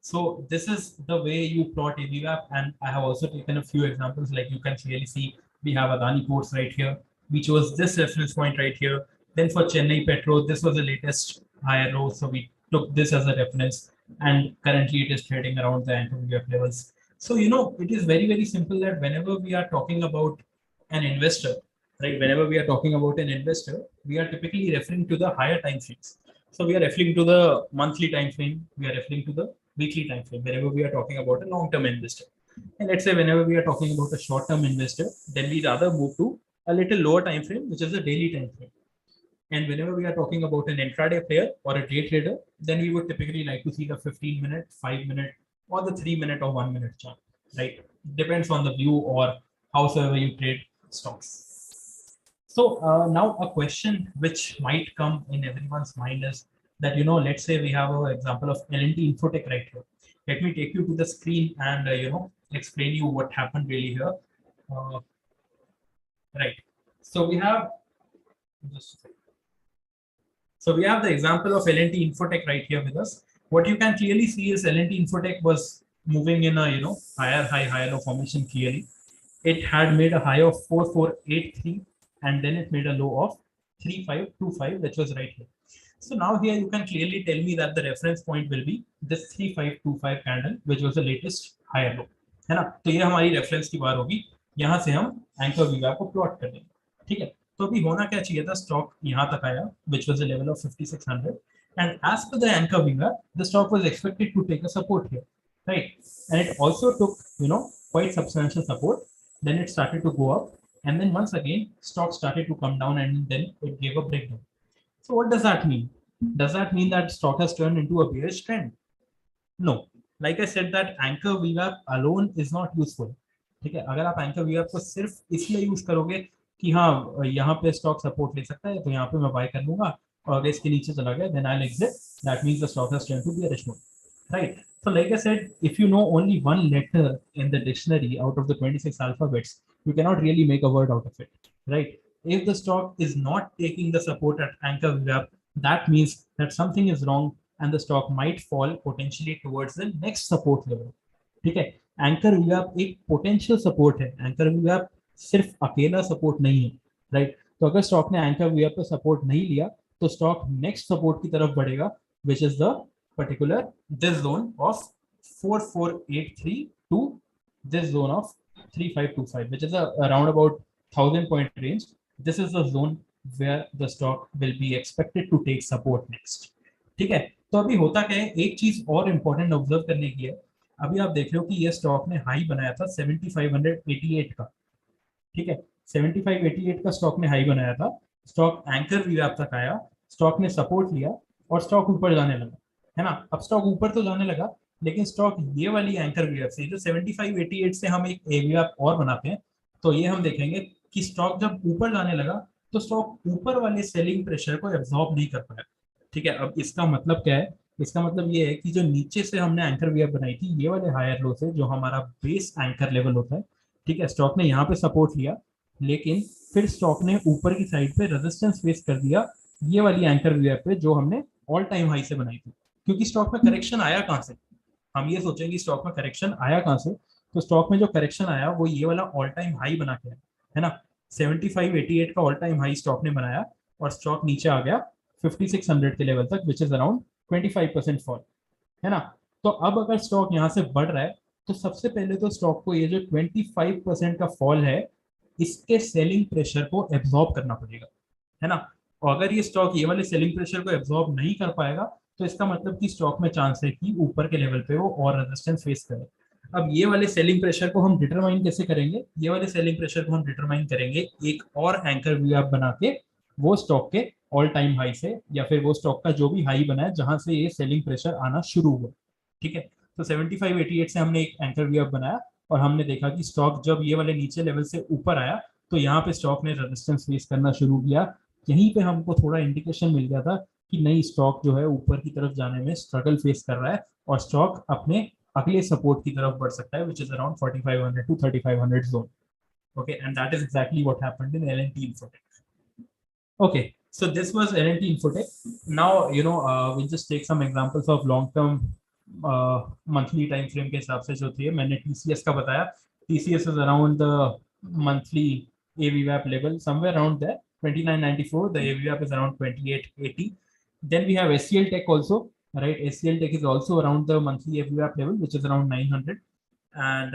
So this is the way you plot AVWAP. And I have also taken a few examples. Like you can clearly see, we have Adani Ports right here. We chose this reference point right here. Then for Chennai Petro, this was the latest higher low. So we took this as a reference. And currently it is trading around the anchor VWAP levels. So, it is very, very simple that whenever we are talking about an investor, right? Whenever we are talking about an investor, we are typically referring to the higher time frames. So we are referring to the monthly time frame. We are referring to the weekly time frame whenever we are talking about a long-term investor. And let's say whenever we are talking about a short-term investor, then we rather move to a little lower time frame, which is a daily time frame. And whenever we are talking about an intraday player or a day trader, then we would typically like to see the 15-minute, 5-minute, or the 3-minute or 1-minute chart, right? Depends on the view or howsoever you trade stocks. So now a question which might come in everyone's mind is that, let's say we have an example of L&T Infotech right here. Let me take you to the screen and, explain you what happened really here. Right. So we have, just a second. So we have the example of L&T Infotech right here with us. What you can clearly see is L&T Infotech was moving in a higher high, higher low formation clearly. It had made a high of 4483 and then it made a low of 3525, which was right here. So now here you can clearly tell me that the reference point will be this 3525 candle, which was the latest higher low. है ना? तो ये हमारी reference की बार होगी. यहाँ से हम एंकर VWAP को प्लॉट कर देंगे. ठीक है? तो अभी होना क्या चाहिए था, स्टॉक यहाँ तक आया, which was the level of 5600, and as per the anchor VWAP, the stock was expected to take a support here, right? And it also took quite substantial support. Then it started to go up, and then once again stock started to come down, and then it gave a breakdown. So what does that mean? Does that mean that stock has turned into a bearish trend? No. Like I said, that anchor VWAP alone is not useful. ठीक है, अगर आप anchor VWAP को सिर्फ इसलिए use करोगे कि हाँ यहाँ पे स्टॉक सपोर्ट ले सकता है तो यहाँ पे मैं बाय कर लूंगा और अगर इसके नीचे चला गया then I'll exit. That means the stock has turned to bearish mode, right? So like I said, if you know only one letter in the dictionary out of the 26 alphabets, you cannot really make a word out of it, right? If the stock is not taking the support at anchor VWAP, that means that something is wrong and the stock might fall potentially towards the next support level. ठीक है, anchor VWAP एक potential support है. Anchor VWAP सिर्फ अकेला support नहीं है, right? तो अगर स्टॉक ने एंकर VWAP पे सपोर्ट नहीं लिया तो स्टॉक नेक्स्ट सपोर्ट की तरफ बढ़ेगा, which is the particular this zone of 4483 to this zone of 3525, which is around about 1000 point range. This is the zone where the stock will be expected to take support next. ठीक है, तो अभी होता क्या है, एक चीज और इंपॉर्टेंट ऑब्जर्व करने की है. अभी आप देख रहे हो कि ये स्टॉक ने हाई बनाया था 7588 का. ठीक है, 7588 का स्टॉक ने हाई बनाया था. स्टॉक एंकर VWAP तक आया, स्टॉक ने सपोर्ट लिया और स्टॉक ऊपर जाने लगा, है ना? अब स्टॉक ऊपर तो जाने लगा, लेकिन स्टॉक ये वाली एंकर VWAP से जो 7588 से हम एक AVWAP और बनाते हैं, तो ये हम देखेंगे कि स्टॉक जब ऊपर जाने लगा तो स्टॉक ऊपर वाले सेलिंग प्रेशर को एब्जॉर्ब नहीं कर पाया. ठीक है, अब इसका मतलब क्या है? इसका मतलब ये है कि जो नीचे से हमने एंकर VWAP बनाई थी, ये वाले हायर लो से जो हमारा बेस एंकर लेवल होता है, ठीक है, स्टॉक ने यहाँ पे सपोर्ट लिया, लेकिन फिर स्टॉक ने ऊपर की साइड पे रेजिस्टेंस फेस कर दिया ये वाली एंकर VWAP पे जो हमने ऑल टाइम हाई से बनाई थी. क्योंकि स्टॉक में करेक्शन आया कहाँ से? हम ये सोचेंगे स्टॉक में करेक्शन आया कहाँ से, तो स्टॉक में जो करेक्शन आया वो ये वाला ऑल टाइम हाई बना के है ना. 7588 का ऑल टाइम हाई स्टॉक ने बनाया और स्टॉक नीचे आ गया 5600 के लेवल तक, विच इज अराउंड 25% फॉल, है ना. तो अब अगर स्टॉक यहाँ से बढ़ रहा है तो सबसे पहले तो स्टॉक को ये जो 25% का फॉल है इसके सेलिंग प्रेशर को एब्जॉर्ब करना पड़ेगा, है ना. और अगर ये स्टॉक ये वाले सेलिंग प्रेशर को एब्जॉर्ब नहीं कर पाएगा तो इसका मतलब कि स्टॉक में चांस है कि ऊपर के लेवल पे वो और रेजिस्टेंस फेस करे। अब ये वाले सेलिंग प्रेशर को हम डिटरमाइन कैसे करेंगे? ये वाले सेलिंग प्रेशर को हम डिटरमाइन करेंगे एक और एंकर VWAP बना के, वो स्टॉक के ऑल टाइम हाई से या फिर वो स्टॉक का जो भी हाई बना है जहां से ये सेलिंग प्रेशर आना शुरू हुआ। ठीक है, तो 7588 से हमने एक एंकर VWAP बनाया और हमने देखा कि स्टॉक जब ये वाले नीचे लेवल से ऊपर आया तो यहाँ पे स्टॉक ने रेजिस्टेंस फेस करना शुरू किया। यहीं पे हमको थोड़ा इंडिकेशन मिल गया था कि नई स्टॉक जो है ऊपर की तरफ जाने में स्ट्रगल फेस कर रहा है और स्टॉक अपने अगले सपोर्ट की तरफ बढ़ सकता है, which is around 4500 to 3500 zone. Okay, and that is exactly what happened in L&T Infotech. Okay, so this was L&T Infotech. Now, we'll just take some examples of long-term monthly time frame के हिसाब से जो थे, मैंने TCS का बताया. TCS is around the monthly AVWAP level, somewhere around there, 2994. The AVWAP is around 2880. Then we have SCL Tech also, right? SCL Tech is also around the monthly AVWAP level, which is around 900. And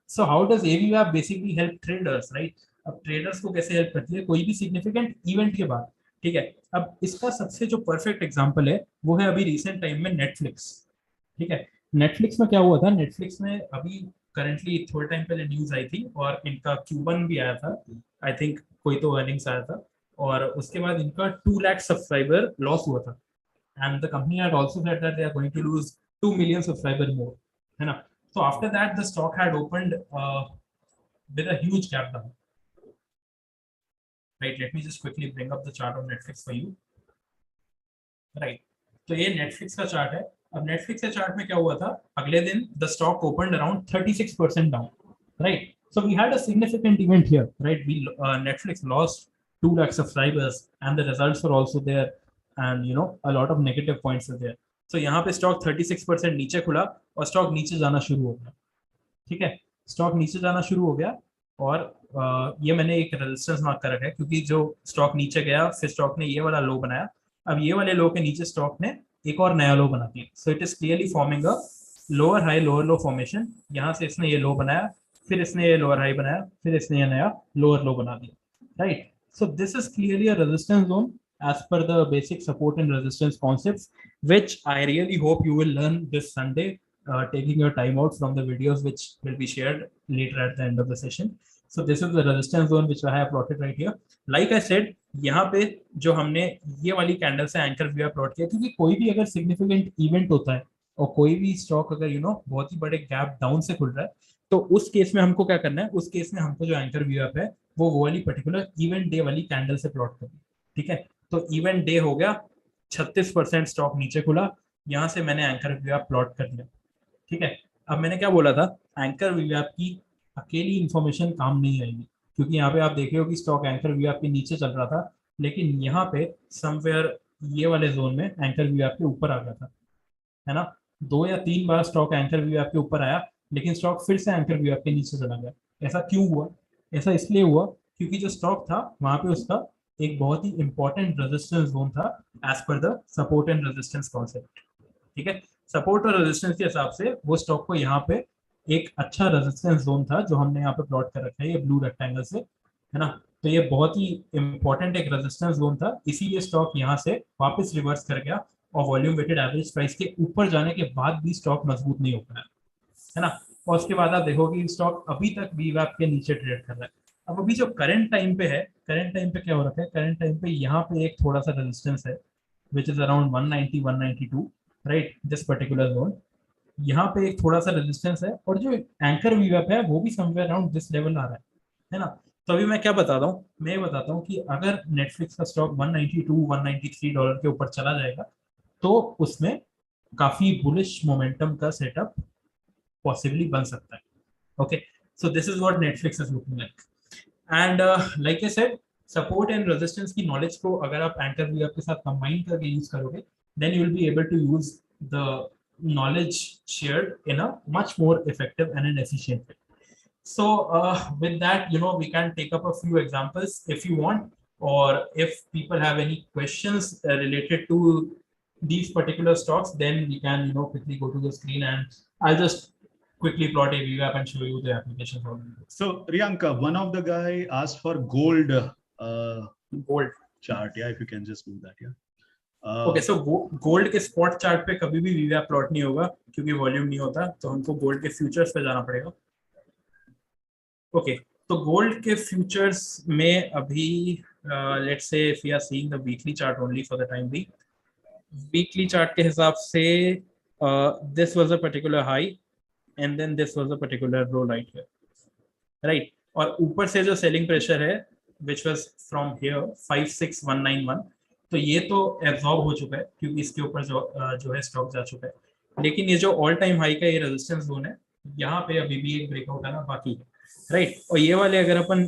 so how does AVWAP basically help traders, right? अब traders को कैसे help करती है? कोई भी significant event के बाद, ठीक है। अब इसका सबसे जो परफेक्ट एग्जांपल है वो है अभी रिसेंट टाइम में नेटफ्लिक्स, ठीक है। नेटफ्लिक्स में क्या हुआ था? नेटफ्लिक्स में अभी करंटली थोड़े टाइम पहले न्यूज आई थी और इनका Q1 भी आया था, आई थिंक कोई तो अर्निंग्स आया था, और उसके बाद इनका 2 लाख सब्सक्राइबर लॉस हुआ था, and the company had also said that they are going to lose 2 million subscriber more, है ना। So after that, the stock had opened with a huge gap down. Right. Let me just quickly bring up the chart of Netflix for you. Right. तो ये Netflix का chart है। अब Netflix के chart में क्या हुआ था? अगले दिन the stock opened around 36% down. Right. So we had a significant event here. Right. We Netflix lost 2 lakh subscribers, and the results were also there, and a lot of negative points are there. तो यहाँ पे stock 36% नीचे खुला और stock नीचे जाना शुरू हो गया, ठीक है। स्टॉक नीचे जाना शुरू हो गया और ये मैंने एक रेजिस्टेंस मार्क कर रखा है क्योंकि जो स्टॉक नीचे गया फिर स्टॉक ने ये वाला लो बनाया। अब ये वाले लो के नीचे स्टॉक ने एक और नया लो बना दिया। So it is clearly forming a lower high lower low formation. यहाँ से इसने ये लो बनाया, फिर इसने ये लोअर हाई बनाया, फिर इसने ये नया लोअर लो बना दिया, right. So this is clearly a resistance zone as per the basic support and resistance concepts, which I really hope you will learn this Sunday, taking your time out from the videos which will be shared later at the end of the session. So this is the resistance zone which I have plotted right here. Like I said, यहाँ पे जो हमने ये वाली candle से anchor view plot किया, क्योंकि कोई भी अगर सिग्निफिकेंट इवेंट होता है और कोई भी स्टॉक अगर बहुत ही बड़े गैप डाउन से खुल रहा है, तो उस केस में हमको क्या करना है? उस केस में हमको जो एंकर व्यू है वो वाली पर्टिकुलर इवेंट डे वाली कैंडल से प्लॉट करनी, ठीक है। तो इवेंट डे हो गया, 36% स्टॉक नीचे खुला, यहाँ से मैंने एंकर VWAP प्लॉट कर दिया, ठीक है। अब मैंने क्या बोला था? एंकर VWAP की अकेली इंफॉर्मेशन काम नहीं आएगी, क्योंकि यहाँ पे आप देख रहे हो कि स्टॉक एंकर VWAP के नीचे चल रहा था, लेकिन यहाँ पे समवेयर ये वाले जोन में एंकर VWAP के ऊपर आ गया था, है ना। 2 या 3 बार स्टॉक एंकर VWAP के ऊपर आया, लेकिन स्टॉक फिर से एंकर VWAP के नीचे चला गया। ऐसा क्यों हुआ? ऐसा इसलिए हुआ क्योंकि जो स्टॉक था वहां पे उसका एक बहुत ही इंपॉर्टेंट रेजिस्टेंस जोन था as per the support and resistance concept, ठीक है। सपोर्ट और रेजिस्टेंस के हिसाब से वो स्टॉक को यहाँ पे एक अच्छा रेजिस्टेंस जोन था जो हमने यहाँ पे प्लॉट कर रखा है ये ब्लू रेक्टेंगल से, है ना। तो ये बहुत ही इंपॉर्टेंट एक रेजिस्टेंस जोन था, इसीलिए स्टॉक यहाँ से वापस रिवर्स कर गया और वॉल्यूम वेटेड एवरेज प्राइस के ऊपर जाने के बाद भी स्टॉक मजबूत नहीं हो पाया, है ना। और उसके बाद आप देखोगे स्टॉक अभी तक VWAP के नीचे ट्रेड कर रहा है। अब अभी जो करंट टाइम पे है, करंट टाइम पे क्या हो रखा है? करंट टाइम पे यहाँ पे एक थोड़ा सा रेजिस्टेंस है which is around 190 192, right, this particular zone. यहाँ पे एक थोड़ा सा रेजिस्टेंस है और जो एंकर VWAP है वो भी समवेयर अराउंड दिस लेवल आ रहा है ना। तो अभी मैं क्या बताता हूँ? मैं बताता हूँ कि अगर नेटफ्लिक्स का स्टॉक 192 193 डॉलर के ऊपर चला जाएगा तो उसमें काफी बुलिश मोमेंटम का सेटअप पॉसिबली बन सकता है। Okay, so this is what Netflix is looking like. And like I said, support and resistance की नॉलेज को अगर आप एंकर VWAP के साथ कंबाइन करके यूज करोगे, then you will be able to use the knowledge shared in a much more effective and an efficient way. So with that, we can take up a few examples if you want, or if people have any questions related to these particular stocks, then we can quickly go to the screen and I'll just quickly plot a VWAP and show you the application. So Riyank, one of the guy asked for gold. Gold. chart. Yeah, if you can just do that. Yeah. Okay so gold के spot chart पे कभी भी वीवैप plot नहीं होगा क्योंकि volume नहीं होता, तो हमको गोल्ड के फ्यूचर्स पे जाना पड़ेगा। ओके तो गोल्ड के फ्यूचर्स में अभी let's see if we are seeing the weekly chart only for the time बी, वीकली चार्ट के हिसाब से this was a particular high and then this was a particular low right here, right. और ऊपर से जो सेलिंग प्रेशर है which was from here 56191, तो ये तो एब्जॉर्ब हो चुका है क्योंकि इसके ऊपर जो है स्टॉक जा चुका है, लेकिन ये जो ऑल टाइम हाई का ये रेजिस्टेंस जोन है, यहाँ पे अभी भी एक ब्रेकआउट आना बाकी है, राइट। और ये वाले अगर अपन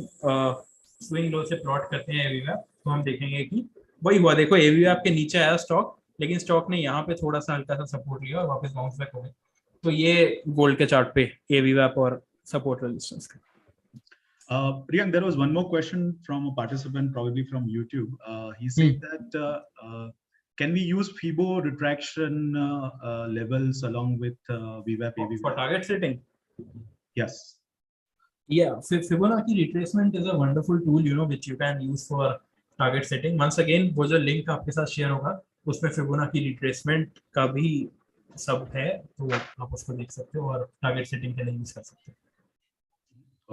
स्विंग लो से प्लॉट करते हैं एवीवैप, तो हम देखेंगे कि वही हुआ, देखो एवीवैप के नीचे आया स्टॉक, लेकिन स्टॉक ने यहाँ पे थोड़ा सा हल्का सा सपोर्ट लिया और वापस बाउंस बैक हो गए। तो ये गोल्ड के चार्ट पे एवीवैप और सपोर्ट रेजिस्टेंस का। Riyank, there was one more question from a participant, probably from YouTube. He said that can we use FIBO retraction levels along with VWAP, AVWAP? For target setting? Yes. Yeah, Fibonacci retracement is a wonderful tool, you know, which you can use for target setting. Once again, वो जो link आपके साथ share होगा, उसमें Fibonacci retracement का भी सब है, तो आप उसको देख सकते हो और target setting के लिए use कर सकते हो।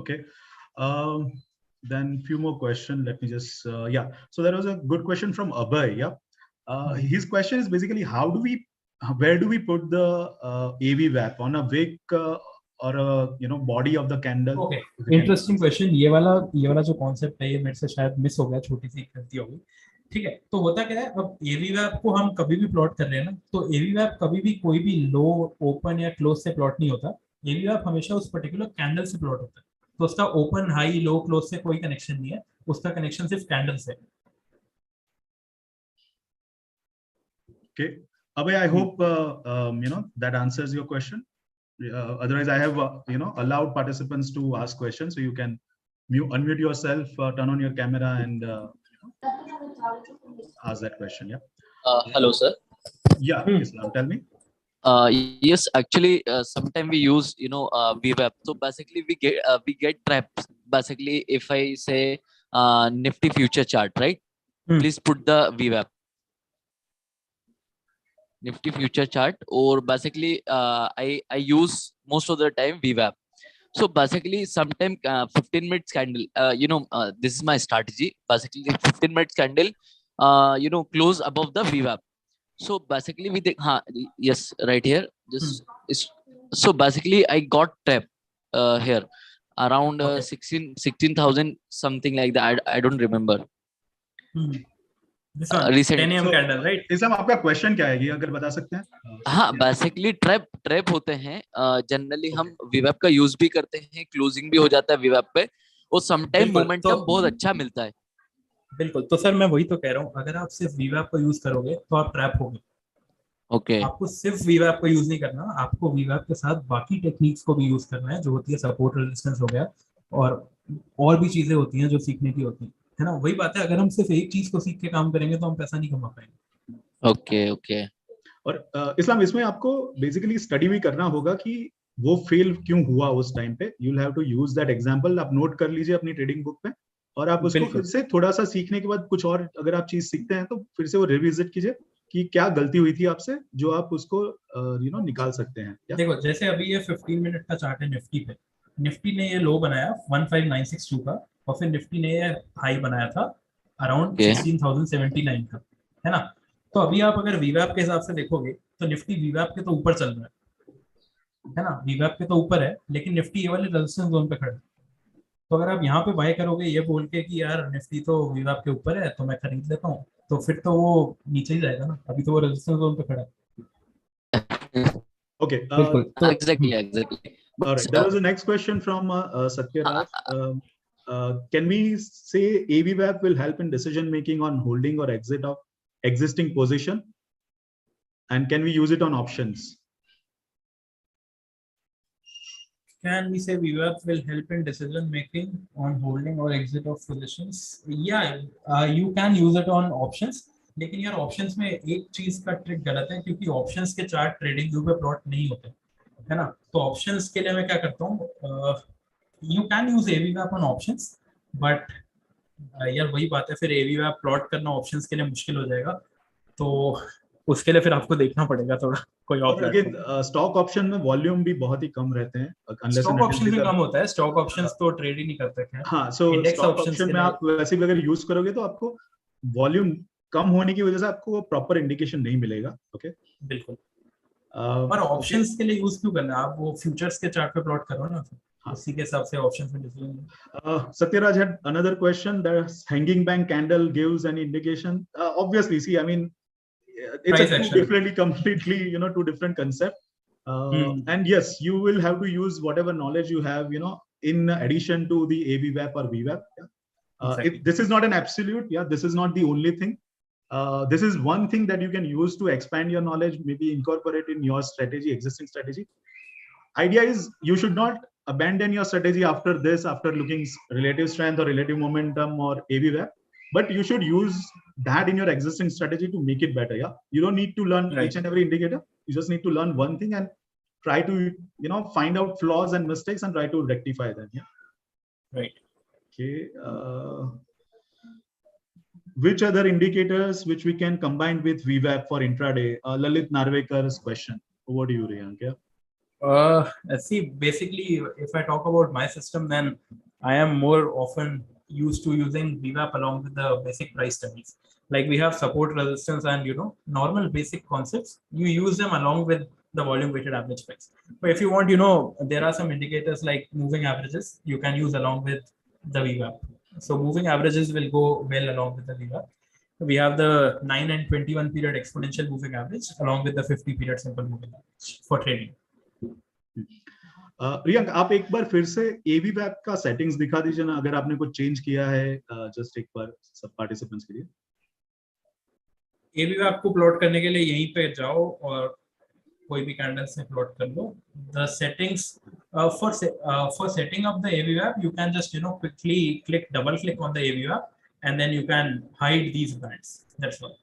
Okay. Then few more questions. Let me just yeah. So there was a good question from Abhay. Yeah. His question is basically where do we put the AVWAP on a wick or a body of the candle? Okay. Interesting question. ये वाला जो concept है ये मेरे से शायद miss हो गया, छोटी सी गलती हो गई। ठीक है, तो होता क्या है, अब AVWAP को हम कभी भी प्लॉट कर रहे हैं ना, तो AVWAP कभी भी कोई भी लो, ओपन या क्लोज से प्लॉट नहीं होता। AVWAP हमेशा उस पर्टिकुलर कैंडल से प्लॉट होता है, तो उसका ओपन हाई लो क्लोज से कोई कनेक्शन नहीं है, उसका कनेक्शन सिर्फ कैंडल से। Okay, Abhay, I hope that answers your question. Otherwise, I have allowed participants to ask questions, so you can unmute yourself, turn on your camera, and ask that question. Yeah. Hello, sir. Yeah, Islam, tell me. Yes, actually, sometimes we use VWAP. So basically, we get traps. Basically, if I say Nifty future chart, right? Please put the VWAP. Nifty future chart, or basically, I use most of the time VWAP. So basically, sometimes 15 minutes candle. This is my strategy. Basically, 15 minutes candle. Close above the VWAP. So basically we think, yes, right here, so basically I got trap here around 16,000 something like that. I don't remember. This one, recent 10 AM candle, right? इसमें आपका question क्या है ये अगर बता सकते हैं? हाँ, basically ट्रैप होते हैं, जनरली हम VWAP का यूज भी करते हैं, क्लोजिंग भी हो जाता है VWAP पे, और समटाइम मोमेंटम बहुत अच्छा मिलता है। बिल्कुल, तो सर मैं वही तो कह रहा हूँ, अगर आप सिर्फ VWAP को यूज करोगे तो आप ट्रैप होगे। ओके, आपको सिर्फ VWAP को यूज नहीं करना, आपको VWAP के साथ बाकी टेक्निक्स को भी यूज करना है, जो होती है सपोर्ट रेजिस्टेंस हो गया, और भी चीजें होती हैं जो सीखने की होती है ना। वही बात है, अगर हम सिर्फ एक चीज को सीख के काम करेंगे तो हम पैसा नहीं कमा पाएंगे। ओके। और इस्लाम, इसमें आपको बेसिकली स्टडी भी करना होगा कि वो फेल क्यों हुआ उस टाइम पे। You will have to use that example. आप नोट कर लीजिए अपनी ट्रेडिंग बुक पे, और आप उसको फिर से थोड़ा सा सीखने के बाद कुछ और अगर आप चीज सीखते हैं तो फिर से वो रिविजिट कीजिए कि क्या गलती हुई थी आपसे, जो आप उसको निकाल सकते हैं। देखो, जैसे अभी ये 15 मिनट का चार्ट है निफ्टी पे, निफ्टी ने ये लो बनाया 15962 का, और फिर निफ्टी ने ये हाई बनाया था अराउंड 16,079 का, है ना। तो अभी आप अगर VWAP के हिसाब से देखोगे तो निफ्टी VWAP के तो ऊपर चल रहा है ना, VWAP के तो ऊपर है, लेकिन निफ्टी ये वाले रेजिस्टेंस जोन पे खड़ा है। तो अगर आप यहाँ पे बाय करोगे ये बोल के कि यार निफ्टी तो VWAP के ऊपर है तो मैं खरीद लेता हूँ, तो फिर तो वो नीचे ही जाएगा ना, अभी तो वो रेजिस्टेंस जोन पे खड़ा है। Okay, exactly. All right, there was a next question from Satyaraj. Can we say AVWAP will help in decision making on holding or exit of existing position, and can we use it on options? Can we say VWAP will help in decision making on holding or exit of positions? Yeah, you can use it on options, लेकिन यार options में एक चीज का trick गलत है, क्योंकि options के चार्ट ट्रेडिंग व्यू पे प्लॉट नहीं होते, है ना। तो ऑप्शंस के लिए मैं क्या करता हूँ, you can use AVWAP on options, but यार वही बात है, फिर एवीवैप प्लॉट करना ऑप्शंस के लिए मुश्किल हो जाएगा, तो उसके लिए फिर आपको देखना पड़ेगा थोड़ा कोई और प्लेटफॉर्म। स्टॉक ऑप्शन में वॉल्यूम भी बहुत ही कम रहते हैं, unless stock and option until में these कम are- होता है, स्टॉक ऑप्शंस तो ट्रेड ही नहीं करते हैं। हाँ, so index stock options option के में लिए आप वैसे भी अगर यूज करोगे तो आपको वॉल्यूम कम होने की वजह से आपको प्रॉपर इंडिकेशन नहीं मिलेगा। ओके, बिल्कुल। और ऑप्शंस के लिए यूज क्यों करना है, आप वो फ्यूचर्स के चार्ट पे प्लॉट करो ना, उसी के हिसाब से ऑप्शंस में decision. Satyaraj had another question. The hanging bank candle gives any indication? Obviously, see, I mean, it's Price a two action. differently, completely, two different concepts. And yes, you will have to use whatever knowledge you have, in addition to the AVWAP or VWAP. Exactly. This is not an absolute. Yeah, this is not the only thing. This is one thing that you can use to expand your knowledge, maybe incorporate in your strategy, existing strategy. Idea is you should not abandon your strategy after this, after looking relative strength or relative momentum or AVWAP, but you should use that in your existing strategy to make it better. Yeah, you don't need to learn each and every indicator. You just need to learn one thing and try to find out flaws and mistakes and try to rectify them. Yeah. Right. Okay. Which other indicators which we can combine with VWAP for intraday? Lalit Narvekar's question. Over to you, Riyank. Yeah. See, basically, if I talk about my system, then I am more often used to using VWAP along with the basic price studies. Like we have support, resistance, and normal basic concepts. You use them along with the volume weighted average price. But if you want, there are some indicators like moving averages you can use along with the VWAP. So moving averages will go well along with the VWAP. We have the 9 and 21 period exponential moving average along with the 50 period simple moving average for trading. रियंक, आप एक बार फिर से AVWAP का settings दिखा दीजिए ना, अगर आपने कुछ चेंज किया है, जस्ट एक बार सब पार्टिसिपेंट्स के लिए। AVWAP को प्लॉट करने के लिए यहीं पे जाओ और कोई भी कैंडल से प्लॉट कर लो। The settings for setting up the AVWAP, you can just quickly double click on the AVWAP and then you can hide these bands. That's all.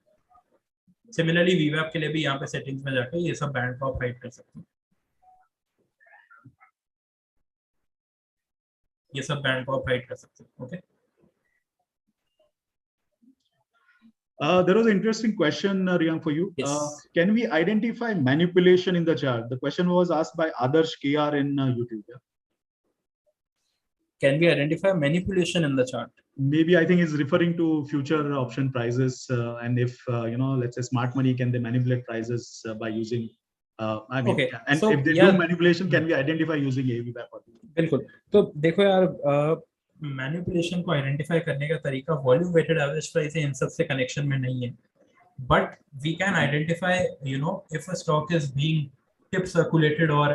Similarly, VWAP के लिए भी यहाँ पे settings में जाके ये सब बैंड को आप हाइड कर सकते हो। ये सब बैंड को आप हाइड कर सकते हो। Okay. There was an interesting question, Riyank, for you. Yes. Can we identify manipulation in the chart? The question was asked by Adarsh KR in YouTube. Yeah? Can we identify manipulation in the chart? Maybe I think it's referring to future option prices, and if let's say smart money, can they manipulate prices by using? I mean, okay. And so, if they do manipulation, can we identify using AVWAP? बिल्कुल। तो देखो यार, manipulation को identify करने का तरीका volume weighted average price इन सब से कनेक्शन में नहीं है, but we can identify if a stock is being tip circulated और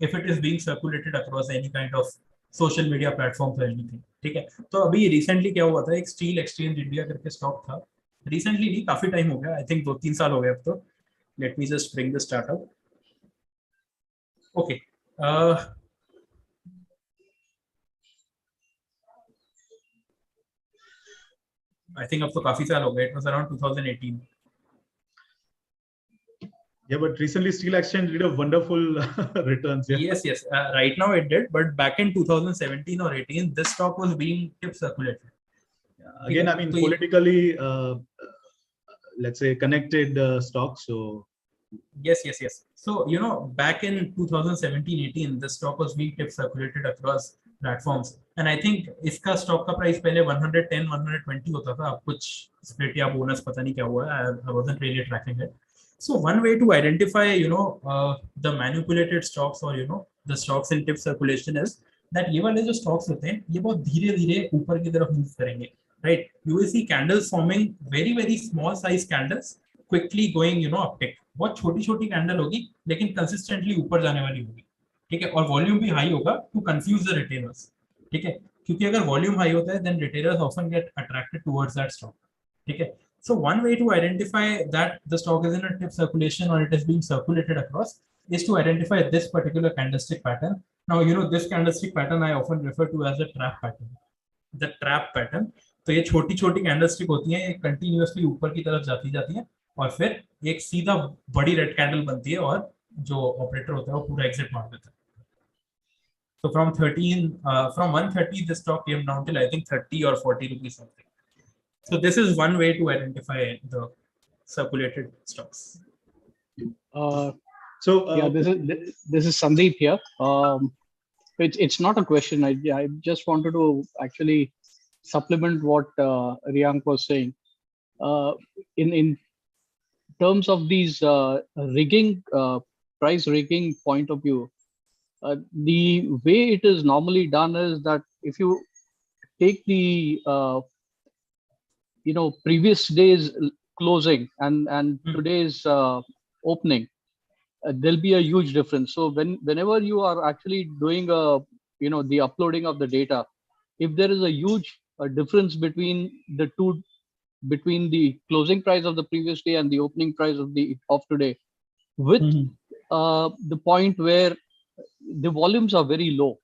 if it is being circulated across any kind of social media platforms और एनीथिंग। ठीक है, तो अभी रिसेंटली क्या हुआ था, एक स्टील एक्सचेंज इंडिया करके स्टॉक था, रिसेंटली नहीं, काफी टाइम हो गया, आई थिंक 2-3 साल हो गए अब तो। Let me just bring the chart up. Okay, I think अब तो काफी साल हो गए, it was around 2018. Yeah, but recently Steel Exchange did a wonderful returns. Yeah. Yes. Right now it did, but back in 2017 or 18, this stock was being tip circulated. Again, I mean, politically, let's say connected stock. So. Yes. So, back in 2017-18, this stock was being tip circulated across platforms. And I think इसका stock का price पहले 110-120 होता था, अब कुछ split या bonus पता नहीं क्या हुआ, I wasn't really tracking it. So one way to identify, the manipulated stocks or, the stocks in tip circulation is that ये वाले जो stocks होते हैं, ये बहुत धीरे-धीरे ऊपर की तरफ move करेंगे, right? You will see candles forming very, very small size candles, quickly going, uptick. बहुत छोटी-छोटी कैंडल होगी, लेकिन कंसिस्टेंटली ऊपर जाने वाली होगी। ठीक है, और वॉल्यूम भी हाई होगा टू कंफ्यूज द रिटेलर्स। ठीक है, क्योंकि अगर वॉल्यूम हाई होता है, then retailers often get attracted towards that stock. ठीक है, so one way to identify that the stock is in a tip circulation or it is being circulated across is to identify this particular candlestick pattern. Now, this candlestick pattern I often refer to as the trap pattern. The trap pattern. तो ये छोटी-छोटी candlestick होती हैं, ये continuously ऊपर की तरफ जाती हैं और फिर एक सीधा बड़ी रेड कैंडल बनती है और जो ऑपरेटर होता है वो पूरा एग्जिट मार देता है। So from 130, the stock came down till I think 30 or 40 rupees something. So this is one way to identify the circulated stocks. Yeah, this is Sandeep here. It's not a question. I just wanted to actually supplement what Riyank was saying. In terms of these rigging, price rigging point of view, the way it is normally done is that if you take the previous day's closing and today's opening, there'll be a huge difference. So whenever you are actually doing the uploading of the data, if there is a huge difference between the two, between the closing price of the previous day and the opening price of today, with the point where the volumes are very low.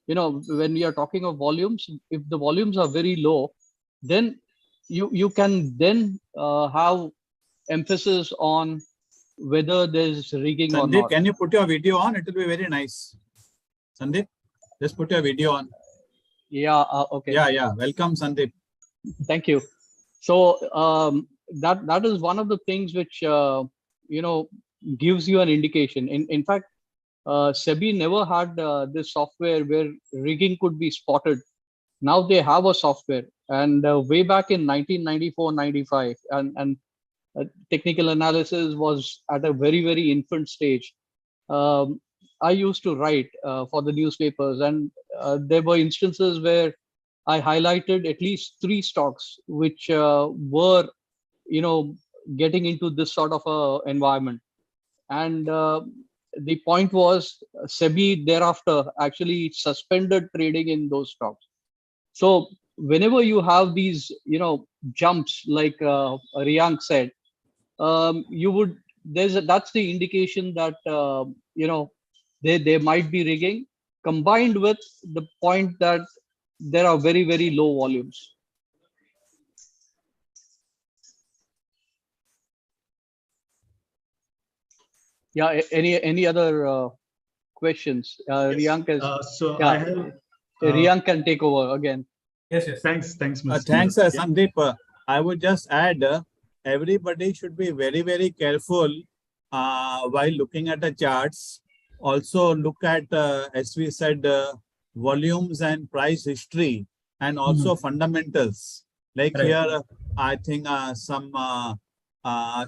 When we are talking of volumes, if the volumes are very low, then you can then have emphasis on whether there's rigging Sandeep, or not. can you put your video on? It will be very nice. Sandeep, just put your video on. Yeah, okay. Yeah. Welcome, Sandeep. Thank you. So that is one of the things which gives you an indication. In fact, SEBI never had this software where rigging could be spotted. Now they have a software, and way back in 1994-95, and technical analysis was at a very, very infant stage. I used to write for the newspapers, and there were instances where I highlighted at least 3 stocks which were, getting into this sort of a environment. And the point was, SEBI thereafter actually suspended trading in those stocks. So whenever you have these, jumps, like Riyank said, that's the indication that there might be rigging, combined with the point that there are very, very low volumes. Yeah, any other questions? Yes. Riyank is, I have Riyank can take over again. Yes. Thanks, Mr. Thanks, Sandeep. I would just add, everybody should be very, very careful while looking at the charts. Also look at, as we said, volumes and price history, and also fundamentals. Like here, I think some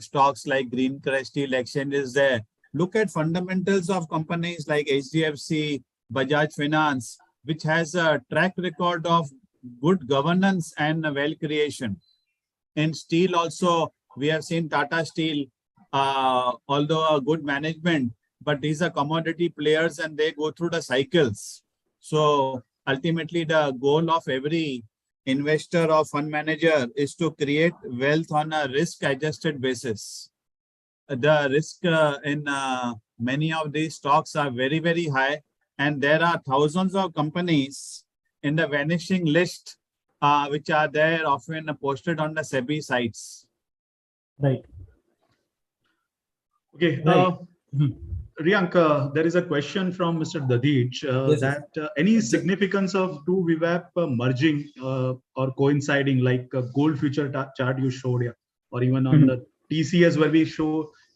stocks like Greencrest Steel Exchange is there. Look at fundamentals of companies like HDFC, Bajaj Finance, which has a track record of good governance and wealth creation. In steel also, we have seen Tata Steel, although a good management, but these are commodity players and they go through the cycles. So ultimately, the goal of every investor or fund manager is to create wealth on a risk-adjusted basis. The risk in many of these stocks are very, very high, and there are thousands of companies in the vanishing list, which are there often posted on the SEBI sites. Right. Okay. Riyank, there is a question from Mr. Dadich that any significance of two VWAP merging or coinciding, like a gold future chart you showed here, or even on the TCS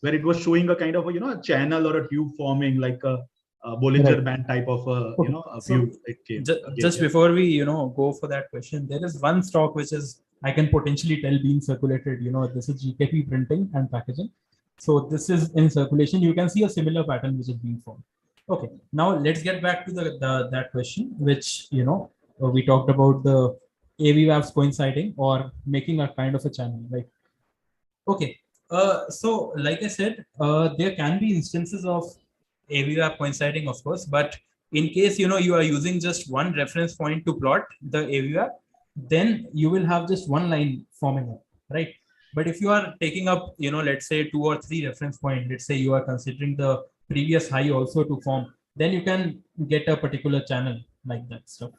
where it was showing a kind of a channel or a tube forming, like a Bollinger Band type of a view. Just before we go for that question, there is one stock which is, I can potentially tell, being circulated. This is GKP Printing and Packaging. So this is in circulation. You can see a similar pattern which is being formed. Okay, now let's get back to that question, which we talked about the AVWAPs coinciding or making a kind of a channel, right? Okay, so like I said, there can be instances of AVWAP coinciding, of course, but in case you are using just one reference point to plot the AVWAP, then you will have just one line forming up, right? But if you are taking up, let's say 2 or 3 reference points, let's say you are considering the previous high also to form, then you can get a particular channel like that stuff.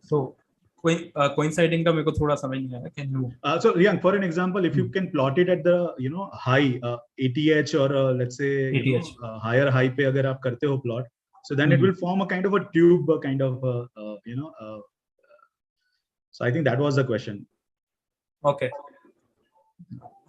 So coinciding का मेरे को थोड़ा समझ नहीं आया. Can you? So Riyank, for an example, if you can plot it at the high ATH or let's say higher high पे अगर आप करते हो plot, So then it will form a kind of a tube, so I think that was the question. Okay.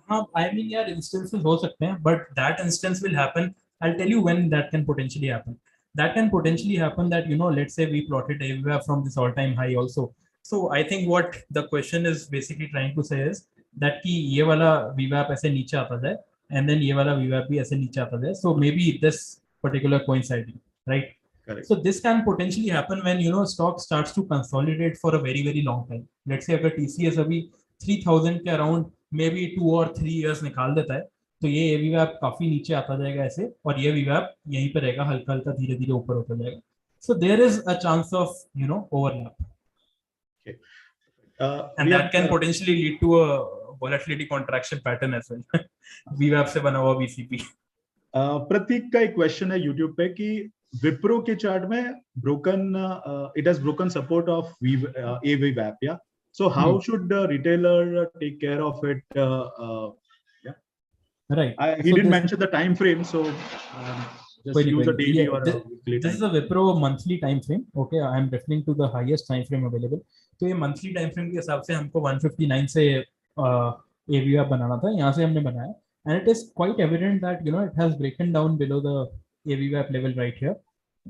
I mean, yeah, instances हो सकते हैं, but that instance will happen. I'll tell you when that can potentially happen. That can potentially happen that, let's say we plotted AVWAP from this all-time high also. So I think what the question is basically trying to say is that कि ये वाला VWAP ऐसे नीचे आता जाए, and then ये वाला VWAP भी ऐसे नीचे आता जाए. So maybe this particular coinciding, right? Correct. So this can potentially happen when stock starts to consolidate for a very, very long time. Let's say अगर TCS अभी 3000 के around maybe 2 or 3 years निकाल देता है, तो ये VWAP काफी नीचे आता जाएगा ऐसे, और ये VWAP यहीं पर रहेगा, हल्का हल्का धीरे धीरे ऊपर होता जाएगा. So there is a chance of overlap. Okay. And that can potentially lead to a volatility contraction pattern as well. VWAP से बना हुआ VCP. प्रतीक का एक क्वेश्चन है YouTube पे कि विप्रो के चार्ट में it has broken support of AVWAP, yeah. So how should the retailer take care of it? Yeah. Right. He didn't mention the time frame, so just use a daily or a weekly. This is a Wipro monthly time frame. Okay, I am referring to the highest time frame available. तो ये monthly time frame के हिसाब से हमको 159 से AVWAP बनाना था. यहाँ से हमने बनाया, and it is quite evident that it has broken down below the AVWAP level right here.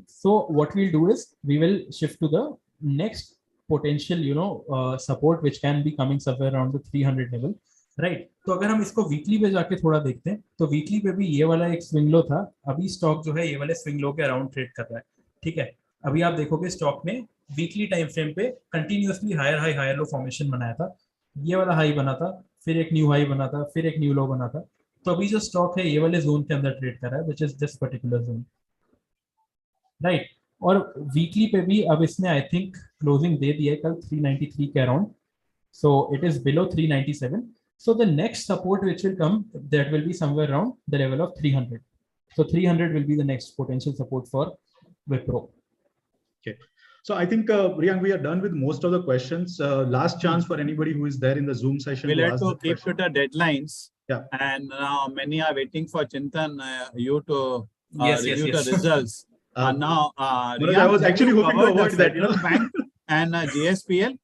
So what we'll do is we will shift to the next potential support which can be coming somewhere around the 300 level, right? तो अगर हम इसको weekly पे जाके थोड़ा देखते हैं, तो वीकली पे भी ये वाला एक स्विंग लो था. अभी स्टॉक जो है ये वाले स्विंग लो के अराउंड ट्रेड कर रहा है, ठीक है. अभी आप देखोगे स्टॉक ने वीकली टाइम फ्रेम पे कंटिन्यूअसली हायर लो फॉर्मेशन बनाया था. ये वाला हाई बना था, फिर एक न्यू हाई बना था, फिर एक न्यू लो बना था. तो अभी जो स्टॉक है ये वाले जोन के अंदर ट्रेड कर रहा है, which is this particular zone, right. और वीकली पे भी अब इसने आई थिंक क्लोजिंग दे दिया है कल 393 के around. So it is below 397. So the next support which will come, that will be somewhere around the level of 300. So 300 will be the next potential support for Wipro. Okay. So I think, Riyank, we are done with most of the questions. Last chance for anybody who is there in the Zoom session. We'll have to keep to the deadlines. Yeah. And now many are waiting for Chintan, you to review yes. the results. Now, Manoj, I was actually hoping to avoid that. Bank and GSPL.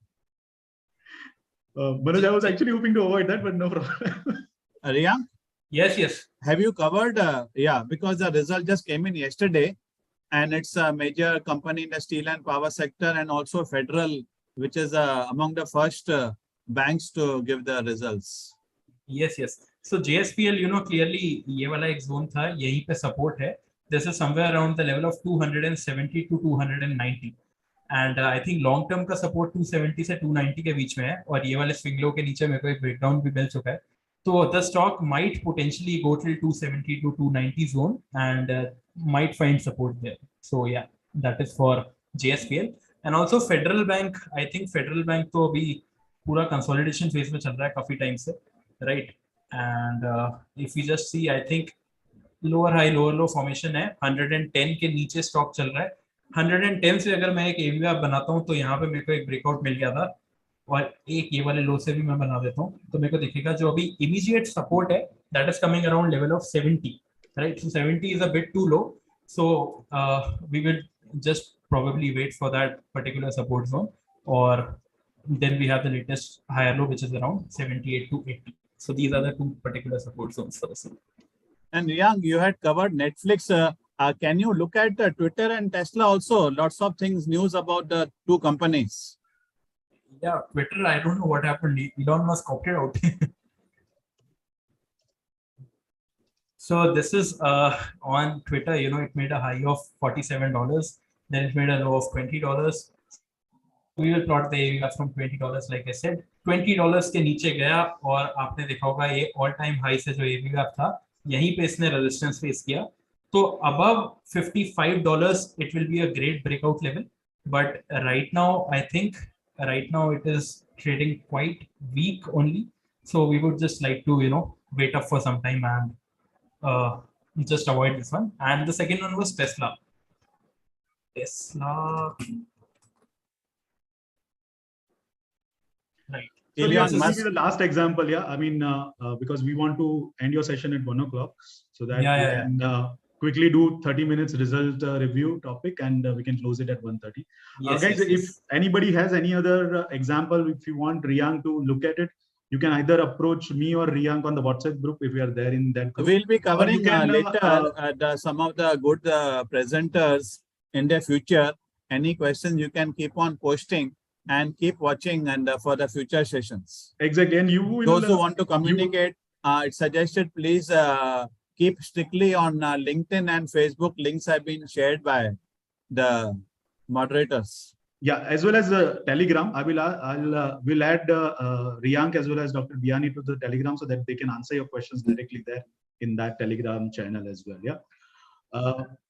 Manoj, I was actually hoping to avoid that, but no problem. Riyank? Yes. Have you covered? Yeah, because the result just came in yesterday, and it's a major company in the steel and power sector, and also Federal, which is among the first banks to give the results. Yes. So JSPL, clearly ये वाला एक zone था, यहीं पे support है. This is somewhere around the level of 270 to 290. And I think long term का support 270 से 290 के बीच में है, और ये वाले swing low के नीचे मेरे को एक breakdown भी मिल चुका है. So the stock might potentially go till 270 to 290 zone and might find support there. So yeah, that is for JSPL. And also Federal Bank, I think Federal Bank तो अभी पूरा consolidation phase में चल रहा है काफी टाइम से, right? And if we just see, I think lower high lower low formation है, 110 के नीचे stock चल रहा है. 110 से अगर मैं एक AVWAP बनाता हूँ तो यहाँ पे मेरे को एक ब्रेकआउट मिल गया था, और एक ये वाले लो से भी मैं बना देता हूँ, तो मेरे को दिखेगा जो अभी इमीडिएट सपोर्ट है that is coming around level of 70, right. So 70 is a bit too low, so we will just probably wait for that particular support zone, or then we have the latest higher low which is around 78 to 80. So these are the two particular support zones for us. And Riyank, you had covered Netflix. Can you look at Twitter and Tesla also? Lots of things, news about the two companies. Yeah, Twitter, I don't know what happened. Elon Musk opted out. So this is on Twitter, it made a high of $47. Then it made a low of $20. We will plot the AVWAP from $20, like I said. $20 के नीचे गया, और आपने देखा होगा ये all time high से जो AVWAP था, यहीं पे इसने resistance face किया. So above $55, it will be a great breakout level. But right now, I think it is trading quite weak only. So we would just like to, wait up for some time and just avoid this one. And the second one was Tesla. Right. So this will be the last example, yeah. I mean, because we want to end your session at 1 o'clock, so that quickly do 30 minutes result review topic, and we can close it at 1:30. Yes, Guys, yes, if yes. anybody has any other example, if you want Riyank to look at it, you can either approach me or Riyank on the WhatsApp group if we are there in that group. We'll be covering can, later some of the good presenters in the future. Any questions you can keep on posting and keep watching and for the future sessions. Exactly. And you will, those who want to communicate, it's suggested please keep strictly on LinkedIn and Facebook. Links have been shared by the moderators. Yeah, as well as Telegram. Will add Riyank as well as Dr. Biyani to the Telegram so that they can answer your questions directly there in that Telegram channel as well. Yeah.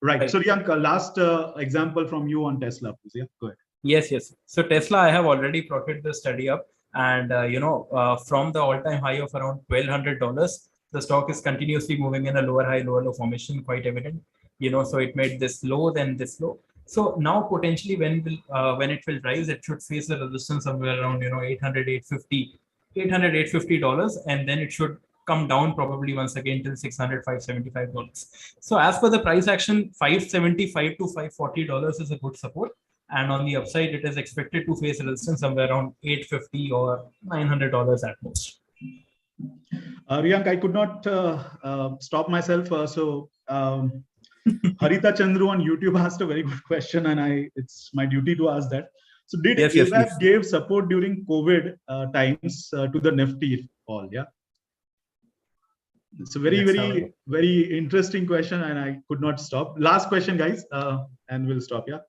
Right. So Riyank, last example from you on Tesla, please. Yeah, go ahead. Yes, yes. So Tesla, I have already plotted the study up, and from the all-time high of around $1,200, the stock is continuously moving in a lower high, lower low formation, quite evident. So it made this low, then this low. So now potentially when it will rise, it should face a resistance somewhere around $800, $850, and then it should come down probably once again till $600, $575. So as per the price action, $575 to $540 is a good support. And on the upside, it is expected to face resistance somewhere around $850 or $900 at most. Riyank, I could not stop myself. Harita Chandru on YouTube asked a very good question, and it's my duty to ask that. So did AVWAP give support during COVID times to the Nifty fall? Yeah. It's a very interesting question, and I could not stop. Last question, guys, and we'll stop. Yeah.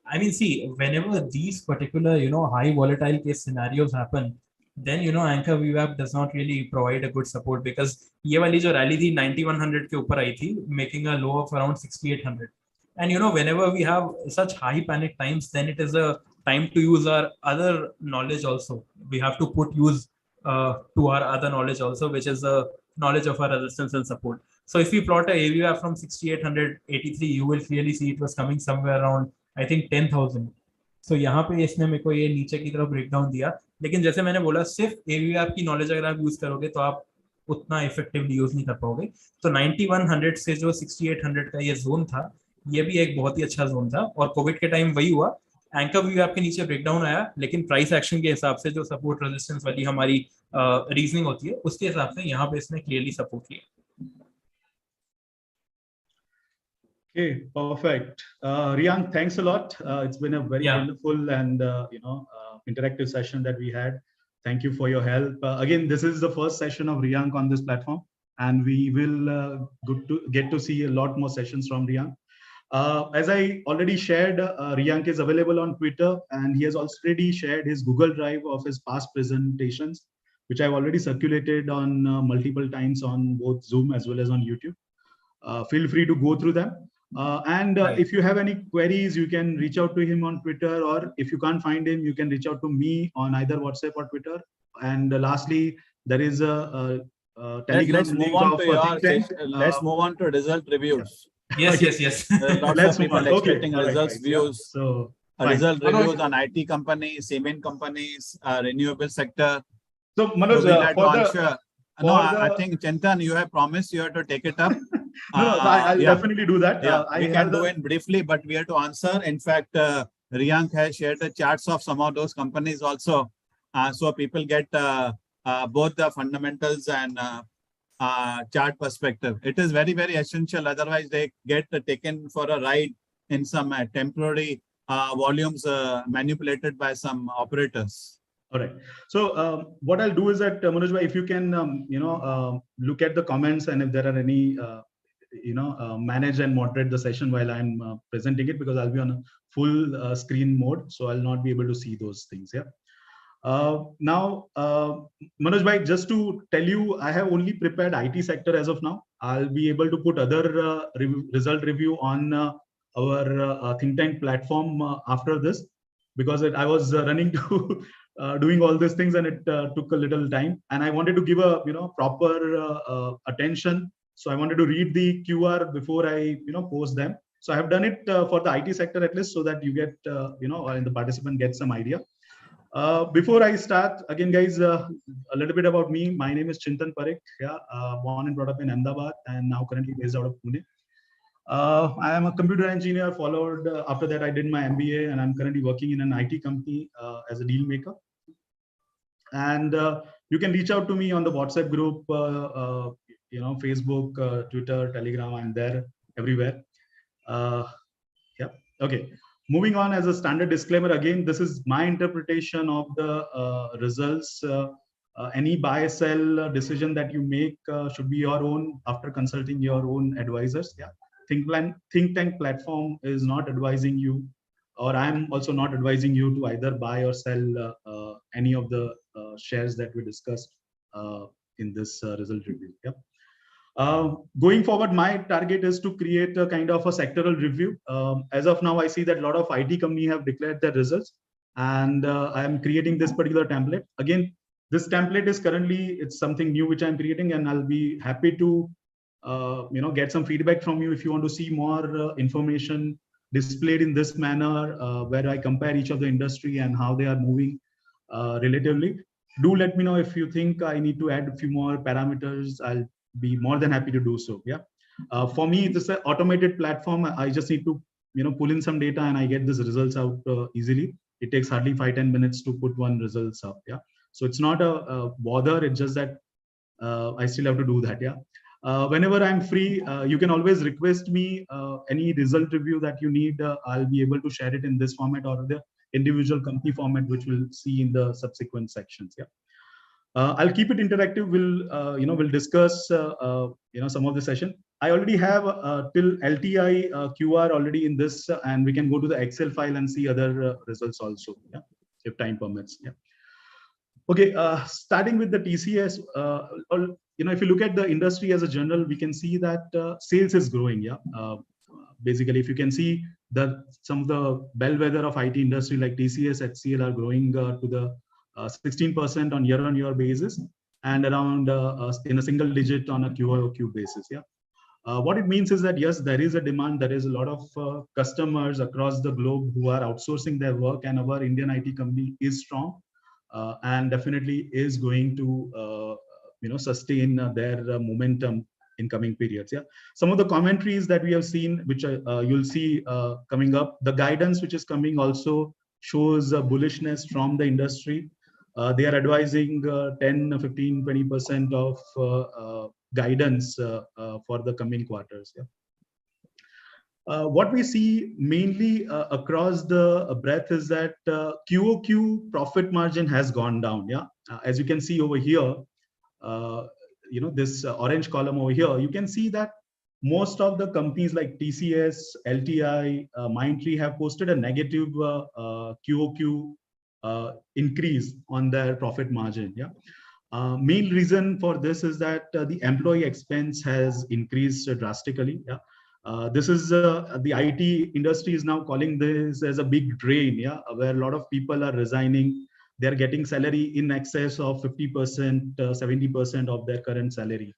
I mean, see, whenever these particular, high volatile case scenarios happen, then, anchor VWAP does not really provide a good support, because ये वाली जो rally थी 9100 के ऊपर आई थी, making a low of around 6800. And, whenever we have such high panic times, then it is a time to use our other knowledge also. We have to put use to our other knowledge also, which is the knowledge of our resistance and support. So if we plot a AVWAP from 6883, you will clearly see it was coming somewhere around, I think, 10,000. So यहाँ पे इसने मेरे को ये नीचे की तरफ breakdown दिया, लेकिन जैसे मैंने बोला, सिर्फ AVWAP की नॉलेज अगर आप यूज करोगे तो आप उतना इफेक्टिवली यूज नहीं कर पाओगे. तो 9100 से जो 6800 का ये जोन था, ये भी एक बहुत ही अच्छा जोन था, और कोविड के टाइम वही हुआ. एंकर VWAP के नीचे ब्रेकडाउन आया, लेकिन प्राइस एक्शन के हिसाब से जो सपोर्ट रेजिस्टेंस वाली हमारी रीजनिंग होती है, उसके हिसाब से यहाँ पे इसने क्लियरली सपोर्ट किया. Okay, perfect. Riyank, thanks a lot. It's been a very wonderful and interactive session that we had. Thank you for your help. Again, this is the first session of Riyank on this platform, and we will get to see a lot more sessions from Riyank. As I already shared, Riyank is available on Twitter, and he has already shared his Google Drive of his past presentations, which I've already circulated on multiple times on both Zoom as well as on YouTube. Feel free to go through them. If you have any queries, you can reach out to him on Twitter, or if you can't find him, you can reach out to me on either WhatsApp or Twitter. And lastly, there is a Telegram let's link move on of to let's move on to result reviews. Yes, yes, yes. Lots of people expecting results views. Yeah. So result reviews on IT companies, cement companies, renewable sector. So Manoj, I think Chintan, you have promised you have to take it up. I'll definitely do that. Yeah, we can do it briefly, but we have to answer. In fact, Riyank has shared the charts of some of those companies also, so people get both the fundamentals and chart perspective. It is very, very essential. Otherwise, they get taken for a ride in some temporary volumes manipulated by some operators. All right. So what I'll do is that Manoj, if you can, look at the comments, and if there are any, manage and moderate the session while I'm presenting it, because I'll be on a full screen mode, so I'll not be able to see those things. Yeah. Now, Manoj, just to tell you, I have only prepared IT sector as of now. I'll be able to put other result review on our think tank platform after this, because I was running to doing all these things, and it took a little time, and I wanted to give a proper attention. So I wanted to read the QR before I post them. So I have done it for the IT sector at least, so that you get and the participant gets some idea. Before I start, again, guys, a little bit about me. My name is Chintan Parikh. Yeah, born and brought up in Ahmedabad, and now currently based out of Pune. I am a computer engineer. Followed after that, I did my MBA, and I'm currently working in an IT company as a deal maker. And you can reach out to me on the WhatsApp group, Facebook, Twitter, Telegram. I'm there everywhere. Yeah. Okay. Moving on, as a standard disclaimer, again, this is my interpretation of the results. Any buy sell decision that you make should be your own after consulting your own advisors. Yeah. Think tank platform is not advising you, or I'm also not advising you to either buy or sell any of the shares that we discussed in this result review. Yeah. Going forward, my target is to create a kind of a sectoral review. As of now, I see that a lot of IT companies have declared their results, and I am creating this particular template. Again, this template is currently, it's something new which I'm creating, and I'll be happy to get some feedback from you if you want to see more information displayed in this manner, where I compare each of the industry and how they are moving relatively. Do let me know if you think I need to add a few more parameters. I'll be more than happy to do so. Yeah. For me, this is an automated platform. I just need to pull in some data and I get these results out easily. It takes hardly 5-10 minutes to put one results up. Yeah. So it's not a bother. It's just that I still have to do that. Yeah. Whenever I'm free, you can always request me any result review that you need. I'll be able to share it in this format or the individual company format, which we'll see in the subsequent sections. Yeah. I'll keep it interactive. We'll discuss some of the session. I already have till LTI QR already in this, and we can go to the Excel file and see other results also. Yeah, if time permits. Yeah. Okay. Starting with the TCS, if you look at the industry as a general, we can see that sales is growing. Yeah. Basically, if you can see that some of the bellwether of IT industry like TCS, HCL are growing to the 16% on year-on-year basis, and around in a single digit on a QoQ basis. Yeah. What it means is that yes, there is a demand. There is a lot of customers across the globe who are outsourcing their work, and our Indian IT company is strong and definitely is going to sustain their momentum in coming periods. Yeah. Some of the commentaries that we have seen, which you'll see coming up, the guidance which is coming also shows bullishness from the industry. They are advising 10, 15, 20% of guidance for the coming quarters. Yeah. What we see mainly across the breadth is that QoQ profit margin has gone down. Yeah. As you can see over here, this orange column over here, you can see that most of the companies like TCS, LTI, Mindtree have posted a negative QoQ increase on their profit margin. Yeah. Main reason for this is that the employee expense has increased drastically. Yeah. This is the IT industry is now calling this as a big drain. Yeah, where a lot of people are resigning. They're getting salary in excess of 50%, 70% of their current salary.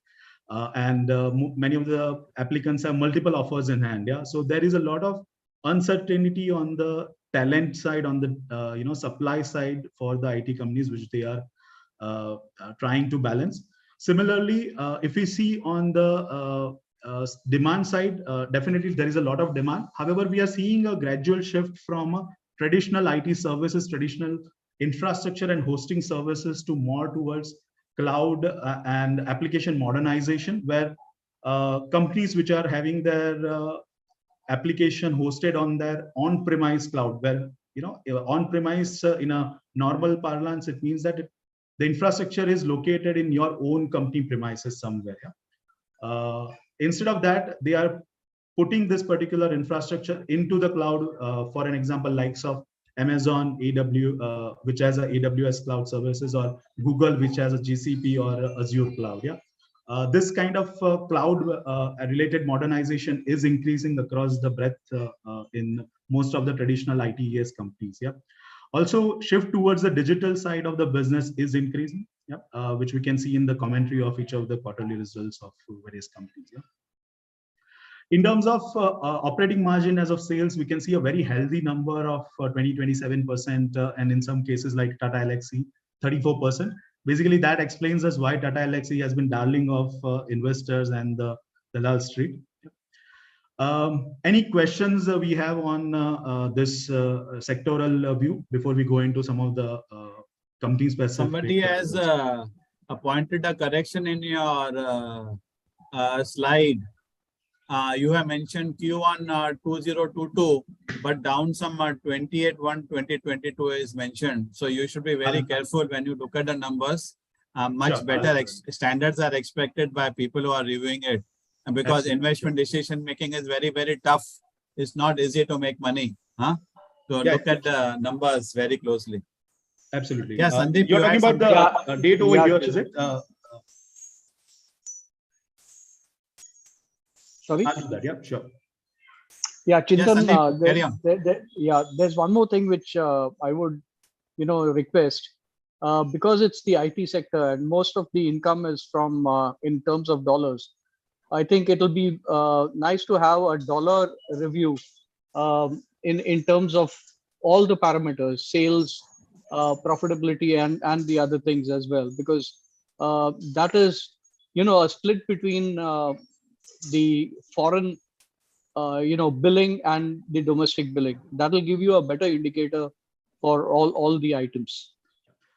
And many of the applicants have multiple offers in hand. Yeah. So there is a lot of uncertainty on the talent side, on the supply side for the IT companies, which they are trying to balance. Similarly, if we see on the demand side, definitely there is a lot of demand. However, we are seeing a gradual shift from traditional IT services, traditional infrastructure and hosting services to more towards cloud and application modernization, where companies which are having their application hosted on their on-premise cloud, where on-premise in a normal parlance, it means that the infrastructure is located in your own company premises somewhere. Yeah? Instead of that, they are putting this particular infrastructure into the cloud. For an example, likes of Amazon, which has a AWS cloud services, or Google, which has a GCP or Azure cloud. Yeah. This kind of cloud related modernization is increasing across the breadth in most of the traditional ITES companies. Yeah. Also, shift towards the digital side of the business is increasing, yeah, which we can see in the commentary of each of the quarterly results of various companies. Yeah. In terms of operating margin as of sales, we can see a very healthy number of 20-27%, and in some cases like Tata Elxsi, 34%. Basically, that explains us why Tata Elxsi has been darling of investors and the Dalal Street. Any questions we have on this sectoral view before we go into some of the company specific? Somebody has appointed a correction in your slide. You have mentioned Q1 2022, but down some 28/1/2022 is mentioned. So you should be very careful when you look at the numbers. Much better standards are expected by people who are reviewing it. And because investment decision making is very, very tough. It's not easy to make money. So look at the numbers very closely. Absolutely. Yeah, Sandeep, you're talking about the date over here, is it? Sorry? I'll do that, yeah, sure. Yeah, Chintan, yeah, there's one more thing which I would, request, because it's the IT sector and most of the income is from in terms of dollars. I think it'll be nice to have a dollar review in terms of all the parameters, sales, profitability, and the other things as well, because that is, a split between the foreign, billing and the domestic billing. That will give you a better indicator for all the items.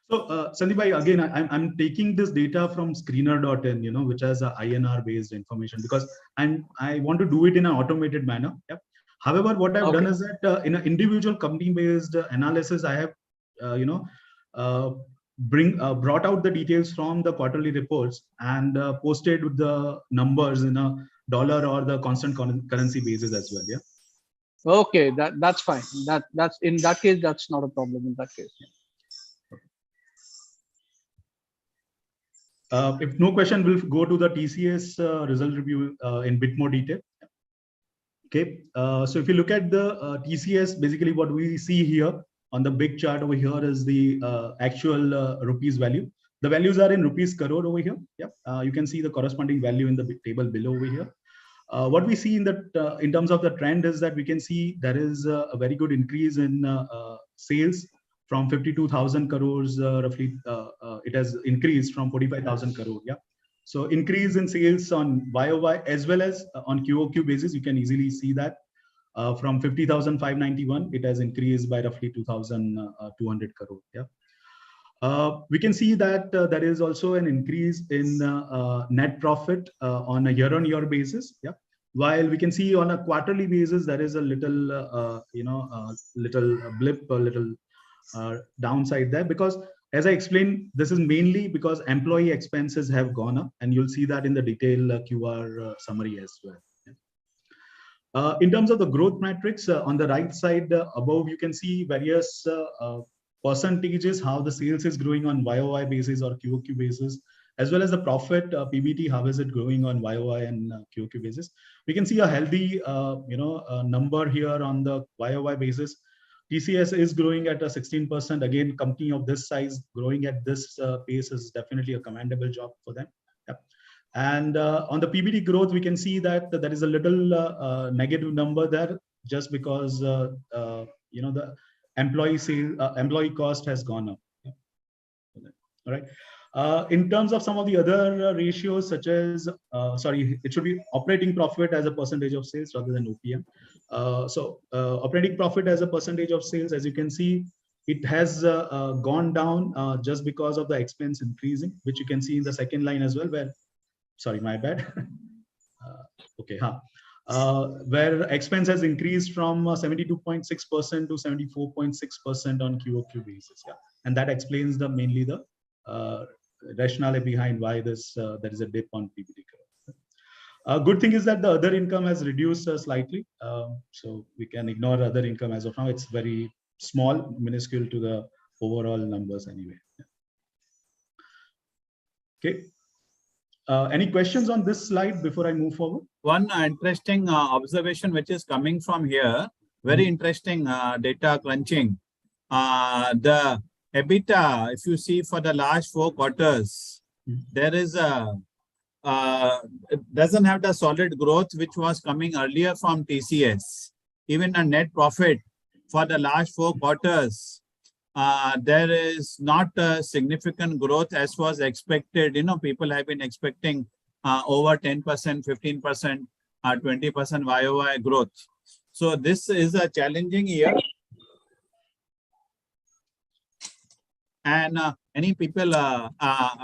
So, Sandeep bhai, again, I'm taking this data from screener.in, which has a INR based information, because I want to do it in an automated manner. Yep. However, what I've done is that in an individual company based analysis, I have, brought out the details from the quarterly reports and posted the numbers in a dollar or the constant currency basis as well. Yeah. Okay, that's fine. That's in that case, that's not a problem in that case. If no question, we'll go to the TCS result review in bit more detail. Okay, so if you look at the TCS, basically what we see here on the big chart over here is the actual rupees value. The values are in rupees crore over here. Yep, you can see the corresponding value in the table below over here. What we see in that in terms of the trend is that we can see there is a very good increase in sales from 52,000 crores roughly. It has increased from 45,000 crore. Yeah. So increase in sales on YOY as well as on QOQ basis, you can easily see that from 50,591, it has increased by roughly 2,200 crore. Yeah. We can see that there is also an increase in net profit on a year-on-year basis. Yeah. While we can see on a quarterly basis, there is a little, little blip, a little downside there, because as I explained, this is mainly because employee expenses have gone up, and you'll see that in the detailed QR summary as well. In terms of the growth metrics, on the right side above, you can see various percentages, how the sales is growing on YOY basis or QOQ basis, as well as the profit PBT, how is it growing on YOY and QOQ basis. We can see a healthy number here on the YOY basis. TCS is growing at a 16%. Again, company of this size growing at this pace is definitely a commendable job for them. Yep. And on the PBT growth, we can see that there is a little negative number there, just because the employee cost has gone up. Yeah. All right. In terms of some of the other ratios, such as, it should be operating profit as a percentage of sales rather than OPM. Operating profit as a percentage of sales, as you can see, it has gone down just because of the expense increasing, which you can see in the second line as well, where, sorry, my bad. Where expense has increased from 72.6% to 74.6% on QOQ basis. Yeah. And that explains mainly the rationale behind why there is a dip on PBT. Good thing is that the other income has reduced slightly. So we can ignore other income as of now. It's very small, minuscule to the overall numbers anyway. Okay. Any questions on this slide before I move forward? One interesting observation which is coming from here, very interesting data crunching. The EBITDA, if you see for the last 4 quarters, there is it doesn't have the solid growth which was coming earlier from TCS. Even a net profit for the last 4 quarters, there is not a significant growth as was expected. People have been expecting over 10%, 15%. 20% YOY growth. So this is a challenging year. And many people,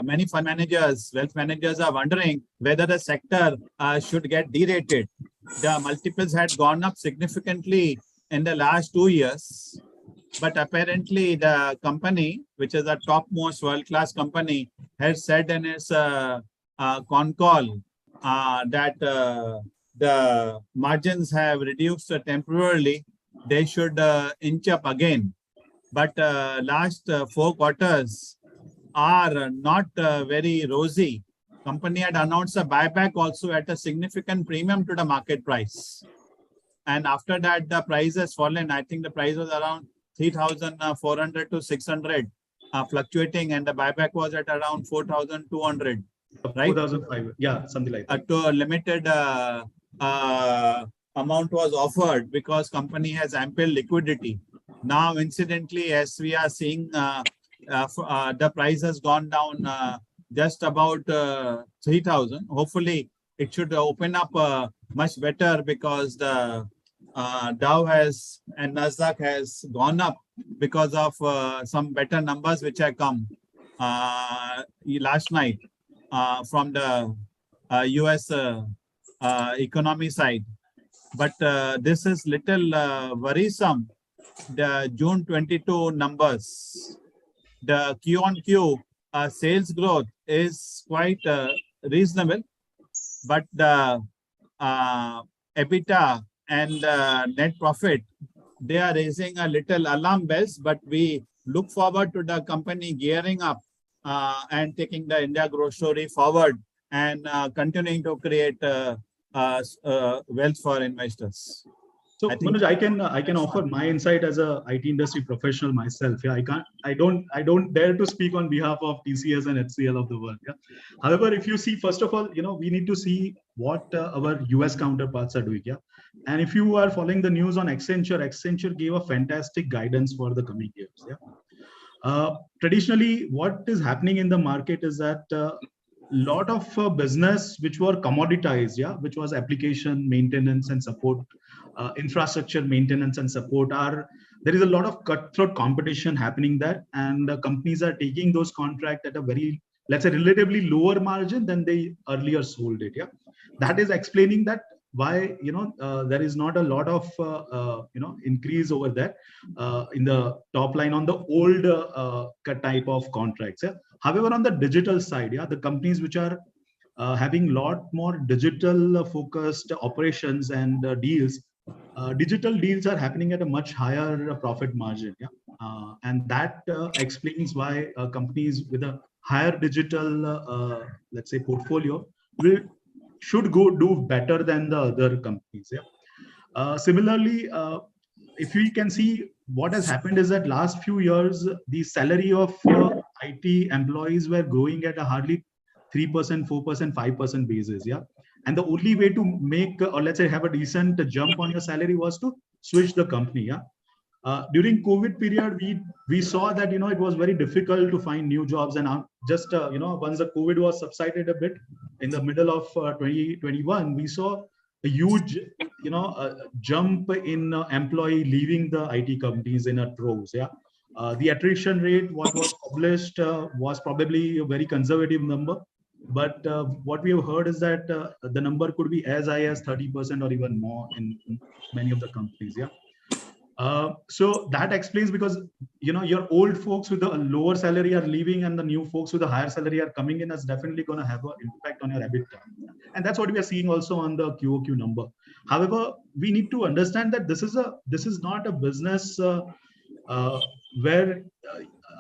many fund managers, wealth managers are wondering whether the sector should get derated. The multiples had gone up significantly in the last 2 years. But apparently the company, which is a topmost world-class company, has said in its con call that the margins have reduced temporarily. They should inch up again. But last 4 quarters are not very rosy. Company had announced a buyback also at a significant premium to the market price. And after that, the price has fallen. I think the price was around 3,400 to 600, fluctuating, and the buyback was at around 4,200, right? 4,500, yeah, something like that. To a limited amount was offered because company has ample liquidity. Now, incidentally, as we are seeing, the price has gone down just about 3,000. Hopefully, it should open up much better because the Dow has and Nasdaq has gone up because of some better numbers which have come last night from the US economy side. But this is little worrisome. The June 22 numbers, the Q on Q sales growth is quite reasonable, but the EBITDA and net profit, they are raising a little alarm bells, but we look forward to the company gearing up and taking the India growth story forward and continuing to create wealth for investors. So Manoj, I can offer my insight as a IT industry professional myself. Yeah, I don't dare to speak on behalf of TCS and HCL of the world. Yeah. However, if you see, first of all, we need to see what our US counterparts are doing. Yeah. And if you are following the news on Accenture gave a fantastic guidance for the coming years. Yeah. Traditionally, what is happening in the market is that lot of business which were commoditized, yeah, which was application maintenance and support, infrastructure maintenance and support, there is a lot of cutthroat competition happening there, and companies are taking those contracts at a very, let's say, relatively lower margin than they earlier sold it. Yeah, that is explaining that why there is not a lot of increase over there in the top line on the old type of contracts. Yeah. However, on the digital side, yeah, the companies which are having a lot more digital focused operations and deals, digital deals are happening at a much higher profit margin. Yeah. And that explains why companies with a higher digital, let's say, portfolio should go do better than the other companies. Yeah. Similarly, if we can see what has happened is that last few years, the salary of IT employees were growing at a hardly 3%, 4%, 5% basis. Yeah. And the only way to make, or let's say have a decent jump on your salary was to switch the company. Yeah. During COVID period, we saw that, it was very difficult to find new jobs. And just, once the COVID was subsided a bit in the middle of 2021, we saw a huge, jump in employee leaving the IT companies in a droves. Yeah. The attrition rate, what was published, was probably a very conservative number. But what we have heard is that the number could be as high as 30% or even more in many of the companies. Yeah. So that explains, because your old folks with the lower salary are leaving and the new folks with the higher salary are coming in, is definitely going to have an impact on your EBITDA. And that's what we are seeing also on the QOQ number. However, we need to understand that this is not a business where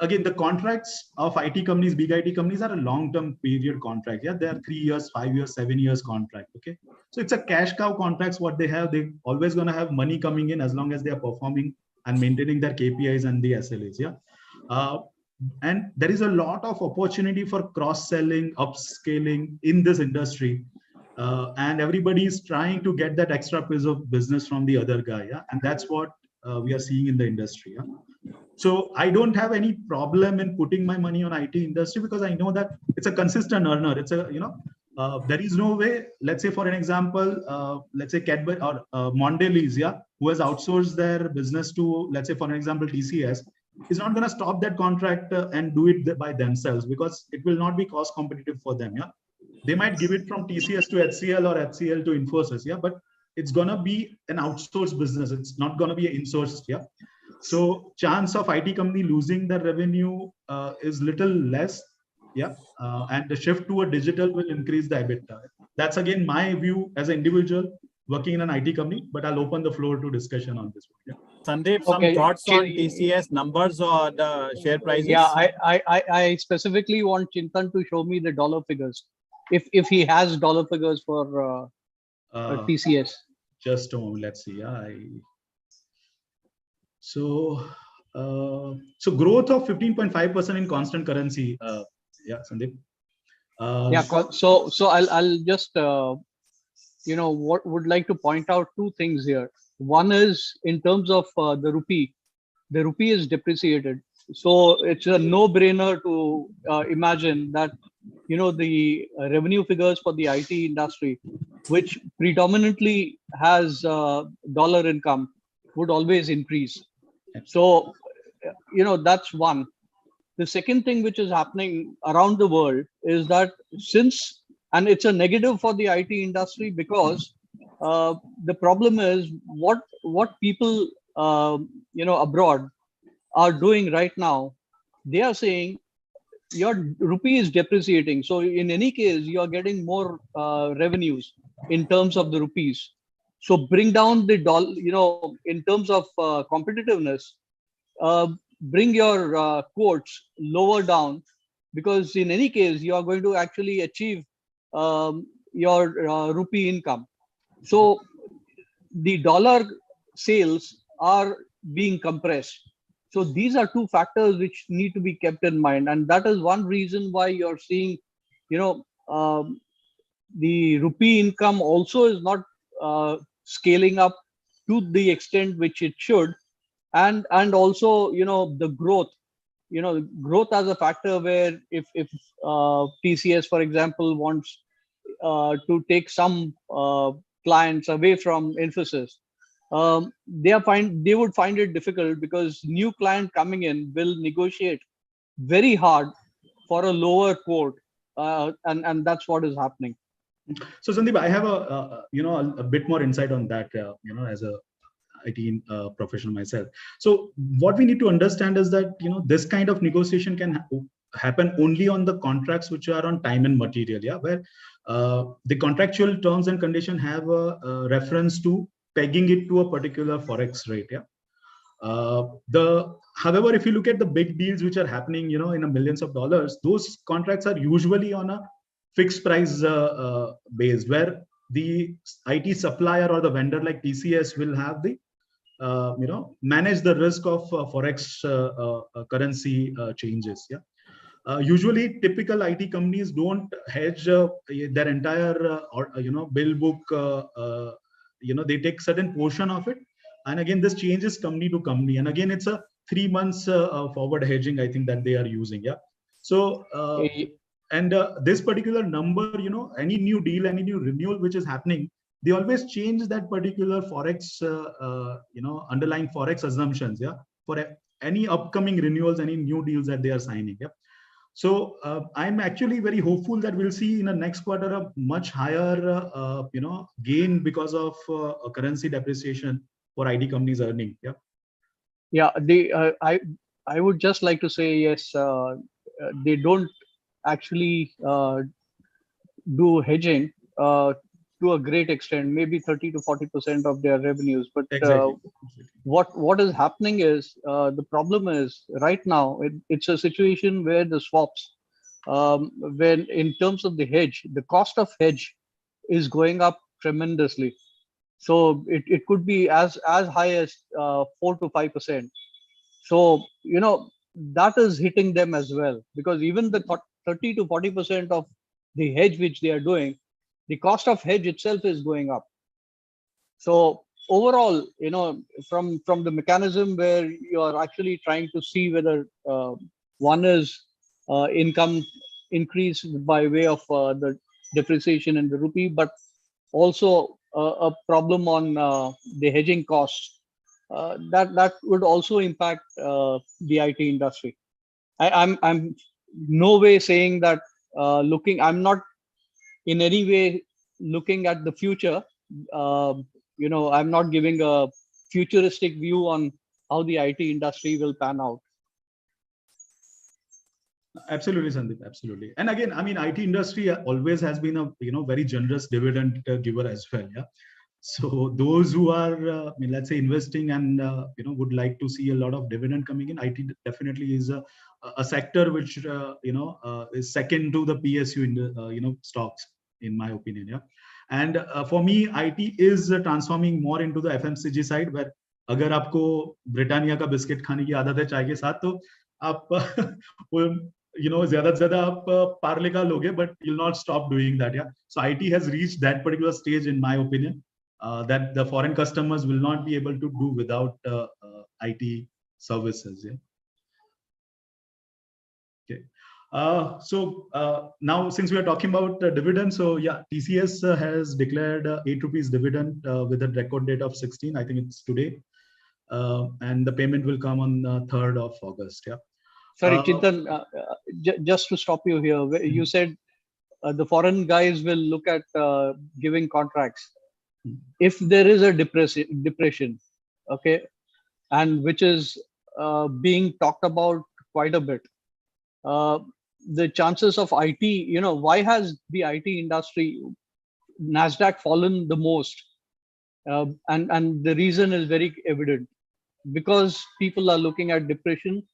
again, the contracts of IT companies, big IT companies, are a long-term period contract. Yeah, they are 3 years, 5 years, 7 years contract. Okay, so it's a cash cow contracts. What they have, they always going to have money coming in as long as they are performing and maintaining their KPIs and the SLAs. Yeah, and there is a lot of opportunity for cross-selling, upscaling in this industry, and everybody is trying to get that extra piece of business from the other guy. Yeah, and that's what we are seeing in the industry. Yeah. So I don't have any problem in putting my money on IT industry, because I know that it's a consistent earner. It's a, There is no way, let's say for an example, let's say Cadbury or Mondelez, yeah, who has outsourced their business to, let's say for an example, TCS, is not going to stop that contract and do it by themselves, because it will not be cost competitive for them. Yeah, they might give it from TCS to HCL or HCL to Infosys. Yeah, but it's going to be an outsourced business. It's not going to be insourced. Yeah. So chance of IT company losing the revenue is little less. Yeah, and the shift to a digital will increase the EBITDA. That's again my view as an individual working in an IT company, but I'll open the floor to discussion on this one. Yeah. Sandeep, some thoughts on TCS numbers or the share prices? Yeah, I specifically want Chintan to show me the dollar figures, if he has dollar figures for TCS. Just a moment, let's see. Yeah, so growth of 15.5% in constant currency. Yeah, Sandeep. Yeah, so I'll just would like to point out two things here. One is in terms of the rupee is depreciated, so it's a no-brainer to imagine that the revenue figures for the IT industry, which predominantly has dollar income, would always increase. So that's one. The second thing which is happening around the world is that and it's a negative for the IT industry, because the problem is what people abroad are doing right now. They are saying your rupee is depreciating, so in any case you are getting more revenues in terms of the rupees. So bring down the dollar, in terms of competitiveness. Bring your quotes lower down, because in any case you are going to actually achieve your rupee income. So the dollar sales are being compressed. So these are two factors which need to be kept in mind, and that is one reason why you're seeing the rupee income also is not scaling up to the extent which it should. And also the growth as a factor, where if TCS, for example, wants to take some clients away from Infosys, they would find it difficult, because new client coming in will negotiate very hard for a lower quote, and that's what is happening. So Sandeep, I have a bit more insight on that, as a IT professional myself. So what we need to understand is that this kind of negotiation can happen only on the contracts which are on time and material, yeah, where the contractual terms and condition have a reference to pegging it to a particular forex rate. Yeah. However, if you look at the big deals which are happening, in a millions of dollars, those contracts are usually on a fixed price base, where the IT supplier or the vendor like TCS will have the manage the risk of forex currency changes. Yeah. Usually, typical IT companies don't hedge their entire bill book. They take certain portion of it, and again, this changes company to company. And again, it's a 3 months forward hedging, I think, that they are using. Yeah. So this particular number, any new deal, any new renewal which is happening, they always change that particular forex, underlying forex assumptions, yeah, for any upcoming renewals, any new deals that they are signing. Yeah. So I'm actually very hopeful that we'll see in the next quarter a much higher, gain because of currency depreciation for IT companies earning. Yeah. Yeah. I would just like to say, yes, they don't actually do hedging to a great extent, maybe 30 to 40% of their revenues. But exactly. What is happening is, the problem is right now it's a situation where the swaps, when in terms of the hedge, the cost of hedge is going up tremendously. So it could be as high as 4 to 5%. So that is hitting them as well, because even the 30 to 40% of the hedge which they are doing, the cost of hedge itself is going up. So overall, from the mechanism where you are actually trying to see whether one is income increase by way of the depreciation in the rupee, but also a problem on the hedging costs. That would also impact the IT industry. I'm no way saying that I'm not in any way looking at the future. I'm not giving a futuristic view on how the IT industry will pan out. Absolutely, Sandeep. Absolutely. And again, I mean, IT industry always has been a very generous dividend giver as well. Yeah. So those who are, let's say, investing and would like to see a lot of dividend coming in, IT definitely is a sector which is second to the PSU in the stocks, in my opinion. Yeah. And for me, IT is transforming more into the FMCG side, where अगर आपको Britannia का biscuit खाने की आदत है चाय के साथ, तो आप ज्यादा से ज्यादा आप पार्ले का लोगे, but you'll not stop doing that. Yeah. So IT has reached that particular stage, in my opinion, that the foreign customers will not be able to do without IT services. Yeah. Okay. Now, since we are talking about dividend, so yeah, TCS has declared 8 rupees dividend with a record date of 16. I think it's today, and the payment will come on 3rd of August. Yeah. Sorry, Chintan, just to stop you here, you said the foreign guys will look at giving contracts. If there is a depression, okay, and which is being talked about quite a bit, the chances of IT, why has the IT industry, NASDAQ, fallen the most? And the reason is very evident. Because people are looking at depression,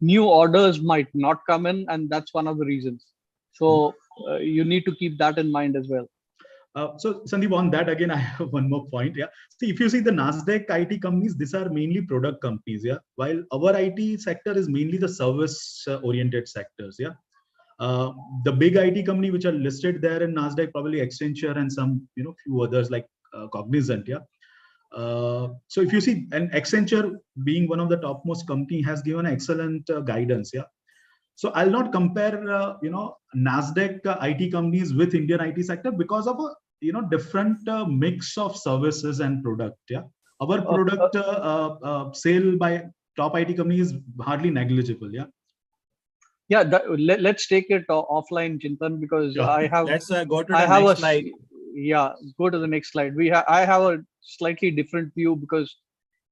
new orders might not come in, and that's one of the reasons. So you need to keep that in mind as well. So Sandeep, on that again, I have one more point. Yeah. See, if you see the NASDAQ IT companies, these are mainly product companies. Yeah. While our IT sector is mainly the service oriented sectors. Yeah. The big IT company which are listed there in NASDAQ, probably Accenture and some, few others like Cognizant. Yeah. So if you see, and Accenture being one of the topmost company has given excellent guidance. Yeah. So I'll not compare, NASDAQ IT companies with Indian IT sector because of a, different mix of services and product. Yeah. Our product sale by top IT companies is hardly negligible. Yeah. Yeah. Let's take it offline, Chintan, because Sure. I have. Let's go to the next slide. Yeah. Go to the next slide. I have a slightly different view because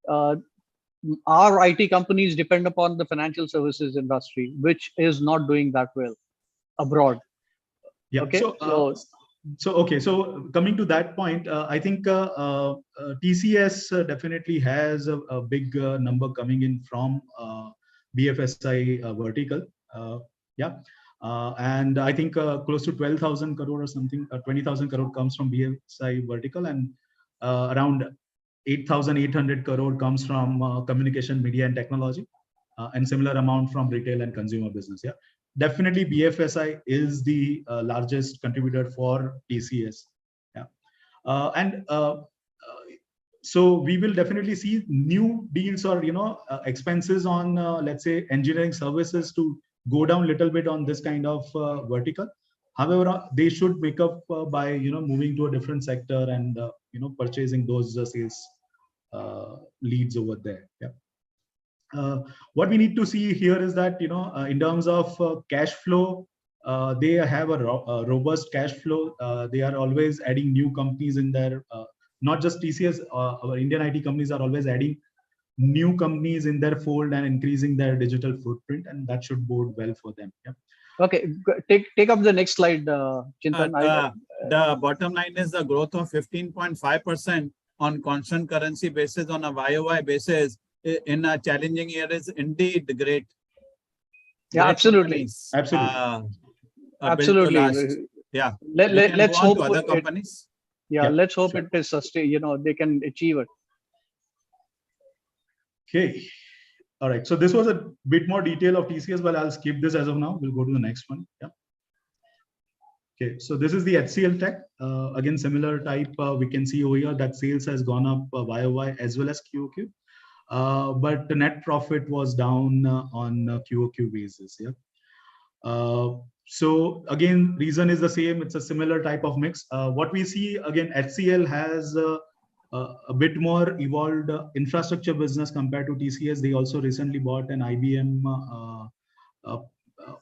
our IT companies depend upon the financial services industry, which is not doing that well abroad. Yeah. Okay. So coming to that point, I think TCS definitely has a big number coming in from BFSI vertical. Yeah. And I think close to 12,000 crore or something, 20,000 crore comes from BFSI vertical, and around 8,800 crore comes from communication, media, and technology, and similar amount from retail and consumer business. Yeah, definitely BFSI is the largest contributor for TCS. Yeah, so we will definitely see new deals or expenses on let's say engineering services to go down a little bit on this kind of vertical. However, they should make up by moving to a different sector and purchasing those sales leads over there. Yeah. What we need to see here is that in terms of cash flow, they have a robust cash flow. They are always adding new companies in their not just TCS. Our Indian IT companies are always adding new companies in their fold and increasing their digital footprint, and that should bode well for them. Yeah. Okay, take up the next slide, Chintan. The bottom line is the growth of 15.5% on constant currency basis on a YOY basis in a challenging year is indeed great. Yeah, absolutely. Absolutely. Yeah. Let's hope other companies. Let's hope it is sustained. They can achieve it. Okay. All right. So this was a bit more detail of TCS, but I'll skip this as of now. We'll go to the next one. Yeah. Okay. So this is the HCL Tech. Again, similar type. We can see over here that sales has gone up YOY as well as QOQ. But the net profit was down on QOQ basis. Yeah. So again, reason is the same. It's a similar type of mix. What we see again, HCL has a bit more evolved infrastructure business compared to TCS. They also recently bought an IBM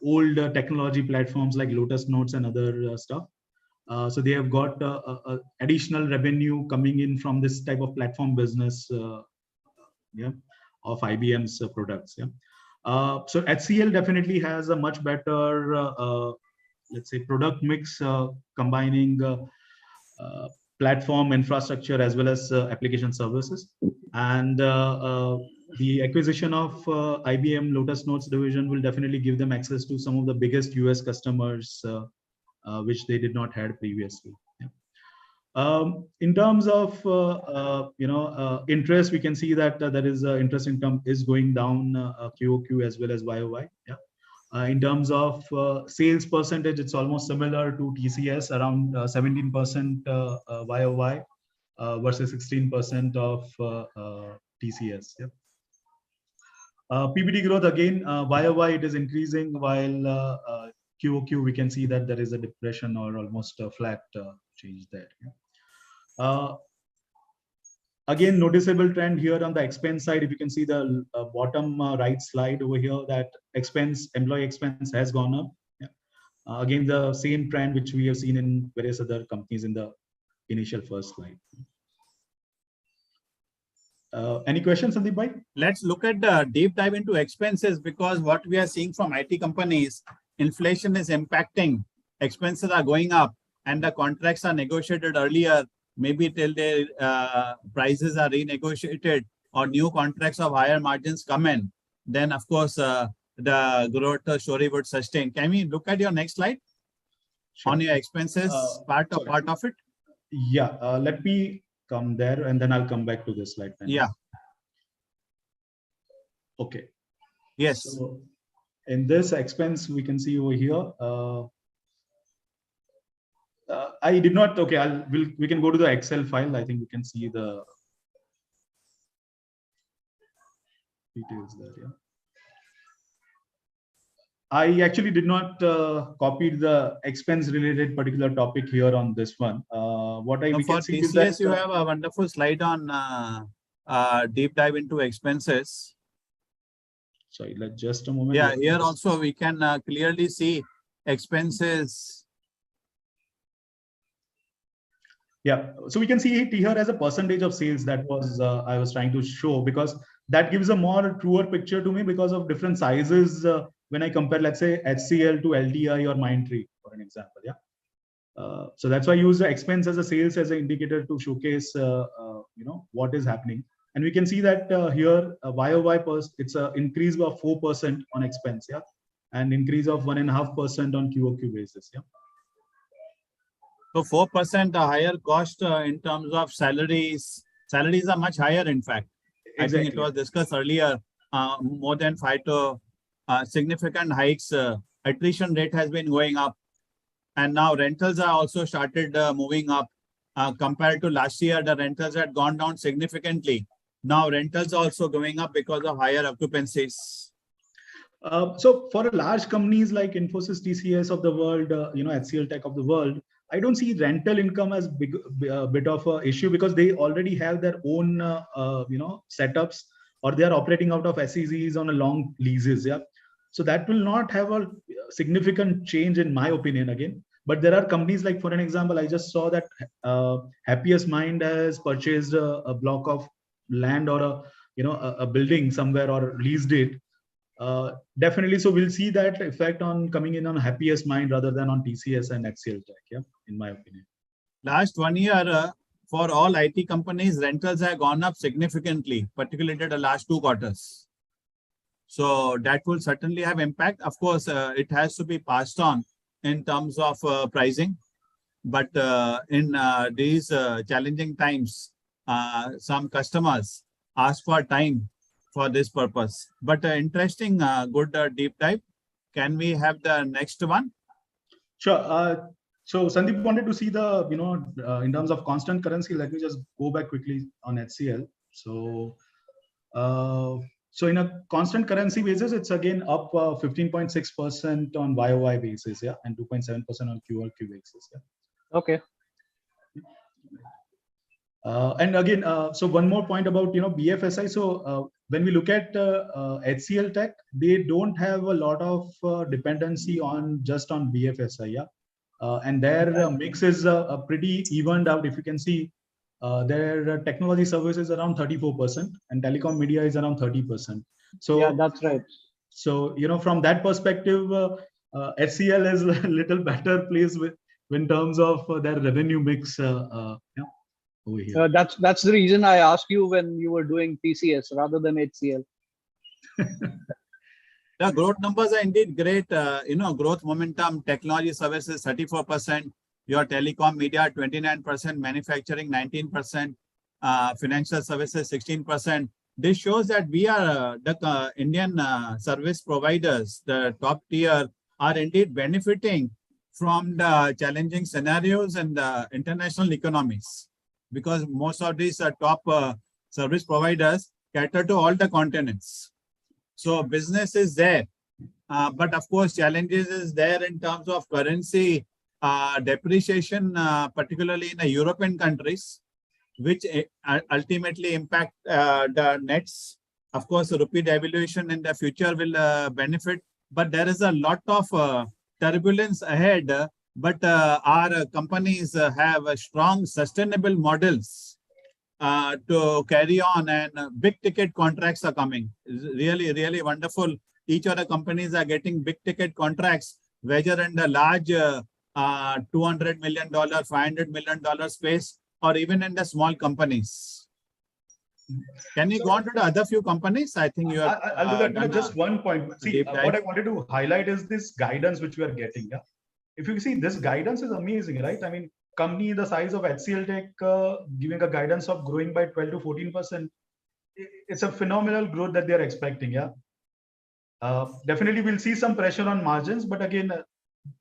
old technology platforms like Lotus Notes and other stuff. So they have got additional revenue coming in from this type of platform business, yeah, of IBM's products. Yeah. So HCL definitely has a much better, let's say, product mix combining platform infrastructure as well as application services. And the acquisition of IBM Lotus Notes division will definitely give them access to some of the biggest US customers, which they did not had previously. Yeah. In terms of interest, we can see that there is interest income is going down QOQ as well as YOY. Yeah. In terms of sales percentage, it's almost similar to TCS, around 17% YOY versus 16% of TCS. Yeah. PBT growth again, YOY it is increasing, while QOQ we can see that there is a depression or almost a flat change there. Yeah. Again, noticeable trend here on the expense side. If you can see the bottom right slide over here, that employee expense has gone up. Yeah. Again, the same trend which we have seen in various other companies in the initial first slide. Any questions, Sandeep bhai? Let's look at the deep dive into expenses, because what we are seeing from IT companies, inflation is impacting, expenses are going up, and the contracts are negotiated earlier, maybe till their prices are renegotiated or new contracts of higher margins come in. Then, of course, the growth story would sustain. Can we look at your next slide? Sure. On your expenses part of it? Yeah, let me come there and then I'll come back to this slide. Then. Yeah. Okay. Yes. So in this expense, we can see over here. I did not. Okay, we can go to the Excel file. I think we can see the details there. Yeah. I actually did not copy the expense related particular topic here on this one. What we can see TCS, is that you have a wonderful slide on deep dive into expenses. Sorry, just a moment. Yeah, here also we can clearly see expenses. Yeah, so we can see it here as a percentage of sales. That was I was trying to show, because that gives a more truer picture to me because of different sizes. When I compare, let's say, HCL to LTI or Mindtree, for an example. Yeah. So that's why I use the expense as a sales as an indicator to showcase, what is happening. And we can see that here, YOY, it's an increase of 4% on expense. Yeah. And increase of 1.5% on QOQ basis. Yeah. So 4% higher cost in terms of salaries. Salaries are much higher, in fact. Exactly. I think it was discussed earlier, more than 5 to significant hikes. Attrition rate has been going up. And now rentals are also started moving up. Compared to last year, the rentals had gone down significantly. Now rentals are also going up because of higher occupancies. So for large companies like Infosys, TCS of the world, HCL Tech of the world, I don't see rental income as bit of an issue, because they already have their own, setups, or they are operating out of SEZs on a long leases. Yeah. So that will not have a significant change in my opinion again. But there are companies like, for an example, I just saw that Happiest Mind has purchased a block of land or a building somewhere or leased it. Definitely. So we'll see that effect on coming in on Happiest Mind rather than on TCS and HCL Tech. Yeah, in my opinion. Last 1 year, for all IT companies, rentals have gone up significantly, particularly in the last 2 quarters. So that will certainly have impact. Of course, it has to be passed on in terms of pricing. But in these challenging times, some customers ask for time for this purpose. But interesting, good deep dive. Can we have the next one? Sure. So Sandeep wanted to see the, in terms of constant currency. Let me just go back quickly on HCL. So So in a constant currency basis, it's again up 15.6% on YOY basis, yeah, and 2.7% on QOQ basis, yeah. Okay. And again, so one more point about BFSI. So when we look at HCL Tech, they don't have a lot of dependency on just on BFSI, yeah, and their mix is pretty evened out. If you can see, their technology services around 34%, and telecom media is around 30%. So yeah, that's right. So from that perspective, HCL is a little better placed in terms of their revenue mix. Yeah. Over here. That's the reason I asked you when you were doing TCS rather than HCL. The growth numbers are indeed great. Growth momentum, technology services 34%, your telecom media 29%, manufacturing 19%, financial services 16%. This shows that we are the Indian service providers, the top tier, are indeed benefiting from the challenging scenarios and the international economies, because most of these top service providers cater to all the continents. So business is there, but of course challenges is there in terms of currency depreciation, particularly in the European countries, which ultimately impact the nets. Of course, rupee devaluation in the future will benefit, but there is a lot of turbulence ahead. But our companies have strong sustainable models to carry on, and big ticket contracts are coming. Really, really wonderful. Each of the companies are getting big ticket contracts, whether in the large $200 million, $500 million space, or even in the small companies. Can you go on to the other few companies? I think you have. I'll do that. Just one point. See, what I wanted to highlight is this guidance which we are getting. Yeah. If you see, this guidance is amazing, right? I mean, company the size of HCL Tech giving a guidance of growing by 12 to 14%. It's a phenomenal growth that they're expecting. Yeah. Definitely, we'll see some pressure on margins, but again, a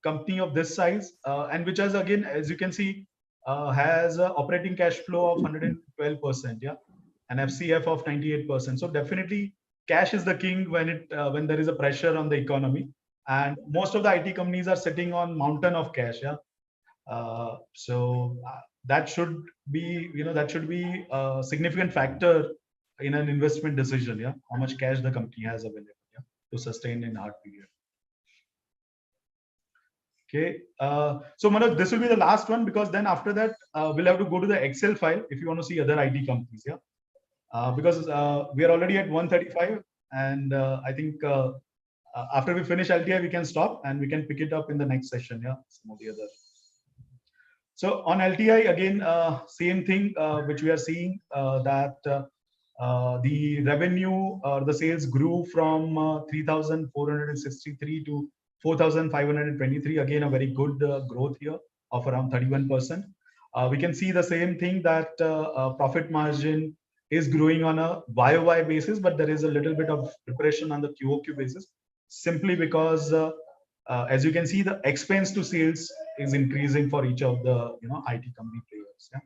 company of this size and which has, again, as you can see, has an operating cash flow of 112%. Yeah. An FCF of 98%. So definitely, cash is the king when there is a pressure on the economy. And most of the IT companies are sitting on mountain of cash. Yeah. So that should be, a significant factor in an investment decision. Yeah. How much cash the company has available, yeah, to sustain in hard period. Okay. So Manoj, this will be the last one, because then after that, we'll have to go to the Excel file if you want to see other IT companies. Yeah. Because we are already at 1:35, and I think after we finish LTI, we can stop and we can pick it up in the next session. Yeah, some of the other. So on LTI again, same thing which we are seeing that the revenue or the sales grew from 3,463 to 4,523. Again, a very good growth here of around 31%. We can see the same thing that profit margin is growing on a YOY basis, but there is a little bit of depression on the QOQ basis, simply because as you can see, the expense to sales is increasing for each of the IT company players. Yeah.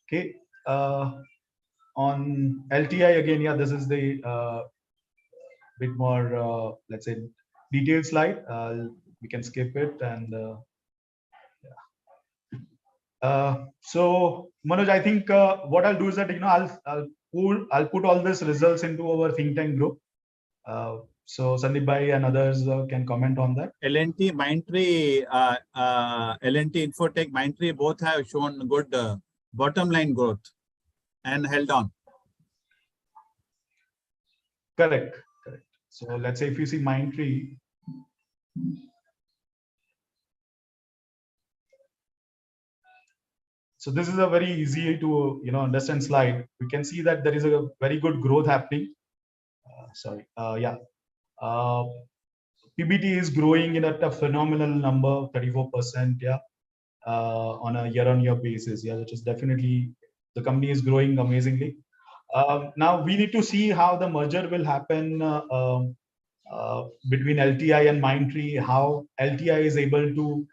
Okay. On LTI again, yeah, this is the bit more let's say detailed slide. We can skip it and. So Manoj, I think what I'll do is that I'll put all these results into our think tank group. So Sandeep Bhai and others can comment on that. L&T, Mindtree, L&T Infotech, Mindtree both have shown good bottom line growth and held on. Correct. So let's say if you see Mindtree. So this is a very easy to understand slide. We can see that there is a very good growth happening. PBT is growing in at a phenomenal number, 34%. Yeah, on a year-on-year basis. Yeah, which is definitely the company is growing amazingly. Now we need to see how the merger will happen between LTI and Mindtree. How LTI is able to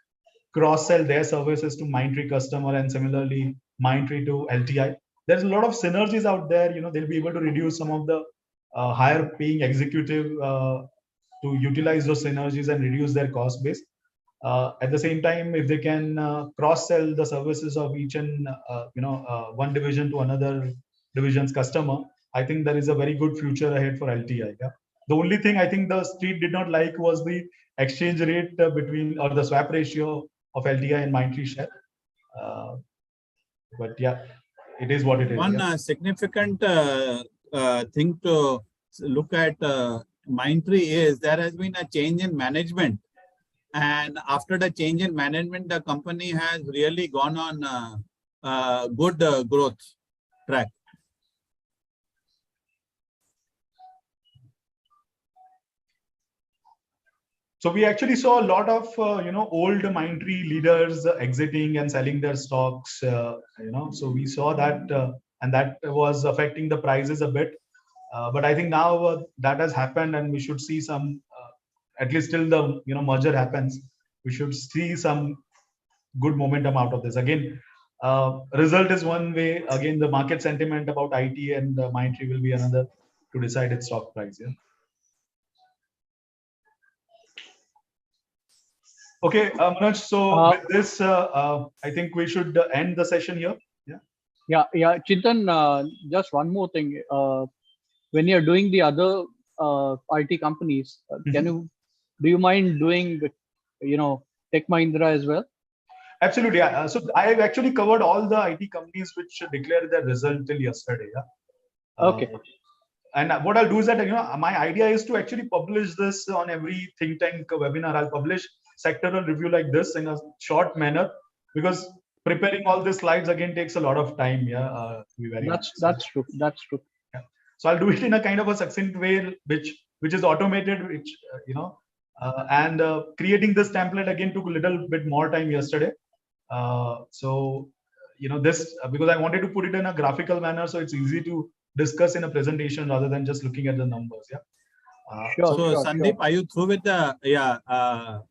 cross-sell their services to Mindtree customer, and similarly Mindtree to LTI. there's a lot of synergies out there. They'll be able to reduce some of the higher paying executive to utilize those synergies and reduce their cost base. At the same time, if they can cross-sell the services of each and one division to another division's customer, I think there is a very good future ahead for LTI. Yeah? The only thing I think the street did not like was the exchange rate between, or the swap ratio of LTI and Mindtree share. But yeah, it is what it is. One significant thing to look at Mindtree is there has been a change in management. And after the change in management, the company has really gone on good growth track. So we actually saw a lot of old Mindtree leaders exiting and selling their stocks. So we saw that, and that was affecting the prices a bit. But I think now that has happened, and we should see some, at least till the merger happens, we should see some good momentum out of this. Again, result is one way. Again, the market sentiment about IT and Mindtree will be another to decide its stock price. Yeah. Okay, Manoj, so with this, I think we should end the session here. Yeah. Chintan, just one more thing. When you're doing the other IT companies, do you mind doing, Tech Mahindra as well? Absolutely. Yeah. So I have actually covered all the IT companies which declared their result till yesterday. Yeah. Okay. And what I'll do is that, my idea is to actually publish this on every think tank webinar. I'll publish sectoral review like this in a short manner, because preparing all the slides again takes a lot of time. Yeah. To be very honest. That's true. That's true. Yeah. So I'll do it in a kind of a succinct way, which is automated, which, and creating this template again took a little bit more time yesterday. This, because I wanted to put it in a graphical manner, so it's easy to discuss in a presentation rather than just looking at the numbers. Yeah. So Sandeep, are you through with the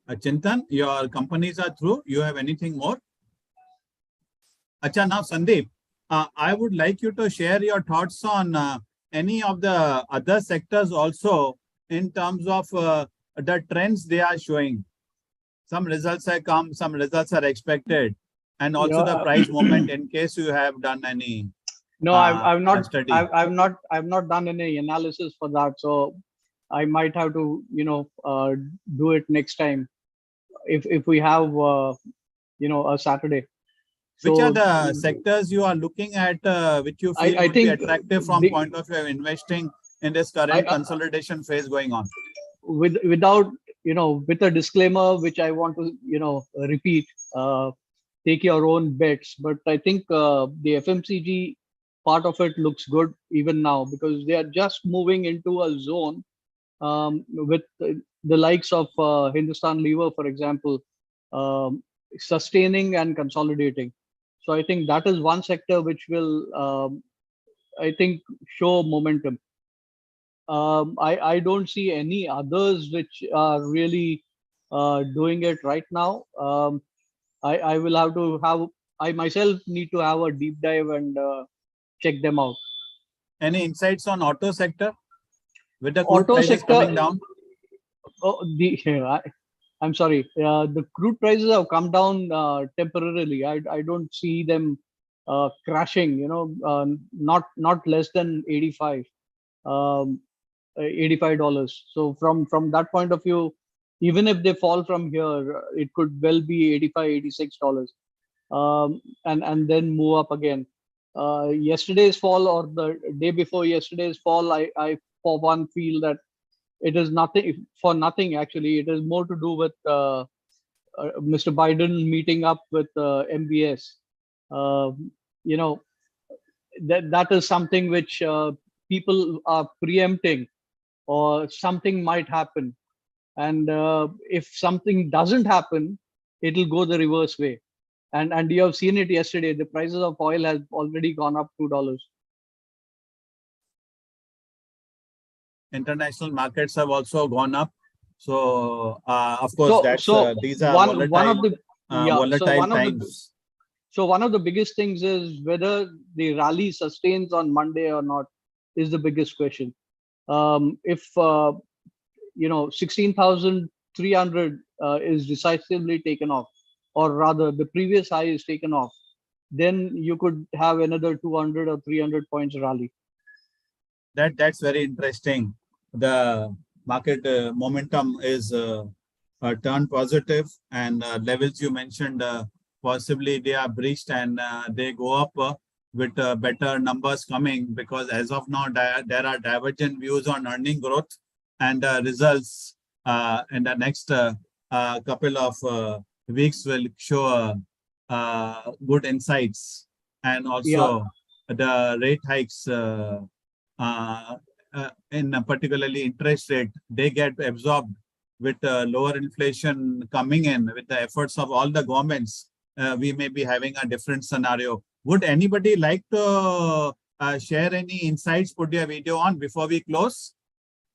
Chintan? Your companies are through. You have anything more? Acha, now Sandeep, I would like you to share your thoughts on any of the other sectors also in terms of the trends they are showing. Some results have come, some results are expected, and also the price movement in case you have done any. No, I've not done any analysis for that. So I might have to, do it next time if we have, a Saturday. Which are the sectors you are looking at, which you feel would be attractive from point of view of investing in this current consolidation phase going on? Without, with a disclaimer, which I want to, repeat, take your own bets. But I think the FMCG part of it looks good even now, because they are just moving into a zone with the likes of Hindustan Lever, for example, sustaining and consolidating. So I think that is one sector which will, I think, show momentum. I don't see any others which are really doing it right now. I will have to have, I myself need to have a deep dive and check them out. Any insights on auto sector with the crude prices coming down? I'm sorry. The crude prices have come down temporarily. I don't see them crashing. Not less than $85. So from that point of view, even if they fall from here, it could well be $85, $86, and then move up again. Yesterday's fall or the day before yesterday's fall, I for one feel that it is nothing actually. It is more to do with Mr. Biden meeting up with MBS. That is something which people are preempting, or something might happen. And if something doesn't happen, it'll go the reverse way. And you have seen it yesterday. The prices of oil has already gone up $2. International markets have also gone up. So of course, these are volatile times. So one of the biggest things is whether the rally sustains on Monday or not is the biggest question. If 16,300 is decisively taken off, or rather the previous high is taken off, then you could have another 200 or 300 points rally. That's very interesting. The market momentum is turned positive, and levels you mentioned possibly they are breached, and they go up with better numbers coming, because as of now there are divergent views on earning growth and results in the next couple of weeks will show good insights, and also the rate hikes in particularly interest rate, they get absorbed with lower inflation coming in with the efforts of all the governments. We may be having a different scenario. Would anybody like to share any insights? Put your video on before we close.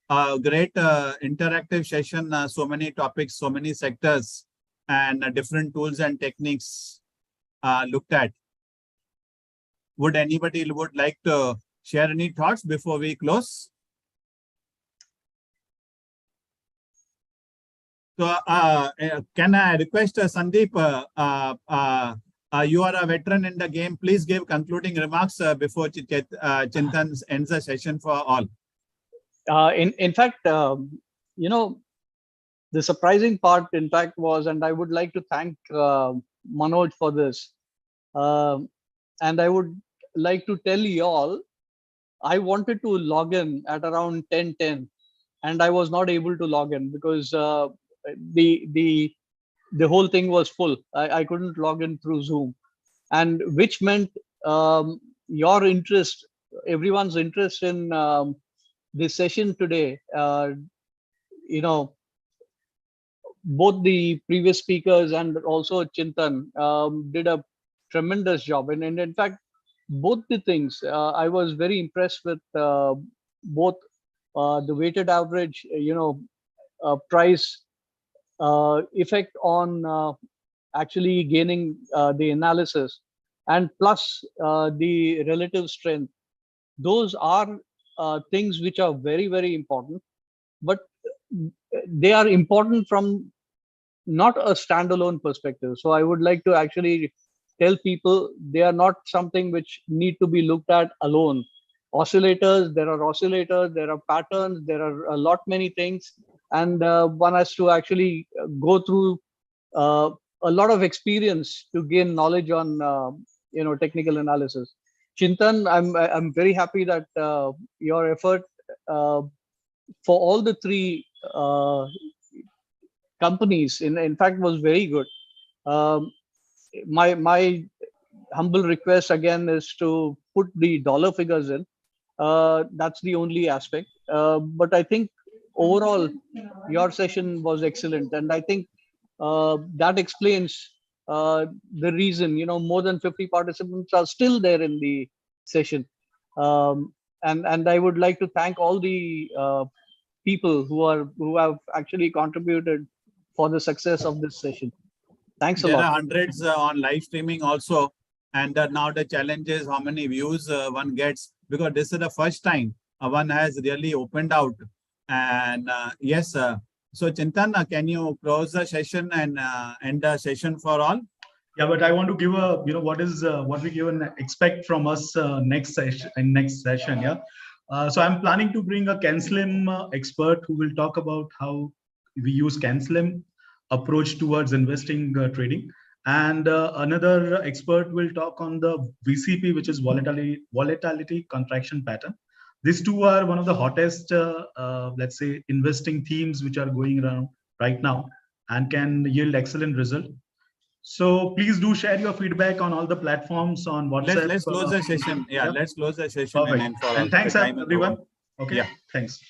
Great interactive session, so many topics, so many sectors, and different tools and techniques looked at. Would anybody like to share any thoughts before we close? So can I request Sandeep, you are a veteran in the game. Please give concluding remarks before Chintan ends the session for all. In fact, the surprising part, in fact, was, and I would like to thank Manoj for this. And I would like to tell you all, I wanted to log in at around 10:10, and I was not able to log in because the whole thing was full. I couldn't log in through Zoom, and which meant your interest, everyone's interest in this session today. Both the previous speakers and also Chintan did a tremendous job, and in fact, both the things I was very impressed with. Both the weighted average, price effect on actually gaining the analysis, and plus the relative strength. Those are things which are very, very important, but they are important from not a standalone perspective. So I would like to actually tell people they are not something which need to be looked at alone. Oscillators, there are patterns, there are a lot many things, and one has to actually go through a lot of experience to gain knowledge on technical analysis. Chintan, I'm very happy that your effort for all the three companies in fact was very good. My humble request again is to put the dollar figures in. That's the only aspect, but I think overall your session was excellent, and I think that explains the reason more than 50 participants are still there in the session. And I would like to thank all the people who have actually contributed for the success of this session. Thanks a lot. There are hundreds on live streaming also, and now the challenge is how many views one gets, because this is the first time one has really opened out. And yes, so Chintan, can you close the session and end the session for all? Yeah, but I want to give a what we give and expect from us next session. Yeah, so I'm planning to bring a CanSlim expert who will talk about how we use CanSlim approach towards investing trading, and another expert will talk on the VCP, which is volatility contraction pattern. These two are one of the hottest, let's say, investing themes which are going around right now and can yield excellent result. So please do share your feedback on all the platforms on WhatsApp. Let's close the session. Yeah, let's close the session. And thanks everyone. Okay, yeah. Thanks.